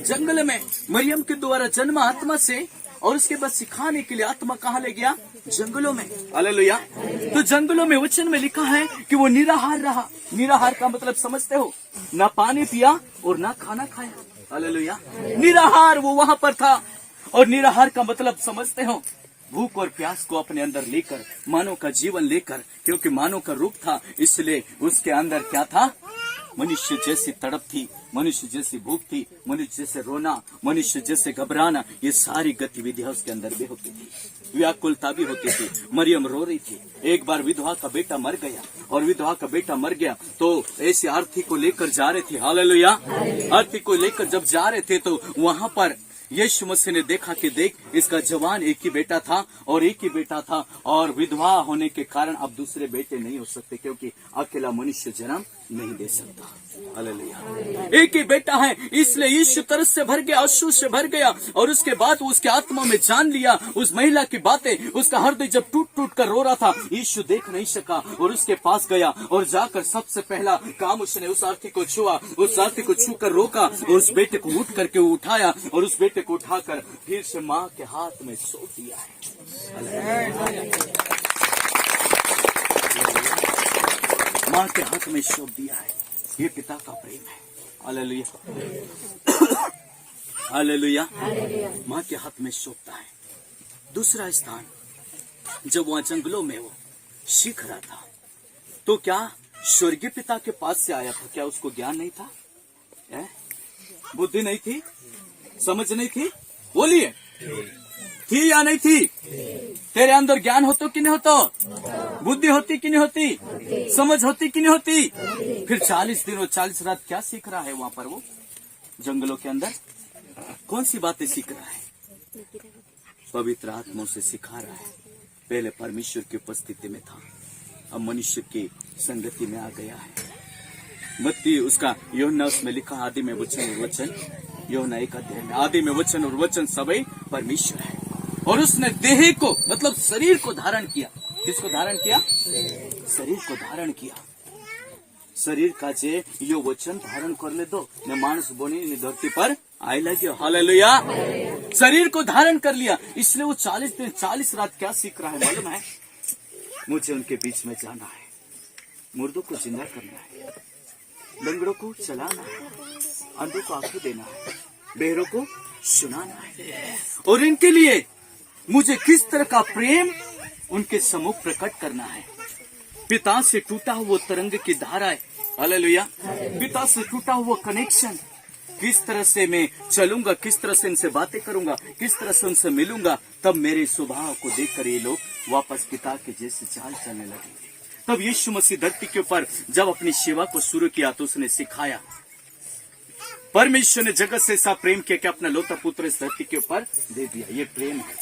A: जंगल में। मरियम के द्वारा जन्म आत्मा से, और उसके बाद सिखाने के लिए आत्मा कहाँ ले गया? जंगलों में, हालेलुया। तो जंगलों में वचन में लिखा है कि वो निराहार रहा। निराहार का मतलब समझते हो? ना पानी पिया और ना खाना खाया, हालेलुया। निराहार वो वहां पर था। और निराहार का मतलब समझते हो? भूख और प्यास को अपने अंदर लेकर, मानव का जीवन लेकर, क्योंकि मानव का रूप था, इसलिए उसके अंदर क्या था? मनुष्य जैसी तड़प थी, मनुष्य जैसी भूख थी, मनुष्य जैसे रोना, मनुष्य जैसे घबराना, ये सारी गतिविधियां उसके अंदर भी होती थी। व्याकुलता भी होती थी। मरियम रो रही थी। एक बार विधवा का बेटा मर गया, और विधवा का बेटा मर गया तो ऐसी आरती को लेकर जा रहे थे, हालेलुया। आरती को लेकर जब जा रहे थे तो वहां पर यीशु मसीह ने देखा कि देख, इसका जवान एक ही बेटा था और एक ही बेटा था, और विधवा होने के कारण अब दूसरे बेटे नहीं हो सकते, क्योंकि अकेला मनुष्य जन्म नहीं दे सकता, हालेलुया। एक ही बेटा है, इसलिए यीशु तरस से भर गया, अश्रु से भर गया, और उसके बाद उसके आत्मा में जान लिया उस महिला की बातें। उसका हृदय जब टूट टूट कर रो रहा था, यीशु देख नहीं सका और उसके पास गया, और जाकर सबसे पहला काम उसने उस आरती को छुआ, उस आरती को छू कर रोका, और उस बेटे को उठ करके उठाया, और उस बेटे को उठाकर फिर से माँ के हाथ में सौंप दिया है, माँ के हाथ में सौंप दिया है। ये पिता का प्रेम है, हालेलुया, हालेलुया। माँ के हाथ में सौंपता है। दूसरा स्थान, जब वहां जंगलों में वो सीख रहा था, तो क्या स्वर्गीय पिता के पास से आया था? क्या उसको ज्ञान नहीं था? बुद्धि नहीं थी? समझ नहीं थी? बोलिए, थी या नहीं थी? तेरे अंदर ज्ञान होता कि नहीं होता? बुद्धि होती कि नहीं होती? समझ होती कि नहीं होती? फिर 40 दिन और 40 रात क्या सीख रहा है वहां पर? वो जंगलों के अंदर कौन सी बातें सीख रहा है? पवित्र आत्मा से सिखा रहा है। पहले परमेश्वर की उपस्थिति में था, अब मनुष्य की संगति में आ गया है। मत्ती उसका यूहन्ना उसमें लिखा, आदि में वचन और वचन, यूहन्ना 1 अध्याय में, आदि में वचन और वचन सभी परमेश्वर है। और उसने देह को, मतलब शरीर को धारण किया। किसको धारण किया? शरीर को धारण किया। शरीर का जे यो वचन धारण कर ले दो ने मानस बनी धरती पर आए लगे, हालेलुया। शरीर को धारण कर लिया, इसलिए वो 40 दिन 40 रात क्या सीख रहा है मालूम है? मुझे उनके बीच में जाना है, मुर्दों को जिंदा करना है, लंगड़ों को चलाना है, अंधों को आंखें देना है, बहरों को सुनाना है। और इनके लिए मुझे किस तरह का प्रेम उनके सम्मुख प्रकट करना है। पिता से टूटा हुआ तरंग की धारा है, हालेलुया। पिता से टूटा हुआ कनेक्शन, किस तरह से मैं चलूंगा, किस तरह से इनसे बातें करूंगा, किस तरह से उनसे मिलूंगा, तब मेरे स्वभाव को देखकर ये लोग वापस पिता के जैसे चाल चलने लगेंगे। तब यीशु मसीह धरती के ऊपर जब अपनी सेवा को शुरू किया तो उसने सिखाया। परमेश्वर ने जगत से ऐसा प्रेम किया कि अपना लौता पुत्र इस धरती के ऊपर दे दिया। ये प्रेम है,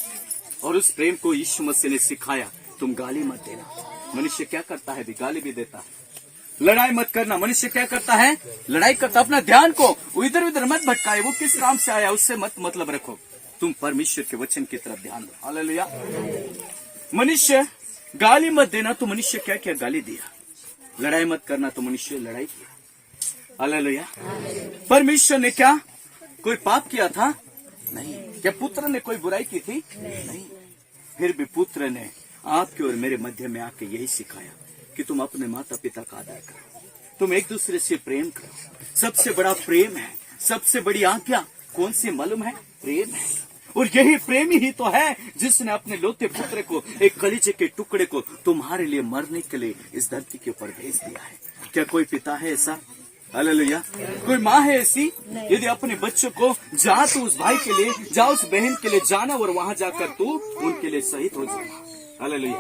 A: और उस प्रेम को यीशु मसीह ने सिखाया, तुम गाली मत देना। मनुष्य क्या करता है, भी गाली भी देता है। लड़ाई मत करना, मनुष्य क्या करता है, लड़ाई करता। अपना ध्यान को इधर उधर मत भटकाए, वो किस काम से आया उससे मत मतलब रखो, तुम परमेश्वर के वचन की तरफ ध्यान दो, हालेलुया। मनुष्य गाली मत देना तो मनुष्य क्या क्या गाली दिया, लड़ाई मत करना तो मनुष्य लड़ाई किया, हालेलुया। परमेश्वर ने क्या कोई पाप किया था? नहीं। क्या पुत्र ने कोई बुराई की थी? नहीं। फिर भी पुत्र ने आपके और मेरे मध्य में आके यही सिखाया कि तुम अपने माता पिता का आदर करो, तुम एक दूसरे से प्रेम करो। सबसे बड़ा प्रेम है, सबसे बड़ी आज्ञा कौन सी मालूम है? प्रेम है। और यही प्रेम ही तो है जिसने अपने लौते पुत्र को, एक कलीजे के टुकड़े को तुम्हारे लिए मरने के लिए इस धरती के ऊपर भेज दिया है। क्या कोई पिता है ऐसा? हालेलुया। कोई माँ है ऐसी? यदि अपने बच्चों को जा तो उस भाई के लिए, जा उस बहन के लिए जाना और वहां जाकर तू उनके लिए शहीद हो जाना, हालेलुया।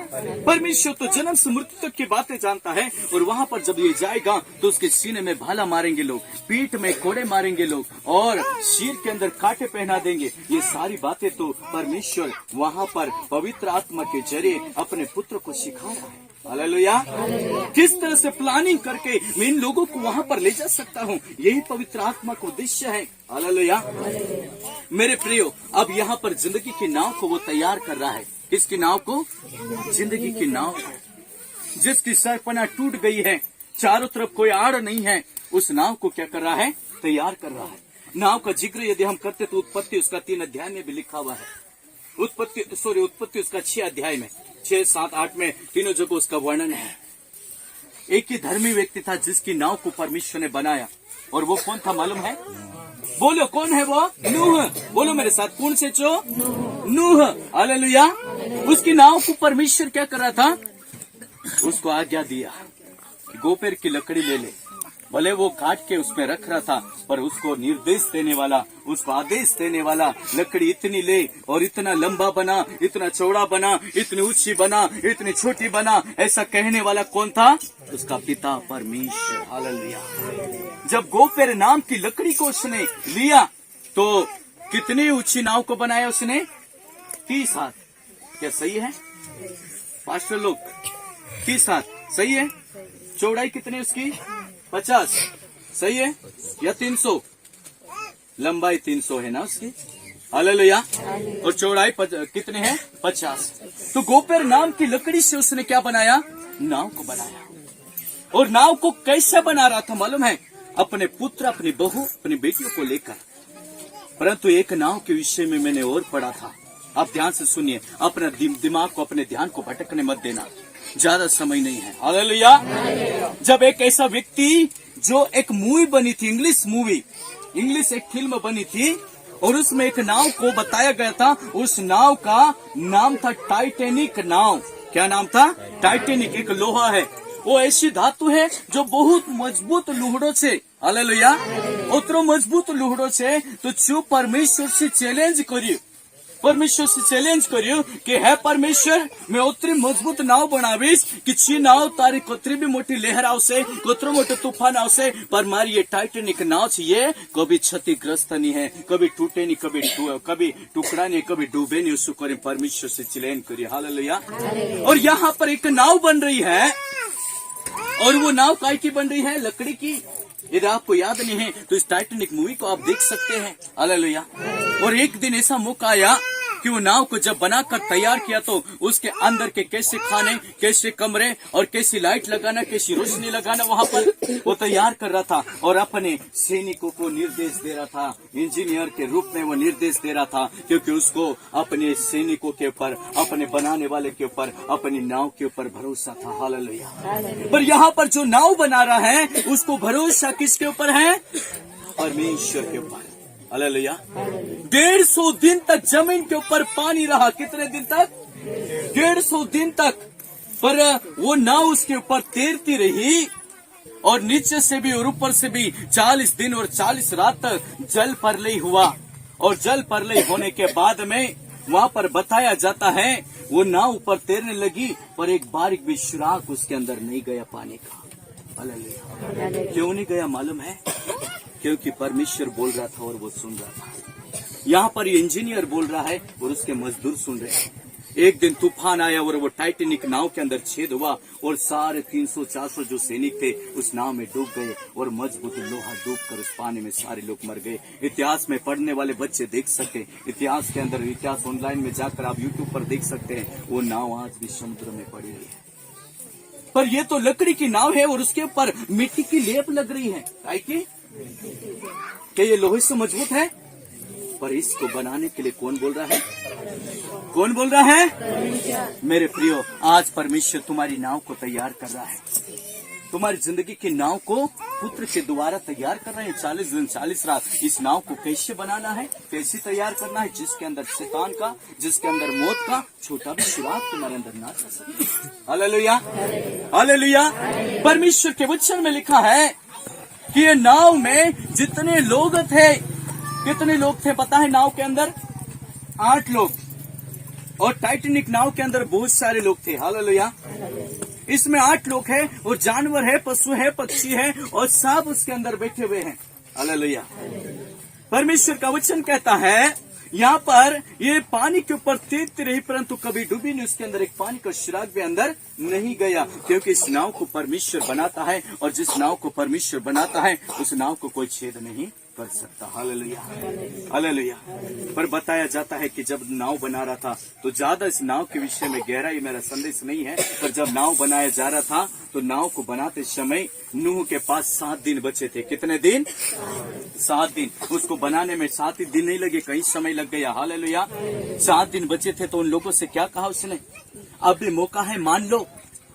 A: परमेश्वर तो जन्म से मृत्यु तक की बातें जानता है, और वहां पर जब ये जाएगा तो उसके सीने में भाला मारेंगे लोग, पीठ में कोड़े मारेंगे लोग, और सिर के अंदर कांटे पहना देंगे। ये सारी बातें तो परमेश्वर वहां पर पवित्र आत्मा के जरिए अपने पुत्र को सिखा रहा है, हालेलुया। किस तरह से प्लानिंग करके मैं इन लोगों को वहां पर ले जा सकता हूँ, यही पवित्र आत्मा का उद्देश्य है, हालेलुया। मेरे प्रियो, अब यहाँ पर जिंदगी की नाव को वो तैयार कर रहा है। किसकी नाव को? जिंदगी की नाव को, जिसकी सरपना टूट गई है, चारों तरफ कोई आड़ नहीं है, उस नाव को क्या कर रहा है? तैयार कर रहा है। नाव का जिक्र यदि हम करते तो उत्पत्ति उसका 3 अध्याय में भी लिखा हुआ है। उत्पत्ति उसका 6 अध्याय में, 6, 7, 8 में तीनों जगह उसका वर्णन है। एक ही धर्मी व्यक्ति था जिसकी नाव को परमेश्वर ने बनाया, और वो कौन था मालूम है? बोलो कौन है वो? नूह। बोलो मेरे साथ, कौन से चो? नूह, हालेलुया। उसकी नाव को परमेश्वर क्या कर रहा था? उसको आज्ञा दिया कि गोपेर की लकड़ी ले ले। भले वो काट के उसमें रख रहा था, पर उसको निर्देश देने वाला, उसको आदेश देने वाला, लकड़ी इतनी ले और इतना लंबा बना, इतना चौड़ा बना, इतनी ऊंची बना, इतनी छोटी बना, ऐसा कहने वाला कौन था? उसका पिता परमेश्वर, हालेलुया। जब गोपेर नाम की लकड़ी को उसने लिया तो कितनी ऊंची नाव को बनाया उसने? 30 हाथ। क्या सही है पास्टर लोग? 30 हाथ सही है। चौड़ाई कितनी उसकी? 50। सही है या 300? लंबाई 300 है ना उसकी, हालेलुया। और चौड़ाई कितने है? 50। तो गोपेर नाम की लकड़ी से उसने क्या बनाया? नाव को बनाया। और नाव को कैसे बना रहा था मालूम है? अपने पुत्र, अपनी बहू, अपनी बेटियों को लेकर। परंतु एक नाव के विषय में मैंने और पढ़ा था, आप ध्यान से सुनिए, अपना दिमाग को, अपने ध्यान को भटकने मत देना, ज्यादा समय नहीं है, हालेलुया। जब एक ऐसा व्यक्ति, जो एक मूवी बनी थी, इंग्लिश एक फिल्म बनी थी, और उसमें एक नाव को बताया गया था, उस नाव का नाम था टाइटैनिक नाव। क्या नाम था? टाइटैनिक। एक लोहा है, वो ऐसी धातु है जो बहुत मजबूत लुहड़ों से, हालेलुया, उतरो मजबूत लुहड़ों से, तो जो परमेश्वर से चैलेंज करियो कि है परमेश्वर, मैं उतरी मजबूत नाव बनावीश कि ची नाव तारी कोतरी भी मोटी लहर आवसे, कोतरो मोटो तूफान आवसे, पर मारी ये टाइटैनिक नाव चाहिए कभी क्षतिग्रस्त नहीं है, कभी टूटे नहीं, कभी टुकड़ा नहीं, कभी डूबे नहीं। उसको करें परमेश्वर से चैलेंज करिए, हालेलुया। और यहाँ पर एक नाव बन रही है, और वो नाव काय की बन रही है? लकड़ी की। यदि आपको याद नहीं है तो इस टाइटैनिक मूवी को आप देख सकते हैं, हालेलुया। और एक दिन ऐसा मौका आया कि वो नाव को जब बनाकर तैयार किया तो उसके अंदर के कैसे खाने, कैसे कमरे और कैसी लाइट लगाना, कैसी रोशनी लगाना, वहां पर वो तैयार कर रहा था, और अपने सैनिकों को निर्देश दे रहा था। इंजीनियर के रूप में वो निर्देश दे रहा था, क्योंकि उसको अपने सैनिकों के ऊपर, अपने बनाने वाले के ऊपर, अपनी नाव के ऊपर भरोसा था, हालेलुया। पर यहाँ पर जो नाव बना रहा है, उसको भरोसा किसके ऊपर है? परमेश्वर के ऊपर। हालेलुया। 150 दिन तक जमीन के ऊपर पानी रहा। कितने दिन तक? 150 दिन तक। पर वो नाव उसके ऊपर तैरती रही और नीचे से भी और ऊपर से भी 40 दिन और 40 रात तक जल प्रलय हुआ। और जल प्रलय होने के बाद में वहाँ पर बताया जाता है वो नाव ऊपर तैरने लगी, पर एक बारीक भी सुराख उसके अंदर नहीं गया पानी का। हालेलुया। क्यों नहीं गया मालूम है? क्योंकि परमेश्वर बोल रहा था और वो सुन रहा था। यहाँ पर इंजीनियर बोल रहा है और उसके मजदूर सुन रहे हैं। एक दिन तूफान आया और वो टाइटेनिक नाव के अंदर छेद हुआ और सारे 300-400 जो सैनिक थे उस नाव में डूब गए और मजबूत लोहा डूब कर उस पानी में सारे लोग मर गए। इतिहास में पढ़ने वाले बच्चे देख सके, इतिहास के अंदर इतिहास ऑनलाइन में जाकर आप यूट्यूब पर देख सकते हैं। वो नाव आज भी समुद्र में पड़ी हुई है। पर ये तो लकड़ी की नाव है और उसके ऊपर मिट्टी की लेप लग रही है। क्या ये लोहे से मजबूत है? पर इसको बनाने के लिए कौन बोल रहा है? कौन बोल रहा है? मेरे प्रियो, आज परमेश्वर तुम्हारी नाव को तैयार कर रहा है। तुम्हारी जिंदगी की नाव को पुत्र के द्वारा तैयार कर रहे हैं। 40 दिन 40 रात इस नाव को कैसे बनाना है, कैसे तैयार करना है, जिसके अंदर शैतान का, जिसके अंदर मौत का छोटा भी सुराग तुम्हारे अंदर ना जा सके। Hallelujah, hallelujah. परमेश्वर के वचन में लिखा है कि ये नाव में जितने लोग थे, कितने लोग थे पता है? नाव के अंदर 8 लोग। और टाइटेनिक नाव के अंदर बहुत सारे लोग थे। हालेलुया। इसमें 8 लोग हैं और जानवर है, पशु है, पक्षी है और सांप उसके अंदर बैठे हुए हैं। हालेलुया। परमेश्वर का वचन कहता है यहाँ पर ये पानी के ऊपर तैरती रही परंतु कभी डूबी नहीं। उसके अंदर एक पानी का सुराग भी अंदर नहीं गया, क्योंकि इस नाव को परमेश्वर बनाता है और जिस नाव को परमेश्वर बनाता है उस नाव को कोई छेद नहीं कर सकता। Hallelujah, hallelujah. पर बताया जाता है कि जब नाव बना रहा था तो ज्यादा इस नाव के विषय में गहराई मेरा संदेश नहीं है, पर जब नाव बनाया जा रहा था तो नाव को बनाते समय नूह के पास 7 दिन बचे थे। कितने दिन? 7 दिन। उसको बनाने में 7 ही दिन नहीं लगे, कहीं समय लग गया। हालेलुया। 7 दिन बचे थे तो उन लोगों से क्या कहा उसने? अब भी मौका है, मान लो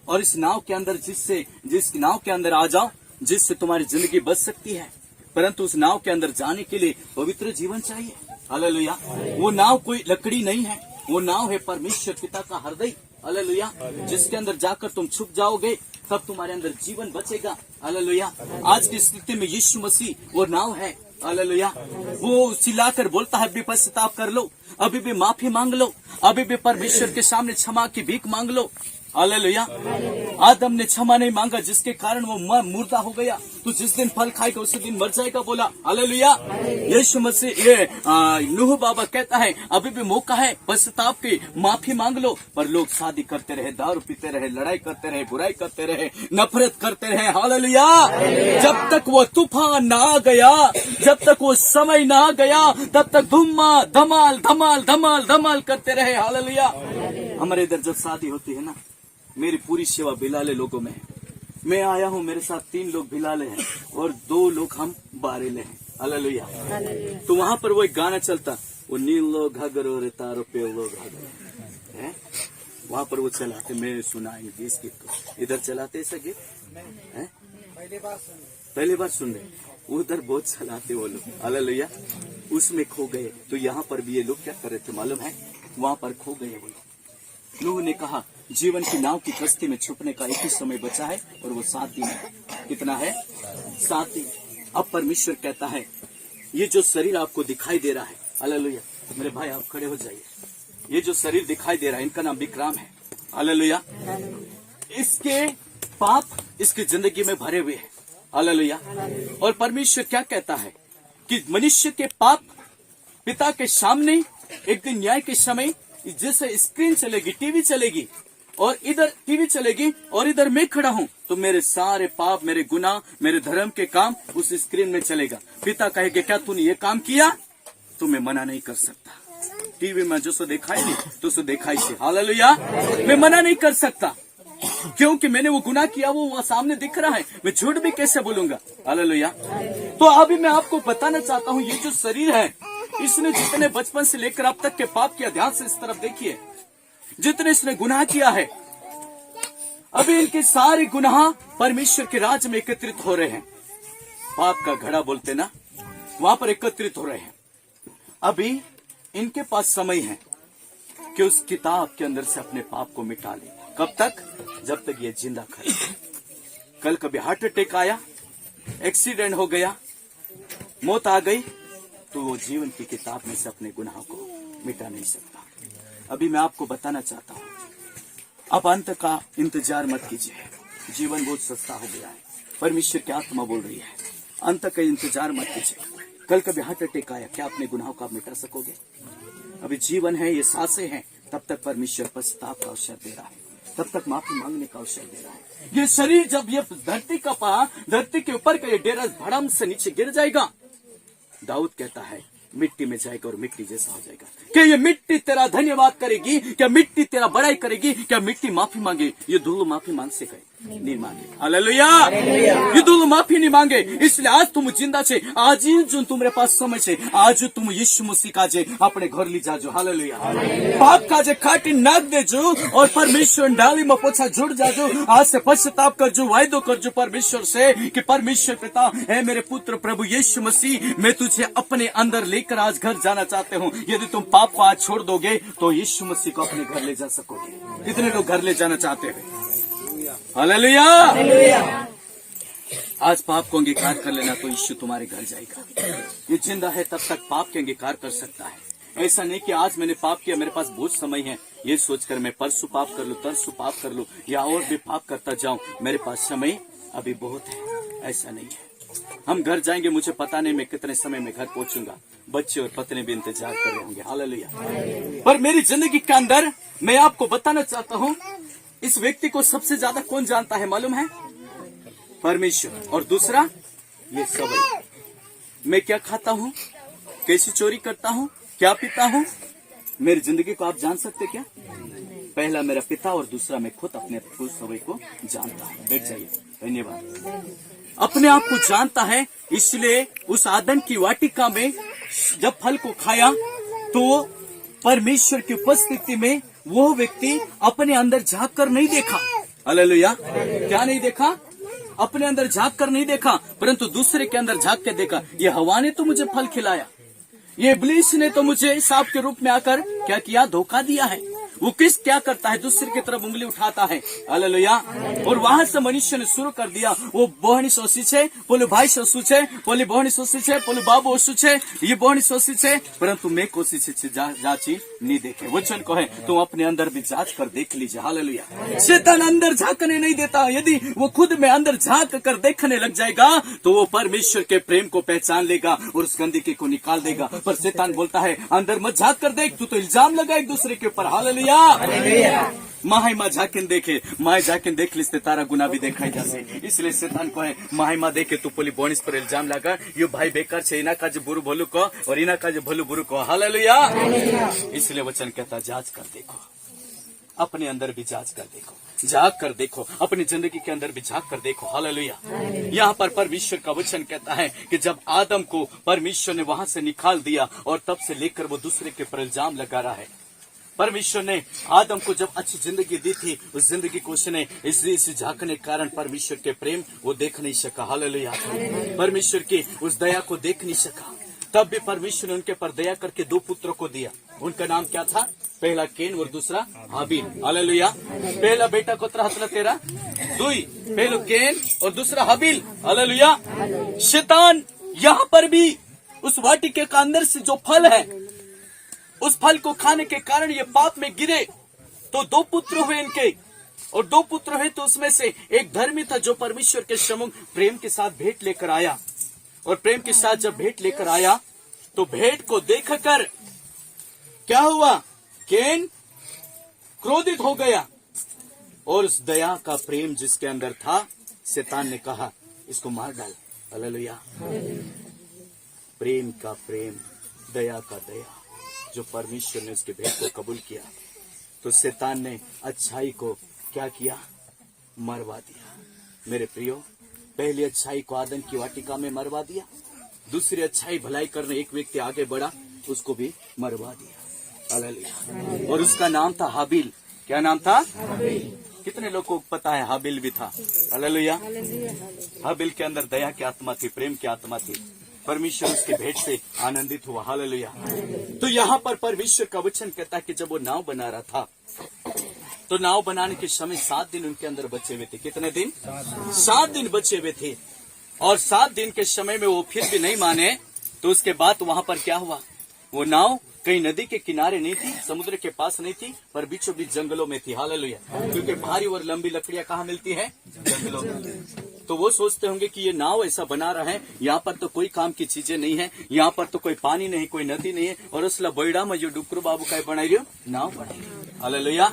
A: और इस नाव के अंदर जिस नाव के अंदर आ जाओ जिससे तुम्हारी जिंदगी बच सकती है। परंतु उस नाव के अंदर जाने के लिए पवित्र जीवन चाहिए। हालेलुया। वो नाव कोई लकड़ी नहीं है, वो नाव है परमेश्वर पिता का हृदय। हालेलुया। जिसके अंदर जाकर तुम छुप जाओगे तब तुम्हारे अंदर जीवन बचेगा। हालेलुया। आज की स्थिति में यीशु मसीह वो नाव है। हालेलुया। वो चिल्लाकर बोलता है, अभी पश्चाताप कर लो, अभी भी माफी मांग लो, अभी भी परमेश्वर के सामने क्षमा की भीख मांग लो। हालेलुया। आदम ने क्षमा नहीं मांगा जिसके कारण वो मुर्दा हो गया, तो जिस दिन फल खाएगा उसी दिन मर जाएगा बोला। हालेलुया। यीशु मसीह ये नूह बाबा कहता है अभी भी मौका है, पश्चाताप की माफी मांग लो। पर लोग शादी करते रहे, दारू पीते रहे, लड़ाई करते रहे, बुराई करते रहे, नफरत करते रहे। हालेलुया। जब तक वो तूफान ना आ गया, जब तक वो समय ना आ गया, तब तक धमाल धमाल धमाल धमाल करते रहे। हालेलुया। हमारे इधर जब शादी होती है ना, मेरी पूरी सेवा भिलाले लोगों में है। मैं आया हूँ, मेरे साथ 3 लोग भिलाले हैं और 2 लोग हम बारेले हैं। हालेलुया। तो वहां पर वो एक गाना चलता, वो नीलो घाघरो रे तारो पेलो घाघरो है, वहां पर वो चलाते। मैं सुना इस गीत को, इधर चलाते ऐसा गीत है, पहली बार सुन रहे, उधर बहुत चलाते वो लोग। हालेलुया। उसमें खो गए। तो यहाँ पर भी ये लोग क्या कर रहे थे मालूम है? वहां पर खो गए वो लोग। नूह ने कहा जीवन की नाव की कश्ती में छुपने का एक ही समय बचा है और वो 7 दिन है। कितना है? 7 दिन। अब परमेश्वर कहता है ये जो शरीर आपको दिखाई दे रहा है, हालेलुया, मेरे भाई आप खड़े हो जाइए। ये जो शरीर दिखाई दे रहा है इनका नाम विक्राम है। हालेलुया। इसके पाप इसकी जिंदगी में भरे हुए हैं। हालेलुया। और परमेश्वर क्या कहता है कि मनुष्य के पाप पिता के सामने एक दिन न्याय के समय जैसे स्क्रीन चलेगी, टीवी चलेगी और इधर टीवी चलेगी और इधर मैं खड़ा हूँ, तो मेरे सारे पाप, मेरे गुनाह, मेरे धर्म के काम उस स्क्रीन में चलेगा। पिता कहेगा क्या तूने ये काम किया? तो मैं मना नहीं कर सकता। टीवी में जो सो दिखाई नहीं तो सो दिखाई से। हालेलुया। मैं मना नहीं कर सकता क्योंकि मैंने वो गुनाह किया, वो सामने दिख रहा है, मैं झूठ भी कैसे बोलूंगा? हालेलुया। तो अभी मैं आपको बताना चाहता हूँ ये जो शरीर है इसने जितने बचपन से लेकर अब तक के पाप किया, ध्यान से इस तरफ देखिए, जितने इसने गुनाह किया है अभी इनके सारे गुनाह परमेश्वर के राज्य में एकत्रित हो रहे हैं। पाप का घड़ा बोलते ना, वहां पर एकत्रित हो रहे हैं। अभी इनके पास समय है कि उस किताब के अंदर से अपने पाप को मिटा ले। कब तक? जब तक ये जिंदा खड़े। कल कभी हार्ट अटैक आया, एक्सीडेंट हो गया, मौत आ गई, तो वो जीवन की किताब में से अपने गुनाह को मिटा नहीं सकता। अभी मैं आपको बताना चाहता हूं, अब अंत का इंतजार मत कीजिए। जीवन बहुत सस्ता हो गया है। परमेश्वर की आत्मा बोल रही है, अंत का इंतजार मत कीजिए। कल कभी हार्ट अटैक आया, क्या अपने गुनाहों को आप मिटा सकोगे? अभी जीवन है, ये सांसें हैं, तब तक परमेश्वर पश्चाताप का अवसर दे रहा है, तब तक माफी मांगने का अवसर दे रहा है। ये शरीर जब ये धरती के ऊपर का ये डेरा भड़म से नीचे गिर जाएगा, दाऊद कहता है मिट्टी में जाएगा और मिट्टी जैसा हो जाएगा। क्या ये मिट्टी तेरा धन्यवाद करेगी? क्या मिट्टी तेरा बड़ाई करेगी? क्या मिट्टी माफी मांगे? ये धूल माफी मांग से गए नहीं मांगे। हालेलुया। ये धूल माफी नहीं मांगे। इसलिए आज तुम जिंदा छे, आज ही जो तुम्हारे पास समय छे, आज तुम यीशु मसीह का जे अपने घर ली जाजो। हालेलुया। पाप का जे काटी नाक देजो और परमेश्वर डाली में पोछा जुड़ जाजो। आज से पश्चाताप कर जो, वायदो कर जो परमेश्वर से कि परमेश्वर पिता है, मेरे पुत्र प्रभु यीशु मसीह, मैं तुझे अपने अंदर लेकर आज घर जाना चाहते हूँ। यदि तुम पाप को आज छोड़ दोगे तो यीशु मसीह को अपने घर ले जा सकोगे। कितने लोग घर ले जाना चाहते हैं? हालेलुया। आज पाप को अंगीकार कर लेना तो यीशु तुम्हारे घर जाएगा। ये जिंदा है तब तक पाप के अंगीकार कर सकता है। ऐसा नहीं कि आज मैंने पाप किया, मेरे पास बहुत समय है, ये सोचकर मैं परसों पाप कर लूं, तरसों पाप कर लूं या और भी पाप करता जाऊं, मेरे पास समय अभी बहुत है। ऐसा नहीं है। हम घर जाएंगे, मुझे पता नहीं मैं कितने समय में घर पहुंचूंगा। बच्चे और पत्नी भी इंतजार कर रहे होंगे। हालेलुया। पर मेरी जिंदगी के अंदर मैं आपको बताना चाहता हूँ, इस व्यक्ति को सबसे ज्यादा कौन जानता है मालूम है? परमेश्वर। और दूसरा ये सब मैं क्या खाता हूँ, कैसी चोरी करता हूँ, क्या पीता हूँ, मेरी जिंदगी को आप जान सकते क्या? पहला मेरा पिता और दूसरा मैं खुद अपने समय को जानता हूँ। बैठ जाइए। धन्यवाद। अपने आप को जानता है, इसलिए उस आदम की वाटिका में जब फल को खाया तो परमेश्वर की उपस्थिति में वो व्यक्ति अपने अंदर झांक कर नहीं देखा। हालेलुया। क्या नहीं देखा? अपने अंदर झांक कर नहीं देखा, परंतु दूसरे के अंदर झांक के देखा। ये हवा ने तो मुझे फल खिलाया, ये इब्लीस ने तो मुझे सांप के रूप में आकर क्या किया? धोखा दिया है। वो क्या करता है? दूसरे की तरफ उंगली उठाता है। हालेलुया। और वहां से मनुष्य ने शुरू कर दिया, वो बहनी सोची छे, बोले भाई सोचू छे, बोले बहनी सोची छे, बोले बाबू ओसू छे, ये बहनी सोची छे, परंतु मैं कोशिश जांची नहीं देखे। वचन को है तुम अपने अंदर भी जांच कर देख लीजिए। हालेलुया। शैतान अंदर झांकने नहीं देता। यदि वो खुद में अंदर झांक कर देखने लग जाएगा तो वो परमेश्वर के प्रेम को पहचान लेगा और उस गंदगी को निकाल देगा। पर शैतान बोलता है अंदर मत झांक कर देख, तू तो इल्जाम लगा एक दूसरे के ऊपर। हालेलुया। माहिमा झाकिन देखे, माए झाकिन देख लिस्ते तारा गुना भी देखाई जासे। इसलिए शैतान को है माहिमा देखे तू पोली बोनिस पर इल्जाम लगा, यो भाई बेकार छे, इना का जे बुरु भलु को और इना का जे भलु बुरु को। हालेलुया। इसलिए वचन कहता जांच कर देखो, अपने अंदर भी जांच कर देखो, झांक कर देखो, अपनी जिंदगी के अंदर भी झांक कर देखो। हालेलुया। यहाँ पर परमेश्वर का वचन कहता है कि जब आदम को परमेश्वर ने वहां से निकाल दिया और तब से लेकर वो दूसरे के ऊपर इल्जाम लगा रहा है। परमेश्वर ने आदम को जब अच्छी जिंदगी दी थी, उस जिंदगी को उसने इस झांकने के कारण परमेश्वर के प्रेम वो देख नहीं सका। हालेलुया। परमेश्वर की उस दया को देख नहीं सका। तब भी परमेश्वर ने उनके पर दया करके दो पुत्रों को दिया। उनका नाम क्या था? पहला केन और दूसरा हाबिल। हालेलुया। पहला बेटा को तरह तेरा दुई, पहला केन और दूसरा हाबिल। हालेलुया। शैतान यहाँ पर भी उस वाटिके का अंदर से जो फल है, उस फल को खाने के कारण ये पाप में गिरे। तो दो पुत्र हुए इनके, और दो पुत्र हुए तो उसमें से एक धर्मी था जो परमेश्वर के सम्मुख प्रेम के साथ भेंट लेकर आया। और प्रेम के साथ जब भेंट लेकर आया तो भेंट को देखकर क्या हुआ? केन क्रोधित हो गया और उस दया का प्रेम जिसके अंदर था, शैतान ने कहा इसको मार डाल। हालेलुया। प्रेम का प्रेम, दया का दया, जो परमेश्वर ने उसके भेंट को कबूल किया तो शैतान ने अच्छाई को क्या किया? मरवा दिया। मेरे प्रियो, पहली अच्छाई को आदम की वाटिका में मरवा दिया, दूसरी अच्छाई भलाई करने एक व्यक्ति आगे बढ़ा, उसको भी मरवा दिया। हालेलुया। और उसका नाम था हाबिल। क्या नाम था? कितने लोगों को पता है हाबिल भी था? हालेलुया। हाबिल के अंदर दया की आत्मा थी, प्रेम की आत्मा थी। परमेश्वर उसके भेंट से आनंदित हुआ। हालेलुया। तो यहाँ पर परमेश्वर का वचन कहता है कि जब वो नाव बना रहा था तो नाव बनाने के समय 7 दिन उनके अंदर बचे हुए थे। कितने दिन? 7 दिन बचे हुए थे। और 7 दिन के समय में वो फिर भी नहीं माने, तो उसके बाद वहां पर क्या हुआ? वो नाव कहीं नदी के किनारे नहीं थी, समुद्र के पास नहीं थी, पर बीचों बीच जंगलों में थी। हालेलुया। क्योंकि भारी और लंबी लकड़ियां कहाँ मिलती हैं? जंगलों में। तो वो सोचते होंगे कि ये नाव ऐसा बना रहा है, यहाँ पर तो कोई काम की चीजें नहीं है, यहाँ पर तो कोई पानी नहीं, कोई नदी नहीं है, और उसला बैड़ा में जो डुकरू बाबू का बनाई रही हो, नाव बनाई। हालेलुया।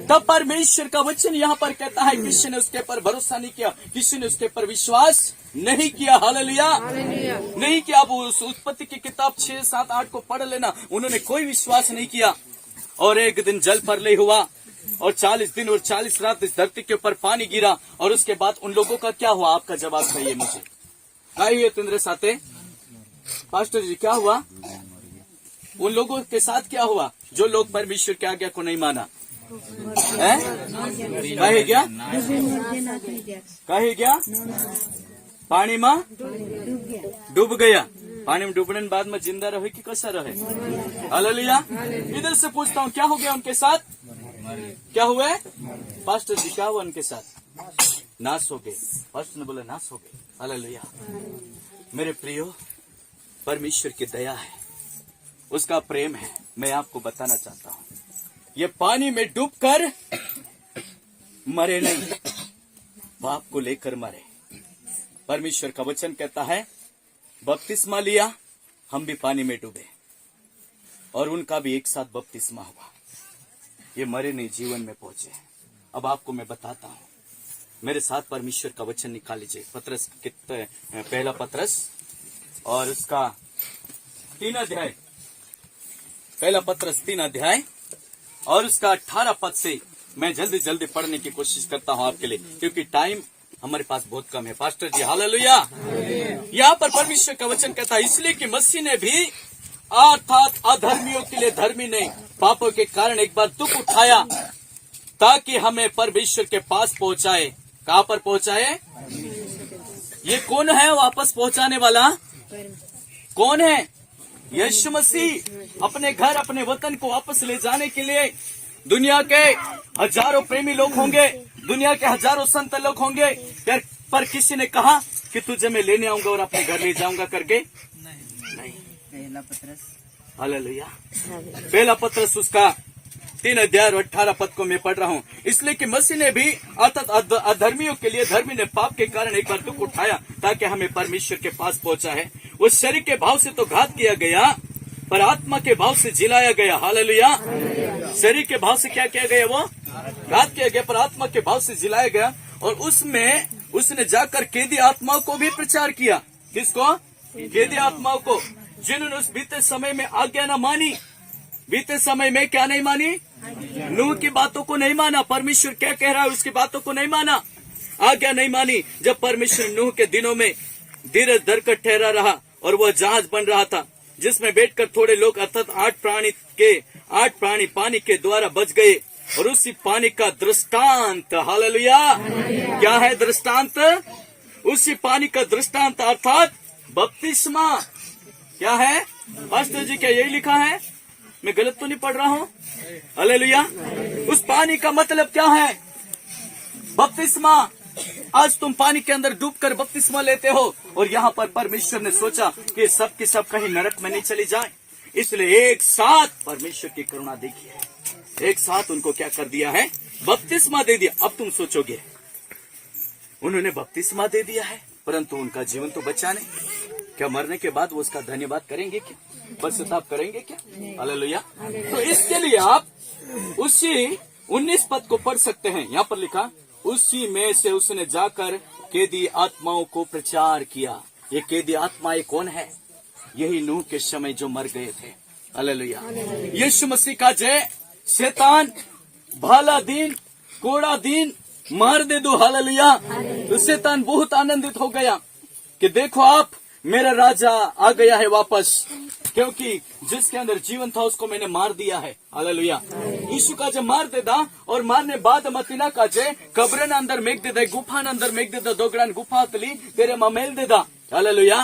A: तब परमेश्वर का वचन यहाँ पर कहता है किसी ने उसके पर भरोसा नहीं किया, किसी ने उसके पर विश्वास नहीं किया। हालेलुया। नहीं किया। अब उस उत्पत्ति की किताब 6, 7, 8 को पढ़ लेना। उन्होंने कोई विश्वास नहीं किया। और एक दिन जल प्रलय हुआ और 40 दिन और 40 रात इस धरती के ऊपर पानी गिरा। और उसके बाद उन लोगों का क्या हुआ? आपका जवाब चाहिए मुझे। कहिए तेरे साथे पास्टर जी, क्या हुआ? उन लोगों के साथ क्या हुआ जो लोग परमेश्वर की आज्ञा को नहीं माना? कहे क्या? कहे क्या? पानी में डूब गया। पानी में डूबने के बाद में जिंदा रहे कि कैसा रहे? हालेलुया। इधर से पूछता हूँ, क्या हो गया उनके साथ? क्या हुआ? पास्टर जी, क्या हुआ उनके साथ? नाश हो गए। पास्टर ने बोला नाश हो गए। हालेलुया। मेरे प्रियो, परमेश्वर की दया है, उसका प्रेम है। मैं आपको बताना चाहता हूँ, ये पानी में डूबकर मरे नहीं, पाप को लेकर मरे। परमेश्वर का वचन कहता है बपतिस्मा लिया, हम भी पानी में डूबे और उनका भी एक साथ बपतिस्मा हुआ। ये मरे नहीं, जीवन में पहुंचे। अब आपको मैं बताता हूँ, मेरे साथ परमेश्वर का वचन निकाल लीजिए। पत्रस, पहला पत्रस और उसका 3 अध्याय, पहला पत्रस 3 अध्याय और उसका 18 पद से मैं जल्दी जल्दी पढ़ने की कोशिश करता हूँ आपके लिए, क्योंकि टाइम हमारे पास बहुत कम है। पास्टर जी, हालेलुया। यहाँ पर परमेश्वर का वचन कहता है इसलिए कि मसीह ने भी अर्थात अधर्मियों के लिए धर्मी नहीं, पापों के कारण एक बार दुख उठाया, ताकि हमें परमेश्वर के पास पहुंचाए। कहाँ पर पहुंचाए? ये कौन है वापस पहुंचाने वाला? कौन है? यीशु मसीह। अपने घर, अपने वतन को वापस ले जाने के लिए दुनिया के हजारों प्रेमी लोग होंगे, दुनिया के हजारों संत लोग होंगे, पर किसी ने कहा कि तुझे मैं लेने आऊंगा और अपने घर ले जाऊंगा करके? नहीं।
B: पहला पत्रस,
A: हालेलुया। पहला पत्रस उसका 3 अध्याय और 18 पद को मैं पढ़ रहा हूँ। इसलिए कि मसीह ने भी अर्थात अधर्मियों के लिए धर्मी ने पाप के कारण एक बार दुख उठाया, ताकि हमें परमेश्वर के पास पहुंचा है। वो शरीर के भाव से तो घात किया गया, पर आत्मा के भाव से जिलाया गया। हालेलुया। शरीर के भाव से क्या किया गया? वो घात किया गया, पर आत्मा के भाव से जिलाया गया। और उसमें उसने जाकर कैदी आत्माओं को भी प्रचार किया। किसको? कैदी आत्माओं को, जिन्होंने उस बीते समय में आज्ञा न मानी। बीते समय में क्या नहीं मानी? नूह की बातों को नहीं माना। परमेश्वर क्या कह रहा है उसकी बातों को नहीं माना, आज्ञा नहीं मानी। जब परमेश्वर नूह के दिनों में धीरज धरकर ठहरा रहा और वह जहाज बन रहा था, जिसमें बैठकर थोड़े लोग अर्थात 8 प्राणी पानी के द्वारा बच गए। और उसी पानी का दृष्टांत, हालेलुया, क्या है दृष्टांत? उसी पानी का दृष्टांत अर्थात बपतिस्मा। क्या है पास्टर जी? क्या यही लिखा है? मैं गलत तो नहीं पढ़ रहा हूँ? हालेलुया। उस पानी का मतलब क्या है? बपतिस्मा। आज तुम पानी के अंदर डूबकर बपतिस्मा लेते हो, और यहाँ पर परमेश्वर ने सोचा कि सब की सब कहीं नरक में नहीं चली जाए, इसलिए एक साथ परमेश्वर की करुणा देखी है, एक साथ उनको क्या कर दिया है? बपतिस्मा दे दिया। अब तुम सोचोगे उन्होंने बपतिस्मा दे दिया है, परंतु उनका जीवन तो बचा नहीं। क्या मरने के बाद वो उसका धन्यवाद करेंगे क्या? पश्चाताप करेंगे क्या? हालेलुया। तो इसके लिए आप उसी 19 पद को पढ़ सकते हैं। यहाँ पर लिखा, उसी में से उसने जाकर कैदी आत्माओं को प्रचार किया। ये कैदी आत्माएं कौन है? यही नूह के समय जो मर गए थे। हालेलुया। यीशु मसीह का जय। शैतान भाला दिन, कोड़ा दिन मार दे दो। हालेलुया। तो शैतान बहुत आनंदित हो गया कि देखो आप, मेरा राजा आ गया है वापस, क्योंकि जिसके अंदर जीवन था उसको मैंने मार दिया है। हालेलुया। यीशु का जब मार देदा और मारने बाद मतीना का जय कब्र अंदर मेघ देदा, गुफा अंदर मेघ देदा, दोगड़ान गुफा तली तेरे ममेल देदा। हालेलुया।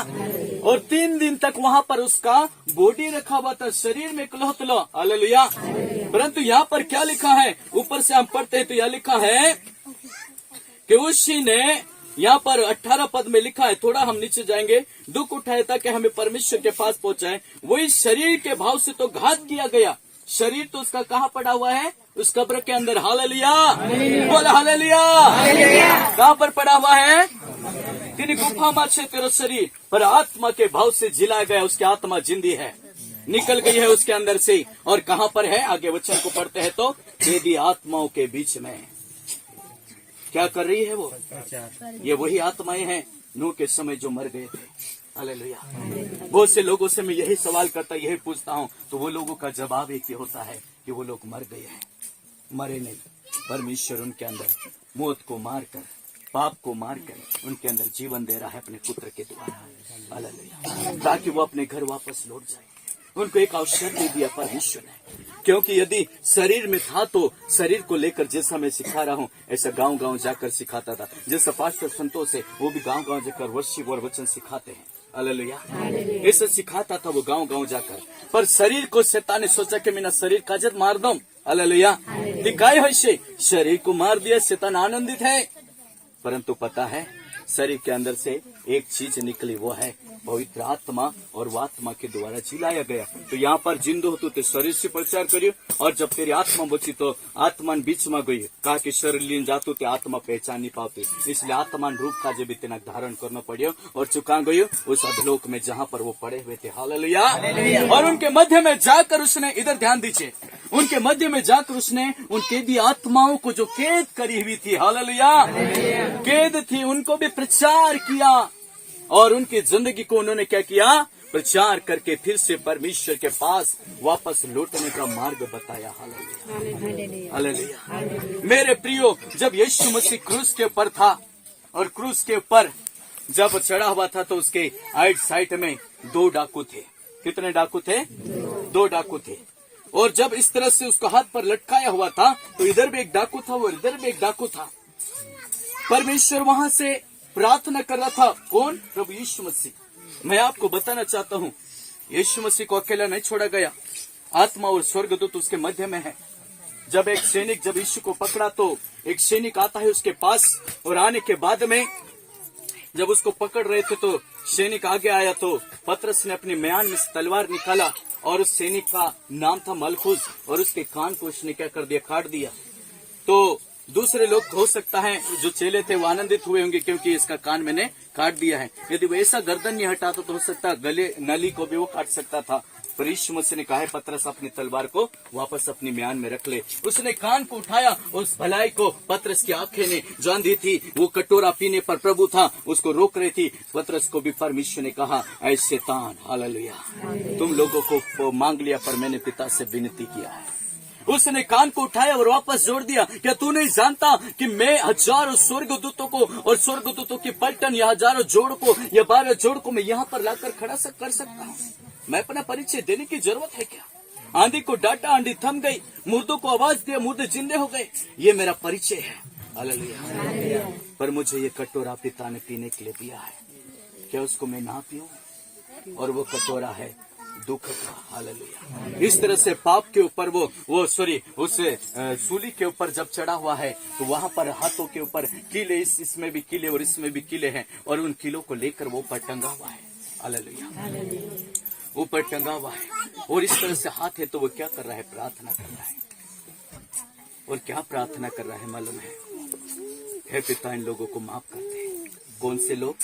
A: और 3 दिन तक वहाँ पर उसका बॉडी रखा हुआ था, शरीर में क्लोथलो। हालेलुया। परंतु यहाँ पर क्या लिखा है, ऊपर से हम पढ़ते हैं तो यह लिखा है कि उसी ने, यहाँ पर 18 पद में लिखा है, थोड़ा हम नीचे जाएंगे, दुख उठाए ताकि हमें परमेश्वर के पास पहुंचाए। वही शरीर के भाव से तो घात किया गया, शरीर तो उसका कहाँ पड़ा हुआ है, उस कब्र के अंदर। हालेलुया, बोल हालेलुया। कहाँ पर पड़ा हुआ है, तेरी गुफा में से तेरा शरीर, पर आत्मा के भाव से जिलाया गया, उसकी आत्मा जिंदी है, निकल गई है उसके अंदर से। और कहाँ पर है, आगे वचन को पढ़ते हैं तो, वेदी आत्माओं के बीच में क्या कर रही है वो, ये वही आत्माएं हैं नूह के समय जो मर गए थे। हालेलुया। बहुत से लोगों से मैं यही सवाल करता, यही पूछता हूँ, तो वो लोगों का जवाब एक ही होता है कि वो लोग मर गए हैं। मरे नहीं, परमेश्वर उनके अंदर मौत को मारकर, पाप को मारकर उनके अंदर जीवन दे रहा है अपने पुत्र के द्वारा। हालेलुया। ताकि वो अपने घर वापस लौट जाए। उनको एक अवसर दे दिया परमेश्वर ने, क्योंकि यदि शरीर में था तो शरीर को लेकर, जैसा मैं सिखा रहा हूँ ऐसा गांव गांव जाकर सिखाता था, जैसा पास्टर संतोष है वो भी गांव गांव जाकर वर्शिप और वचन सिखाते हैं। हालेलुया। ऐसा सिखाता था वो गांव गांव जाकर। पर शरीर को शैतान ने सोचा कि मैं शरीर का जद मार दूं। हालेलुया। दिखाई है से शरीर को मार दिया, शैतान आनंदित है। परंतु पता है शरीर के अंदर से एक चीज निकली, वो है पवित्र आत्मा, और वो आत्मा के द्वारा जिलाया गया। तो यहाँ पर जिंदो हो तो शरीर से प्रचार करियो, और जब तेरी आत्मा बची तो आत्मा बीच में गई, कहा कि शरीर लीन जातु ते आत्मा पहचान नहीं पाती, इसलिए आत्मान रूप का जब इतना धारण करना पड़ियो, और चुका गयो उस अधलोक में जहाँ पर वो पड़े हुए थे। हालेलुया। और उनके मध्य में जाकर उसने, इधर ध्यान दीजिए, उनके मध्य में जाकर उसने उन कैदी आत्माओं को जो कैद करी हुई थी, हालेलुया, कैद थी, उनको भी प्रचार किया, और उनकी जिंदगी को उन्होंने क्या किया, प्रचार करके फिर से परमेश्वर के पास वापस लौटने का मार्ग बताया। हालेलुया। हालेलुया। मेरे प्रियो, जब यीशु मसीह क्रूस के ऊपर था, और क्रूस के ऊपर जब चढ़ा हुआ था तो उसके आइट साइड में 2 डाकू थे। कितने डाकू थे, 2 डाकू थे। और जब इस तरह से उसको हाथ पर लटकाया हुआ था तो इधर भी एक डाकू था और इधर भी एक डाकू था। परमेश्वर वहां से प्रार्थना कर रहा था। कौन, प्रभु यीशु मसीह। मैं आपको बताना चाहता हूँ, यीशु मसीह को अकेला नहीं छोड़ा गया, आत्मा और स्वर्गदूत उसके मध्य में है। जब एक सैनिक जब यीशु को पकड़ा तो एक सैनिक आता है उसके पास, और आने के बाद में जब उसको पकड़ रहे थे तो सैनिक आगे आया तो पतरस ने अपनी म्यान में से तलवार निकाला, और उस सैनिक का नाम था मलखुस, और उसके कान को उसने क्या कर दिया, काट दिया। तो दूसरे लोग हो सकता है जो चेले थे वो आनंदित हुए होंगे, क्योंकि इसका कान मैंने काट दिया है। यदि वो ऐसा गर्दन नहीं हटाता तो हो सकता गले नली को भी वो काट सकता था। पर यीशु मसीह ने कहा है, पतरस अपनी तलवार को वापस अपनी म्यान में रख ले। उसने कान को उठाया, उस भलाई को पतरस की आंखें ने जो अंधी थी, वो कटोरा पीने पर प्रभु था, उसको रोक रही थी। पतरस को भी परमेश्वर ने कहा, ऐ शैतान, हालेलुया, तुम लोगों को मांग लिया पर मैंने पिता से विनती किया है। उसने कान को उठाया और वापस जोड़ दिया। क्या तू नहीं जानता कि मैं हजारों स्वर्गदूतों को और स्वर्गदूतों की पलटन या हजारों जोड़ को या 12 जोड़ को मैं यहाँ पर लाकर खड़ा कर सकता हूँ। मैं अपना परिचय देने की जरूरत है क्या? आंधी को डांटा, आंधी थम गई, मुर्दों को आवाज दिया, मुर्दे जिंदे हो गए। ये मेरा परिचय है। हालेलुया। पर मुझे ये कटोरा पिता ने पीने के लिए दिया है, क्या उसको मैं ना पीऊं? और वो कटोरा है दुख का। हालेलुया। इस तरह से पाप के ऊपर उस सूली के ऊपर जब चढ़ा हुआ है तो वहां पर हाथों के ऊपर कीले, इसमें भी कीले और इसमें भी कीले हैं, और उन कीलों को लेकर वो ऊपर टंगा हुआ है। हालेलुया। ऊपर टंगा हुआ है, और इस तरह से हाथ है तो वो क्या कर रहा है, प्रार्थना कर रहा है। और क्या प्रार्थना कर रहा है मालूम है? हे पिता, इन लोगों को माफ कर दे। कौन से लोग?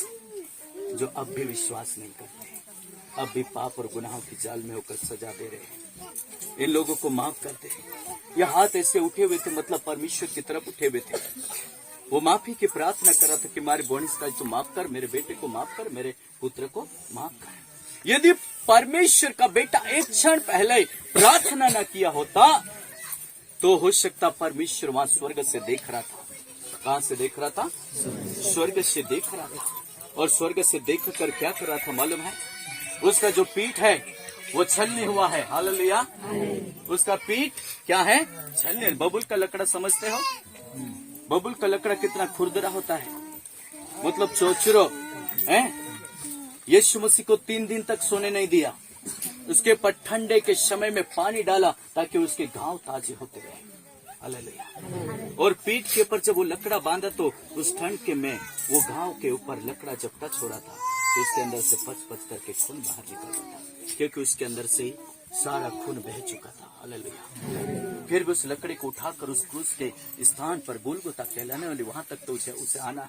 A: जो अब भी विश्वास नहीं करते, अब भी पाप और गुनाहों की जाल में होकर सजा दे रहे हैं। इन लोगों को माफ कर दे। ये हाथ ऐसे उठे हुए थे, मतलब परमेश्वर की तरफ उठे हुए थे। वो माफी की प्रार्थना कर रहा था कि मारे बोनिस का तो माफ कर, मेरे बेटे को माफ कर, मेरे पुत्र को माफ कर। यदि परमेश्वर का बेटा एक क्षण पहले प्रार्थना न किया होता तो हो सकता परमेश्वर वहां स्वर्ग से देख रहा था। कहां से देख रहा था? स्वर्ग से देख रहा था। और स्वर्ग से देख कर क्या कर रहा था मालूम है? उसका जो पीठ है वो छलनी हुआ है। हालेलुया। उसका पीठ क्या है? छलनी। बबुल का लकड़ा समझते हो? बबुल का लकड़ा कितना खुरदरा होता है, मतलब चौचुरो है। यीशु मसीह को 3 दिन तक सोने नहीं दिया, उसके पर ठंडे के समय में पानी डाला ताकि उसके घाव ताजे होते रहे। हालेलुया। और पीठ के ऊपर जब वो लकड़ा बांधा तो उस ठंड के में वो घाव के ऊपर लकड़ा जब टच हो रहा था तो उसके अंदर से पच करके खून बाहर निकल रहा था, क्योंकि उसके अंदर से ही सारा खून बह चुका था। हालेलुया। फिर भी उस लकड़ी को उठाकर उस क्रूस के स्थान पर गोलगोता कहलाने वाली वहां तक तो उसे आना है।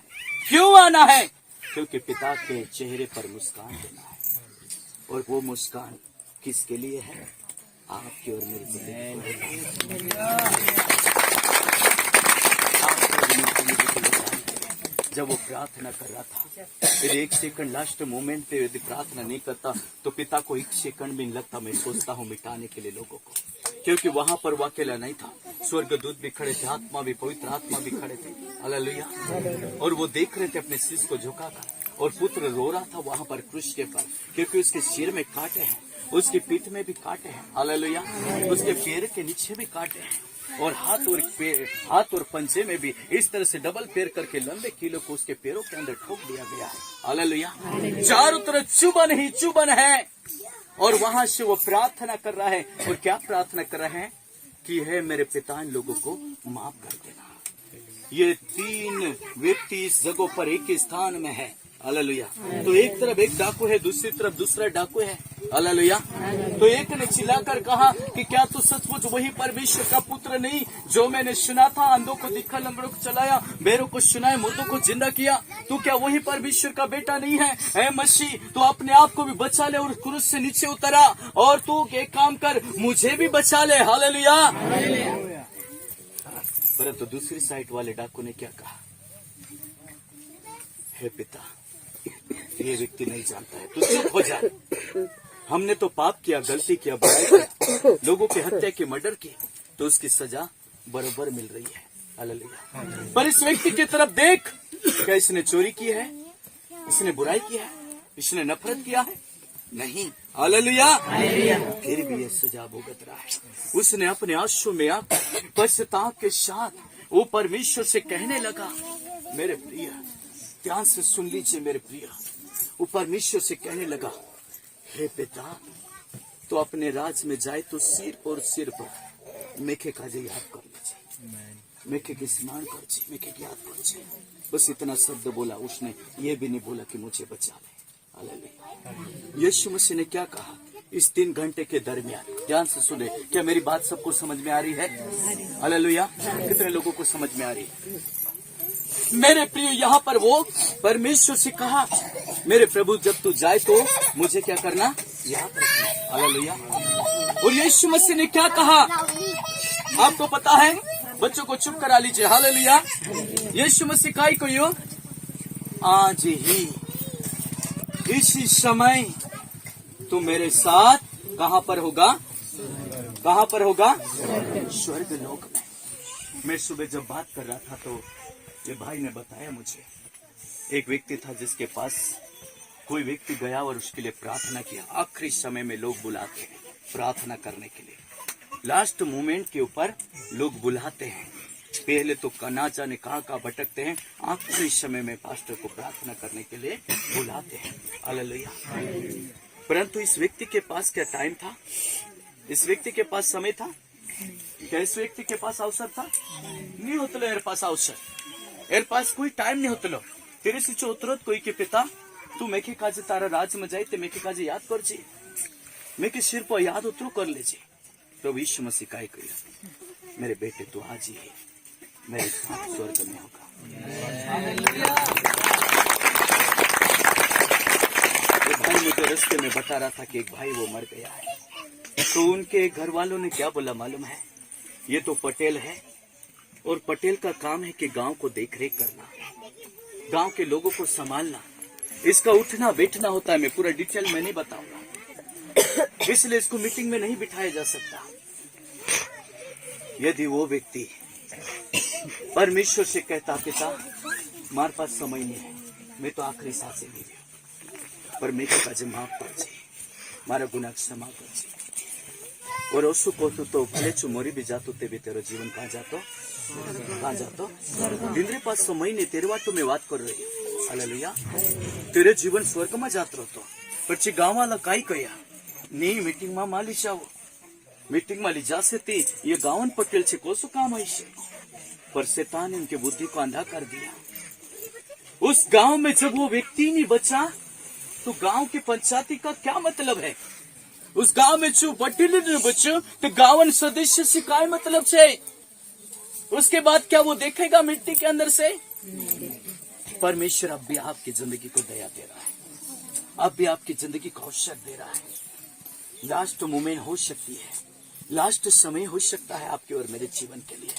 A: क्यों आना है? क्योंकि पिता के चेहरे पर मुस्कान देना है। और वो मुस्कान किसके लिए है? आपकी और मेरी जिंदगी। जब वो प्रार्थना कर रहा था, यदि 1 सेकंड लास्ट मोमेंट पे यदि प्रार्थना नहीं करता तो पिता को 1 सेकंड भी नहीं लगता, मैं सोचता हूँ, मिटाने के लिए लोगों को, क्योंकि वहां पर वो अकेला नहीं था। स्वर्गदूत भी खड़े थे, आत्मा भी, पवित्र आत्मा भी खड़े थे। हालेलुया। और वो देख रहे थे अपने शीश को झुकाकर, और पुत्र रो रहा था वहां पर क्रूस के पर, क्योंकि उसके सिर में कांटे हैं, उसकी पीठ में भी कांटे हैं। हालेलुया। उसके पैर के नीचे भी कांटे हैं, और हाथ और पंजे में भी इस तरह से डबल पैर करके लंबे कीलों को उसके पैरों के अंदर ठोक दिया गया है। हालेलुया। चारों तरफ चुभन ही चुभन है, और वहां से वो प्रार्थना कर रहा है। और क्या प्रार्थना कर रहे हैं? कि है मेरे पिता, इन लोगों को माफ कर देना। ये 3 व्यक्ति इस जगह पर एक ही स्थान में है। हालेलुया। तो एक तरफ एक डाकू है, दूसरी तरफ दूसरा डाकू है। हालेलुया। तो एक ने चिल्लाकर कहा कि क्या तू सचमुच वही परमेश्वर का पुत्र नहीं जो मैंने सुना था? अंधों को दिखा, लंगड़ों को चलाया, बेरों को सुनाया, मुर्दों को जिंदा किया। तू क्या वही परमेश्वर का बेटा नहीं है? ऐ मसीह, तू अपने आप को भी बचा ले और क्रूस से नीचे उतरा, और तू एक काम कर, मुझे भी बचा ले। हालेलुया। परंतु दूसरी साइड वाले डाकू ने क्या कहा? हे पिता, ये व्यक्ति नहीं जानता है, तू चुप हो जा। हमने तो पाप किया, गलती किया, बुराई किया, लोगों की हत्या की, मर्डर की, तो उसकी सजा बराबर मिल रही है। हालेलुया। पर इस व्यक्ति की तरफ देख, क्या इसने चोरी की है? इसने बुराई किया है? इसने नफरत किया है? नहीं। हालेलुया। फिर भी ये सजा भुगत रहा है। उसने अपने आंसू में आकर पश्चाताप के साथ वो परमेश्वर से कहने लगा, मेरे प्रिय, ध्यान से सुन लीजिए मेरे प्रिय, वो परमेश्वर से कहने लगा, हे पिता, तो अपने राज में जाए तो सिर पर मेखे काजे याद कर लीजिए, मेखे के स्नान कर जी, मेखे की याद कर जी। बस इतना शब्द बोला उसने, ये भी नहीं बोला कि मुझे बचा ले। हालेलुया। यीशु मसीह ने क्या कहा इस 3 घंटे के दरमियान? ध्यान से सुने। क्या मेरी बात सबको समझ में आ रही है? हालेलुया। कितने लोगों को समझ में आ रही है? मेरे प्रिय, यहाँ पर वो परमेश्वर से कहा, मेरे प्रभु, जब तू जाए तो मुझे क्या करना? याद रखना। हालेलुया। और यीशु मसीह ने क्या कहा आपको पता है? बच्चों को चुप करा लीजिए। हालेलुया। यीशु मसीह का को यो, आज ही इसी समय तू मेरे साथ कहां पर होगा? कहां पर होगा? स्वर्ग लोक में। मैं सुबह जब बात कर रहा था तो ये भाई ने बताया मुझे, एक व्यक्ति था जिसके पास कोई व्यक्ति गया और उसके लिए प्रार्थना किया। आखिरी समय में लोग बुलाते हैं प्रार्थना करने के लिए, लास्ट मोमेंट के ऊपर लोग बुलाते हैं। पहले तो ना जाने कहाँ भटकते हैं, आखिरी समय में पास्टर को प्रार्थना करने के लिए बुलाते हैं। हालेलुया। परंतु इस व्यक्ति के पास क्या टाइम था? इस व्यक्ति के पास समय था क्या? इस व्यक्ति के पास अवसर था? नहीं होता मेरे पास अवसर, मेरे पास कोई टाइम नहीं होता। तेरे से उतरत कोई के पिता, तू मेके काजे तारा राज में जाए, मेके काजे याद कर जी, मेके सिर पर याद उतरू कर ले जी। प्रभु यीशु मसीह काय करिया, मेरे बेटे तू आज ही है, मेरे साथ स्वर्ग में होगा। एक भाई मुझे रास्ते में बता रहा था कि एक भाई वो मर गया है, तो उनके घर वालों ने क्या बोला मालूम है? ये तो पटेल है और पटेल का काम है कि गांव को देखरेख करना, गांव के लोगों को संभालना, इसका उठना बैठना होता है। मैं पूरा डिटेल में नहीं बताऊंगा, इसलिए इसको मीटिंग में नहीं बिठाया जा सकता। यदि वो व्यक्ति परमेश्वर से कहता, पिता हमारे पास समय नहीं है, मैं तो आखिरी सांसें ले रही हूं, पर मेरे काजे माफ कर जी, मारा गुनाह क्षमा कर जी, और उसको को तो भले चु मोरी भी जातो ते भी तेरा जीवन कहाँ जातो? दिन रे पास समय नहीं, तेरे बात तो मैं बात कर रही हूँ। हालेलुया. तेरे जीवन સ્વર્ગમાં જાતો હતો. પછી ગામવાળા કાઈ કયા ની મીટિંગમાં માલિશ આવો. मीटिंगમાં ली जा सकती ये गावन पटेल से को काम है. पर शैतान ने उनके बुद्धि को अंधा कर दिया. उस गांव में जब वो व्यक्ति नहीं बचा तो गांव की पंचायती का क्या मतलब है. उस गांव में जो पटेल नहीं बचो तो गावन सदस्य से क्या मतलब है. उसके बाद क्या वो देखेगा मिट्टी के अंदर से. परमेश्वर अब भी आपकी जिंदगी को दया दे रहा है. अब भी आपकी जिंदगी को अवसर दे रहा है. लास्ट मोमेंट हो सकती है, लास्ट समय हो सकता है आपके और मेरे जीवन के लिए.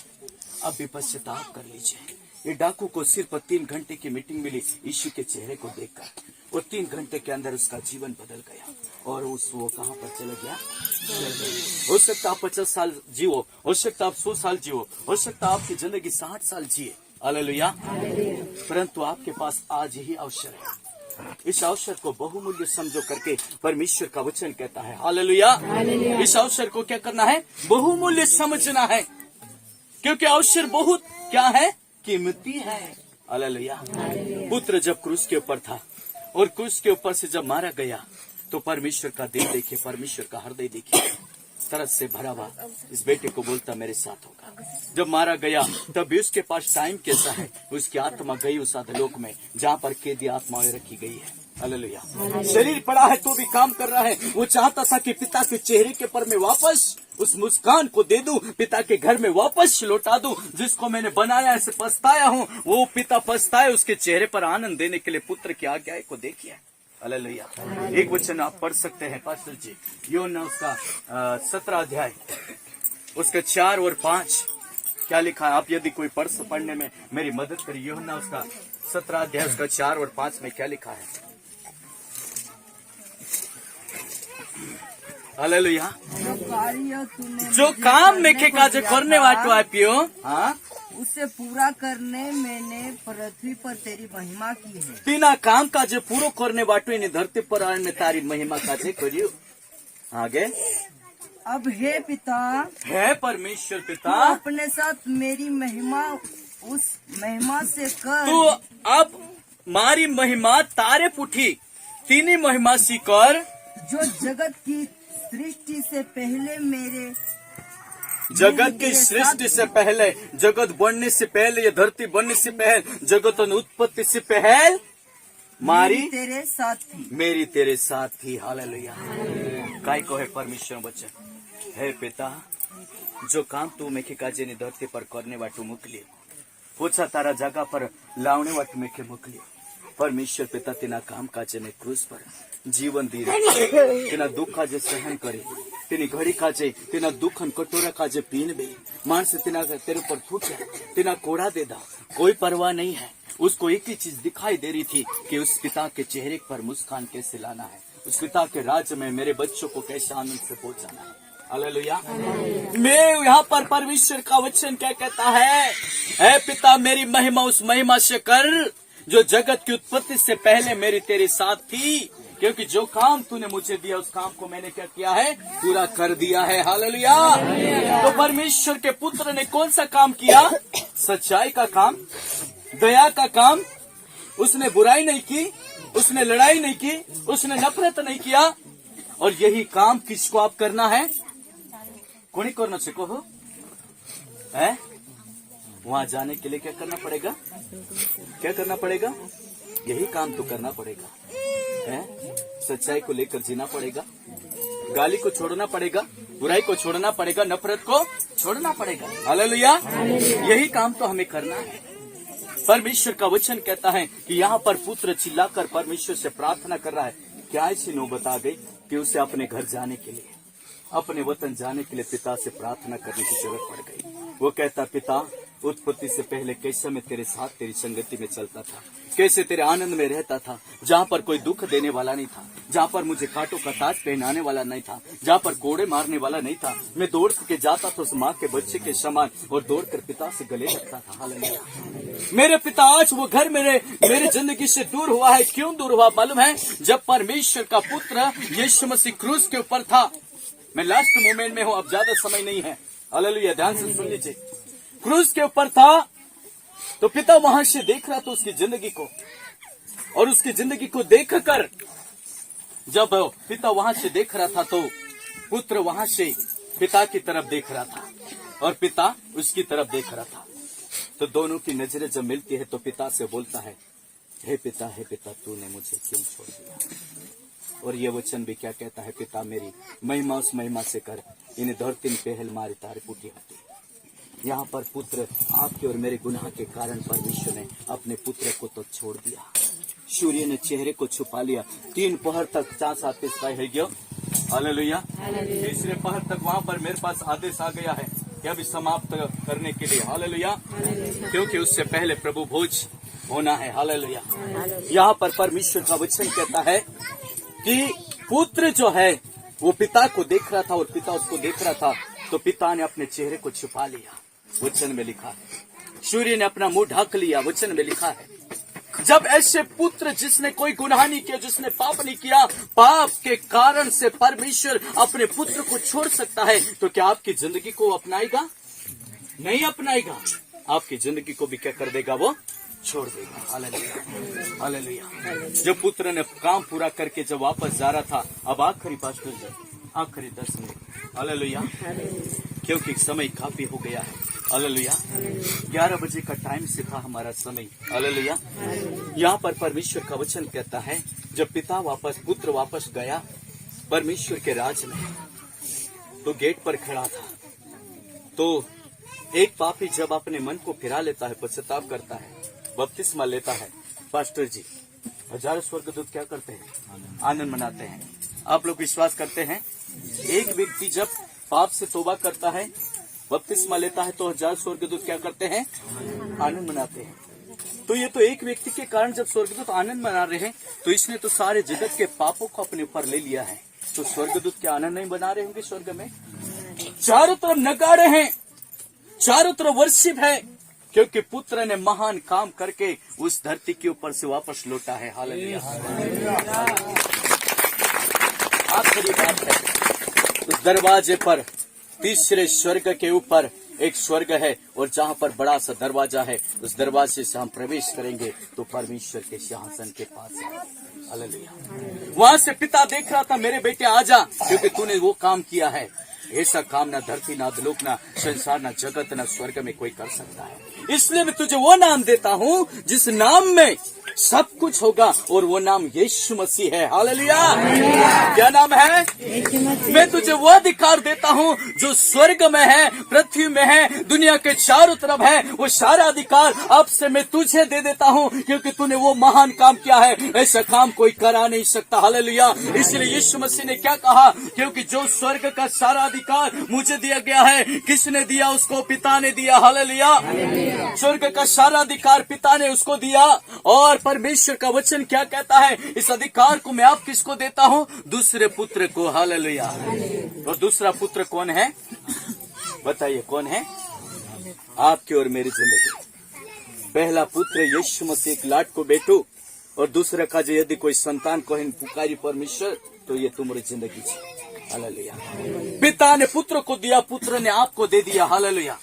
A: अब भी पश्चाताप कर लीजिए. ये डाकू को सिर्फ 3 घंटे की मीटिंग मिली यीशु के चेहरे को देखकर. और 3 घंटे के अंदर उसका जीवन बदल गया. और वो कहाँ पर चला गया. हो सकता आप 50 साल जियो, हो सकता आप 100 साल जियो, हो सकता आपकी जिंदगी 60 साल जिए. हालेलुया. परंतु आपके पास आज ही अवसर है. इस अवसर को बहुमूल्य समझो करके परमेश्वर का वचन कहता है. हालेलुया. इस अवसर को क्या करना है, बहुमूल्य समझना है. क्योंकि अवसर बहुत क्या है, कीमती है. हालेलुया. पुत्र जब क्रूस के ऊपर था और क्रूस के ऊपर से जब मारा गया तो परमेश्वर का दिल देखिए, परमेश्वर का हृदय देखिए, तरस से भरा हुआ. इस बेटे को बोलता मेरे साथ होगा. जब मारा गया तब भी उसके पास टाइम कैसा है, उसकी आत्मा गई उस अधोलोक में जहाँ पर कैदी आत्माएं रखी गई है. हालेलुया. शरीर पड़ा है तो भी काम कर रहा है. वो चाहता था कि पिता के चेहरे के पर मैं वापस उस मुस्कान को दे दूं, पिता के घर में वापस लौटा दूं. जिसको मैंने बनाया ऐसे पछताया हूँ, वो पिता पछताए उसके चेहरे पर आनंद देने के लिए पुत्र की आज्ञा को देखिए. हालेलुया. एक वचन आप पढ़ सकते हैं पास्टर जी, यूहन्ना उसका 17 अध्याय उसके 4 और 5 क्या लिखा है. आप यदि कोई पढ़ने में मेरी मदद करिए. यूहन्ना उसका 17 अध्याय उसका 4 और 5 में क्या लिखा है. हालेलुया. जो काम मेखे काजे करने वाटो आप्यो, हाँ,
C: उसे पूरा करने मैंने पृथ्वी पर तेरी महिमा की है.
A: तीना काम काजे पूरो करने वाटो ने धरती पर आने तारी महिमा काजे करियो. आगे.
C: अब हे पिता,
A: है परमेश्वर पिता,
C: तू अपने साथ मेरी महिमा उस महिमा से कर.
A: तू अब मारी महिमा तारे पुठी तीनी महिमा सी कर
C: जो जगत की सृष्टि से पहले मेरे
A: जगत की सृष्टि से पहले, जगत बनने से पहले, ये धरती बनने से पहले, जगत उत्पत्ति से पहले मारी
C: तेरे साथ थी.
A: मेरी तेरे साथ थी. हालेलुया. काय को है परमेश्वर वचन. हे पिता, जो काम तू मेखे काजे ने धरती पर करने वाटू मोकली, पोछा तारा जगह पर लावणे वाटू मेखे मोकली. परमेश्वर पिता तेना काम काजे ने क्रूस पर जीवन दी तेना दुख काजे सहन करे. तेनी घड़ी काजे तेना दुख कटोरा काजे पीन बे. मानस तेना तेरे पर फूटा, तेना कोड़ा दे दा, कोई परवाह नहीं है. उसको एक ही चीज दिखाई दे रही थी कि उस पिता के चेहरे पर मुस्कान कैसे लाना है, उस पिता के राज्य में मेरे बच्चों को कैसे आनंद से पहुंचाना है. हालेलुया. मैं यहाँ पर परमेश्वर का वचन क्या कहता है, ऐ पिता मेरी महिमा उस महिमा से कर जो जगत की उत्पत्ति से पहले मेरी तेरे साथ थी. क्योंकि जो काम तूने मुझे दिया उस काम को मैंने क्या किया है, पूरा कर दिया है. हालेलुया. तो परमेश्वर के पुत्र ने कौन सा काम किया, सच्चाई का काम, दया का काम. उसने बुराई नहीं की, उसने लड़ाई नहीं की, उसने नफरत नहीं किया. और यही काम किसको आप करना है, कौन करना सीखो हो है. वहां जाने के लिए क्या करना पड़ेगा, क्या करना पड़ेगा, यही काम तो करना पड़ेगा है. सच्चाई को लेकर जीना पड़ेगा, गाली को छोड़ना पड़ेगा, बुराई को छोड़ना पड़ेगा, नफरत को छोड़ना पड़ेगा. हालेलुया. यही काम तो हमें करना है. परमेश्वर का वचन कहता है कि यहाँ पर पुत्र चिल्लाकर परमेश्वर से प्रार्थना कर रहा है. क्या ऐसी नौबत आ गई कि उसे अपने घर जाने के लिए, अपने वतन जाने के लिए पिता से प्रार्थना करने की जरूरत पड़ गई. वो कहता, पिता उत्पत्ति से पहले कैसे मैं तेरे साथ तेरी संगति में चलता था, कैसे तेरे आनंद में रहता था, जहाँ पर कोई दुख देने वाला नहीं था, जहाँ पर मुझे कांटों का ताज पहनाने वाला नहीं था, जहाँ पर कोड़े मारने वाला नहीं था. मैं दौड़ के जाता था उस माँ के बच्चे के समान और दौड़कर पिता से गले लगता था. हालेलुया. मेरे पिता आज वो घर मेरे जिंदगी से दूर हुआ है. क्यों दूर हुआ मालूम है, जब परमेश्वर का पुत्र यीशु मसीह क्रूस के ऊपर था. मैं लास्ट मोमेंट में हूँ, अब ज्यादा समय नहीं है. हालेलुया. ध्यान से सुन लीजिए. क्रूस के ऊपर था तो पिता वहां से देख रहा था उसकी जिंदगी को. और उसकी जिंदगी को देखकर जब पिता वहां से देख रहा था तो पुत्र वहां से पिता की तरफ देख रहा था और पिता उसकी तरफ देख रहा था। तो दोनों की नजरें जब मिलती है तो पिता से बोलता है, हे पिता तूने मुझे क्यों छोड़ दिया। और ये वचन भी क्या कहता है, पिता मेरी महिमा उस महिमा से कर, इन धरती पहल मारी तारे पुटी हटी। यहाँ पर पुत्र आपके और मेरे गुनाह के कारण परमेश्वर ने अपने पुत्र को तो छोड़ दिया। सूर्य ने चेहरे को छुपा लिया, 3 पहर तक 4-7 है गयो। हालेलुया। तीसरे पहर तक वहाँ पर मेरे पास आदेश आ गया है कि अभी समाप्त करने के लिए। हालेलुया। क्योंकि उससे पहले प्रभु भोज होना है। हालेलुया। यहाँ पर परमेश्वर का वचन कहता है कि पुत्र जो है वो पिता को देख रहा था और पिता उसको देख रहा था, तो पिता ने अपने चेहरे को छुपा लिया। वचन में लिखा है। सूर्य ने अपना मुंह ढक लिया। वचन में लिखा है, जब ऐसे पुत्र जिसने कोई गुनाह नहीं किया, जिसने पाप नहीं किया, पाप के कारण से परमेश्वर अपने पुत्र को छोड़ सकता है, तो क्या आपकी जिंदगी को अपनाएगा? नहीं अपनाएगा। आपकी जिंदगी को भी क्या कर देगा? वो छोड़ देगा। हालेलुया। हालेलुया। जब पुत्र ने काम पूरा करके जब वापस जा रहा था, अब आखिरी पास्टर आखिरी 10 मिनट। हालेलुया। क्योंकि समय काफी हो गया है। हालेलुया। 11 बजे का टाइम से था हमारा समय। हालेलुया। यहाँ पर परमेश्वर का वचन कहता है, जब पुत्र वापस गया परमेश्वर के राज में, तो गेट पर खड़ा था। तो एक पापी जब अपने मन को फिरा लेता है, पश्चाताप करता है, बपतिस्मा लेता है, पास्टर जी 1000 स्वर्गदूत क्या करते हैं? आनंद मनाते हैं। आप लोग विश्वास करते हैं? एक व्यक्ति जब पाप से तौबा करता है, बपतिस्मा लेता है, तो 1000 स्वर्गदूत क्या करते हैं? आनंद मनाते हैं। तो ये तो एक व्यक्ति के कारण जब स्वर्गदूत आनंद मना रहे हैं, तो इसने तो सारे जगत के पापों को अपने ऊपर ले लिया है। तो स्वर्गदूत क्या आनंद नहीं बना रहे होंगे स्वर्ग में? चारों तरफ नगाड़े हैं, चारों तरफ वर्शिप है, क्योंकि पुत्र ने महान काम करके उस धरती के ऊपर से वापस लौटा है। हालेलुया। आखिरी बात है, उस दरवाजे पर तीसरे स्वर्ग के ऊपर एक स्वर्ग है, और जहाँ पर बड़ा सा दरवाजा है, उस दरवाजे से हम प्रवेश करेंगे तो परमेश्वर के सिंहासन के पास है। हालेलुया। वहां से पिता देख रहा था, मेरे बेटे आजा, क्योंकि तूने वो काम किया है, ऐसा काम ना धरती ना लोक ना संसार ना जगत ना स्वर्ग में कोई कर सकता है। इसलिए मैं तुझे वो नाम देता हूँ जिस नाम में सब कुछ होगा, और वो नाम यीशु मसीह है। हालेलुया। क्या नाम है? मैं तुझे वो अधिकार देता हूँ जो स्वर्ग में है, पृथ्वी में है, दुनिया के चारों तरफ है। वो सारा अधिकार अब से मैं तुझे दे देता हूँ, क्योंकि तूने वो महान काम किया है, ऐसा काम कोई करा नहीं सकता। हालेलुया। इसलिए यीशु मसीह ने क्या कहा, क्योंकि जो स्वर्ग का सारा अधिकार मुझे दिया गया है, किसने दिया? उसको पिता ने दिया। हालेलुया। स्वर्ग का सारा अधिकार पिता ने उसको दिया, और परमेश्वर का वचन क्या कहता है, इस अधिकार को मैं आप किसको देता हूँ? दूसरे पुत्र को। हालेलुया। और दूसरा पुत्र कौन है? बताइए कौन है? आपकी और मेरी जिंदगी। पहला पुत्र यीशु मसीह एक लाट को बेटू, और दूसरा का जो यदि कोई संतान को पुकारी परमेश्वर, तो ये तुम्हारी जिंदगी है। हालेलुया। पिता ने पुत्र को दिया, पुत्र ने आपको दे दिया। हालेलुया।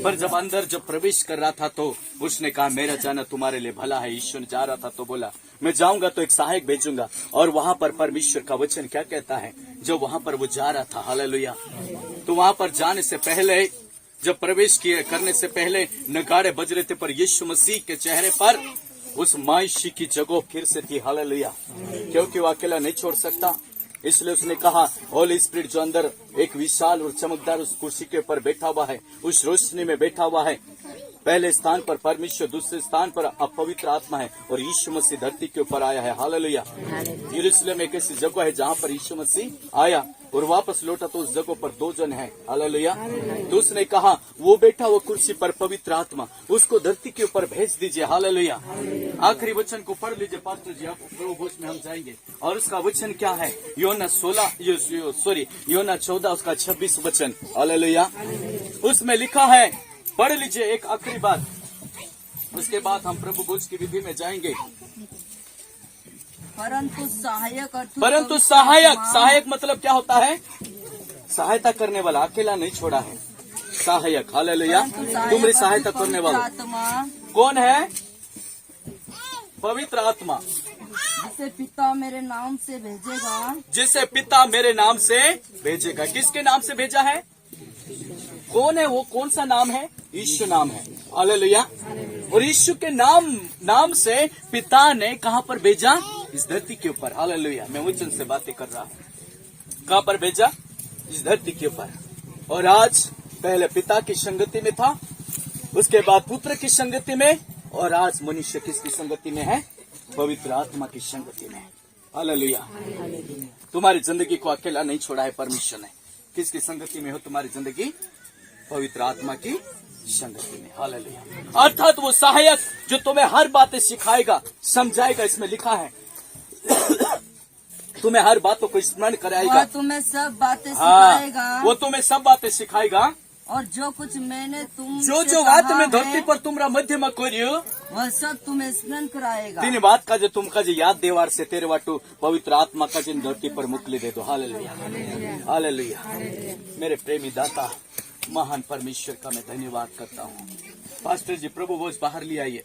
A: पर जब अंदर जब प्रवेश कर रहा था, तो उसने कहा मेरा जाना तुम्हारे लिए भला है। यीशु ने जा रहा था तो बोला मैं जाऊंगा तो एक सहायक भेजूंगा। और वहां पर परमेश्वर का वचन क्या कहता है, जब वहां पर वो जा रहा था, हालेलुया, तो वहां पर जाने से पहले, जब प्रवेश करने से पहले नगाड़े बज रहे थे, पर यीशु मसीह के चेहरे पर उस मायूसी की जगह फिर से थी। हालेलुया। क्योंकि वो अकेला नहीं छोड़ सकता, इसलिए उसने कहा होली स्पिरिट जो अंदर एक विशाल और चमकदार उस कुर्सी के ऊपर बैठा हुआ है, उस रोशनी में बैठा हुआ है। पहले स्थान पर परमेश्वर, दूसरे स्थान पर अपवित्र आत्मा है, और यीशु मसीह धरती के ऊपर आया है। हालेलुया। यरूशलेम एक ऐसी जगह है जहाँ पर यीशु मसीह आया और वापस लौटा, तो उस जगह पर 2 जन है। हालेलुया। तो उसने कहा वो बैठा वो कुर्सी पर पवित्र आत्मा, उसको धरती के ऊपर भेज दीजिए। हालेलुया। आखिरी वचन को पढ़ लीजिए पास्टर जी, आप प्रभु भोज में हम जाएंगे। और उसका वचन क्या है? योना 14 उसका 26 वचन। हालेलुया। उसमें लिखा है, पढ़ लीजिए एक आखिरी बात, उसके बाद हम प्रभु भोज की विधि में जाएंगे। परंतु सहायक मतलब क्या होता है? सहायता करने वाला, अकेला नहीं छोड़ा है, सहायक। हालेलुया। तुम्हारी सहायता करने वाला कौन है? पवित्र आत्मा।
C: जिसे पिता मेरे नाम से भेजेगा,
A: जिसे पिता मेरे नाम से भेजेगा। किसके नाम से भेजा है? कौन है वो? कौन सा नाम है? यीशु नाम है। हालेलुया। और यीशु के नाम से पिता ने कहां पर भेजा? इस धरती के ऊपर। हालेलुया। मैं वचन से बातें कर रहा हूं। कहां पर भेजा? इस धरती के ऊपर। और आज पहले पिता की संगति में था, उसके बाद पुत्र की संगति में, और आज मनुष्य किसकी संगति में है? पवित्र आत्मा की संगति में। हालेलुया। तुम्हारी जिंदगी को अकेला नहीं छोड़ा है परमेश्वर ने। किसकी संगति में हो तुम्हारी जिंदगी? पवित्र आत्मा की संगति में। हालेलुया। अर्थात वो सहायक जो तुम्हें हर बातें सिखाएगा, समझाएगा। इसमें लिखा है तुम्हें हर बातों को स्मरण कराएगा,
C: वह तुम्हें सब बातें सिखाएगा।
A: वो तुम्हें सब बातें सिखाएगा।
C: और जो कुछ मैंने तुम
A: जो बात में धरती पर तुमरा मध्य में करियो,
C: वह सब तुम्हें स्मरण कराएगा।
A: तीन बात का जो तुमका जो याद देवार से तेरे वाटू पवित्र आत्मा का जिन धरती पर मुक्ति दे दो। हालेलुया। हालेलुया। मेरे प्रेमी दाता महान परमेश्वर का मैं धन्यवाद करता हूँ। पास्टर जी प्रभु बोझ बाहर ले आइए।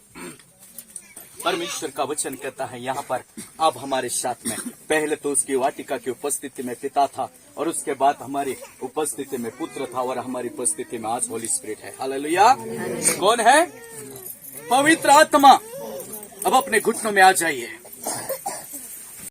A: परमेश्वर का वचन कहता है यहाँ पर आप हमारे साथ में, पहले तो उसकी वाटिका की उपस्थिति में पिता था, और उसके बाद हमारी उपस्थिति में पुत्र था, और हमारी उपस्थिति में आज होली स्पिरिट है। हालेलुया। कौन है? पवित्र आत्मा। अब अपने घुटनों में आ जाइए।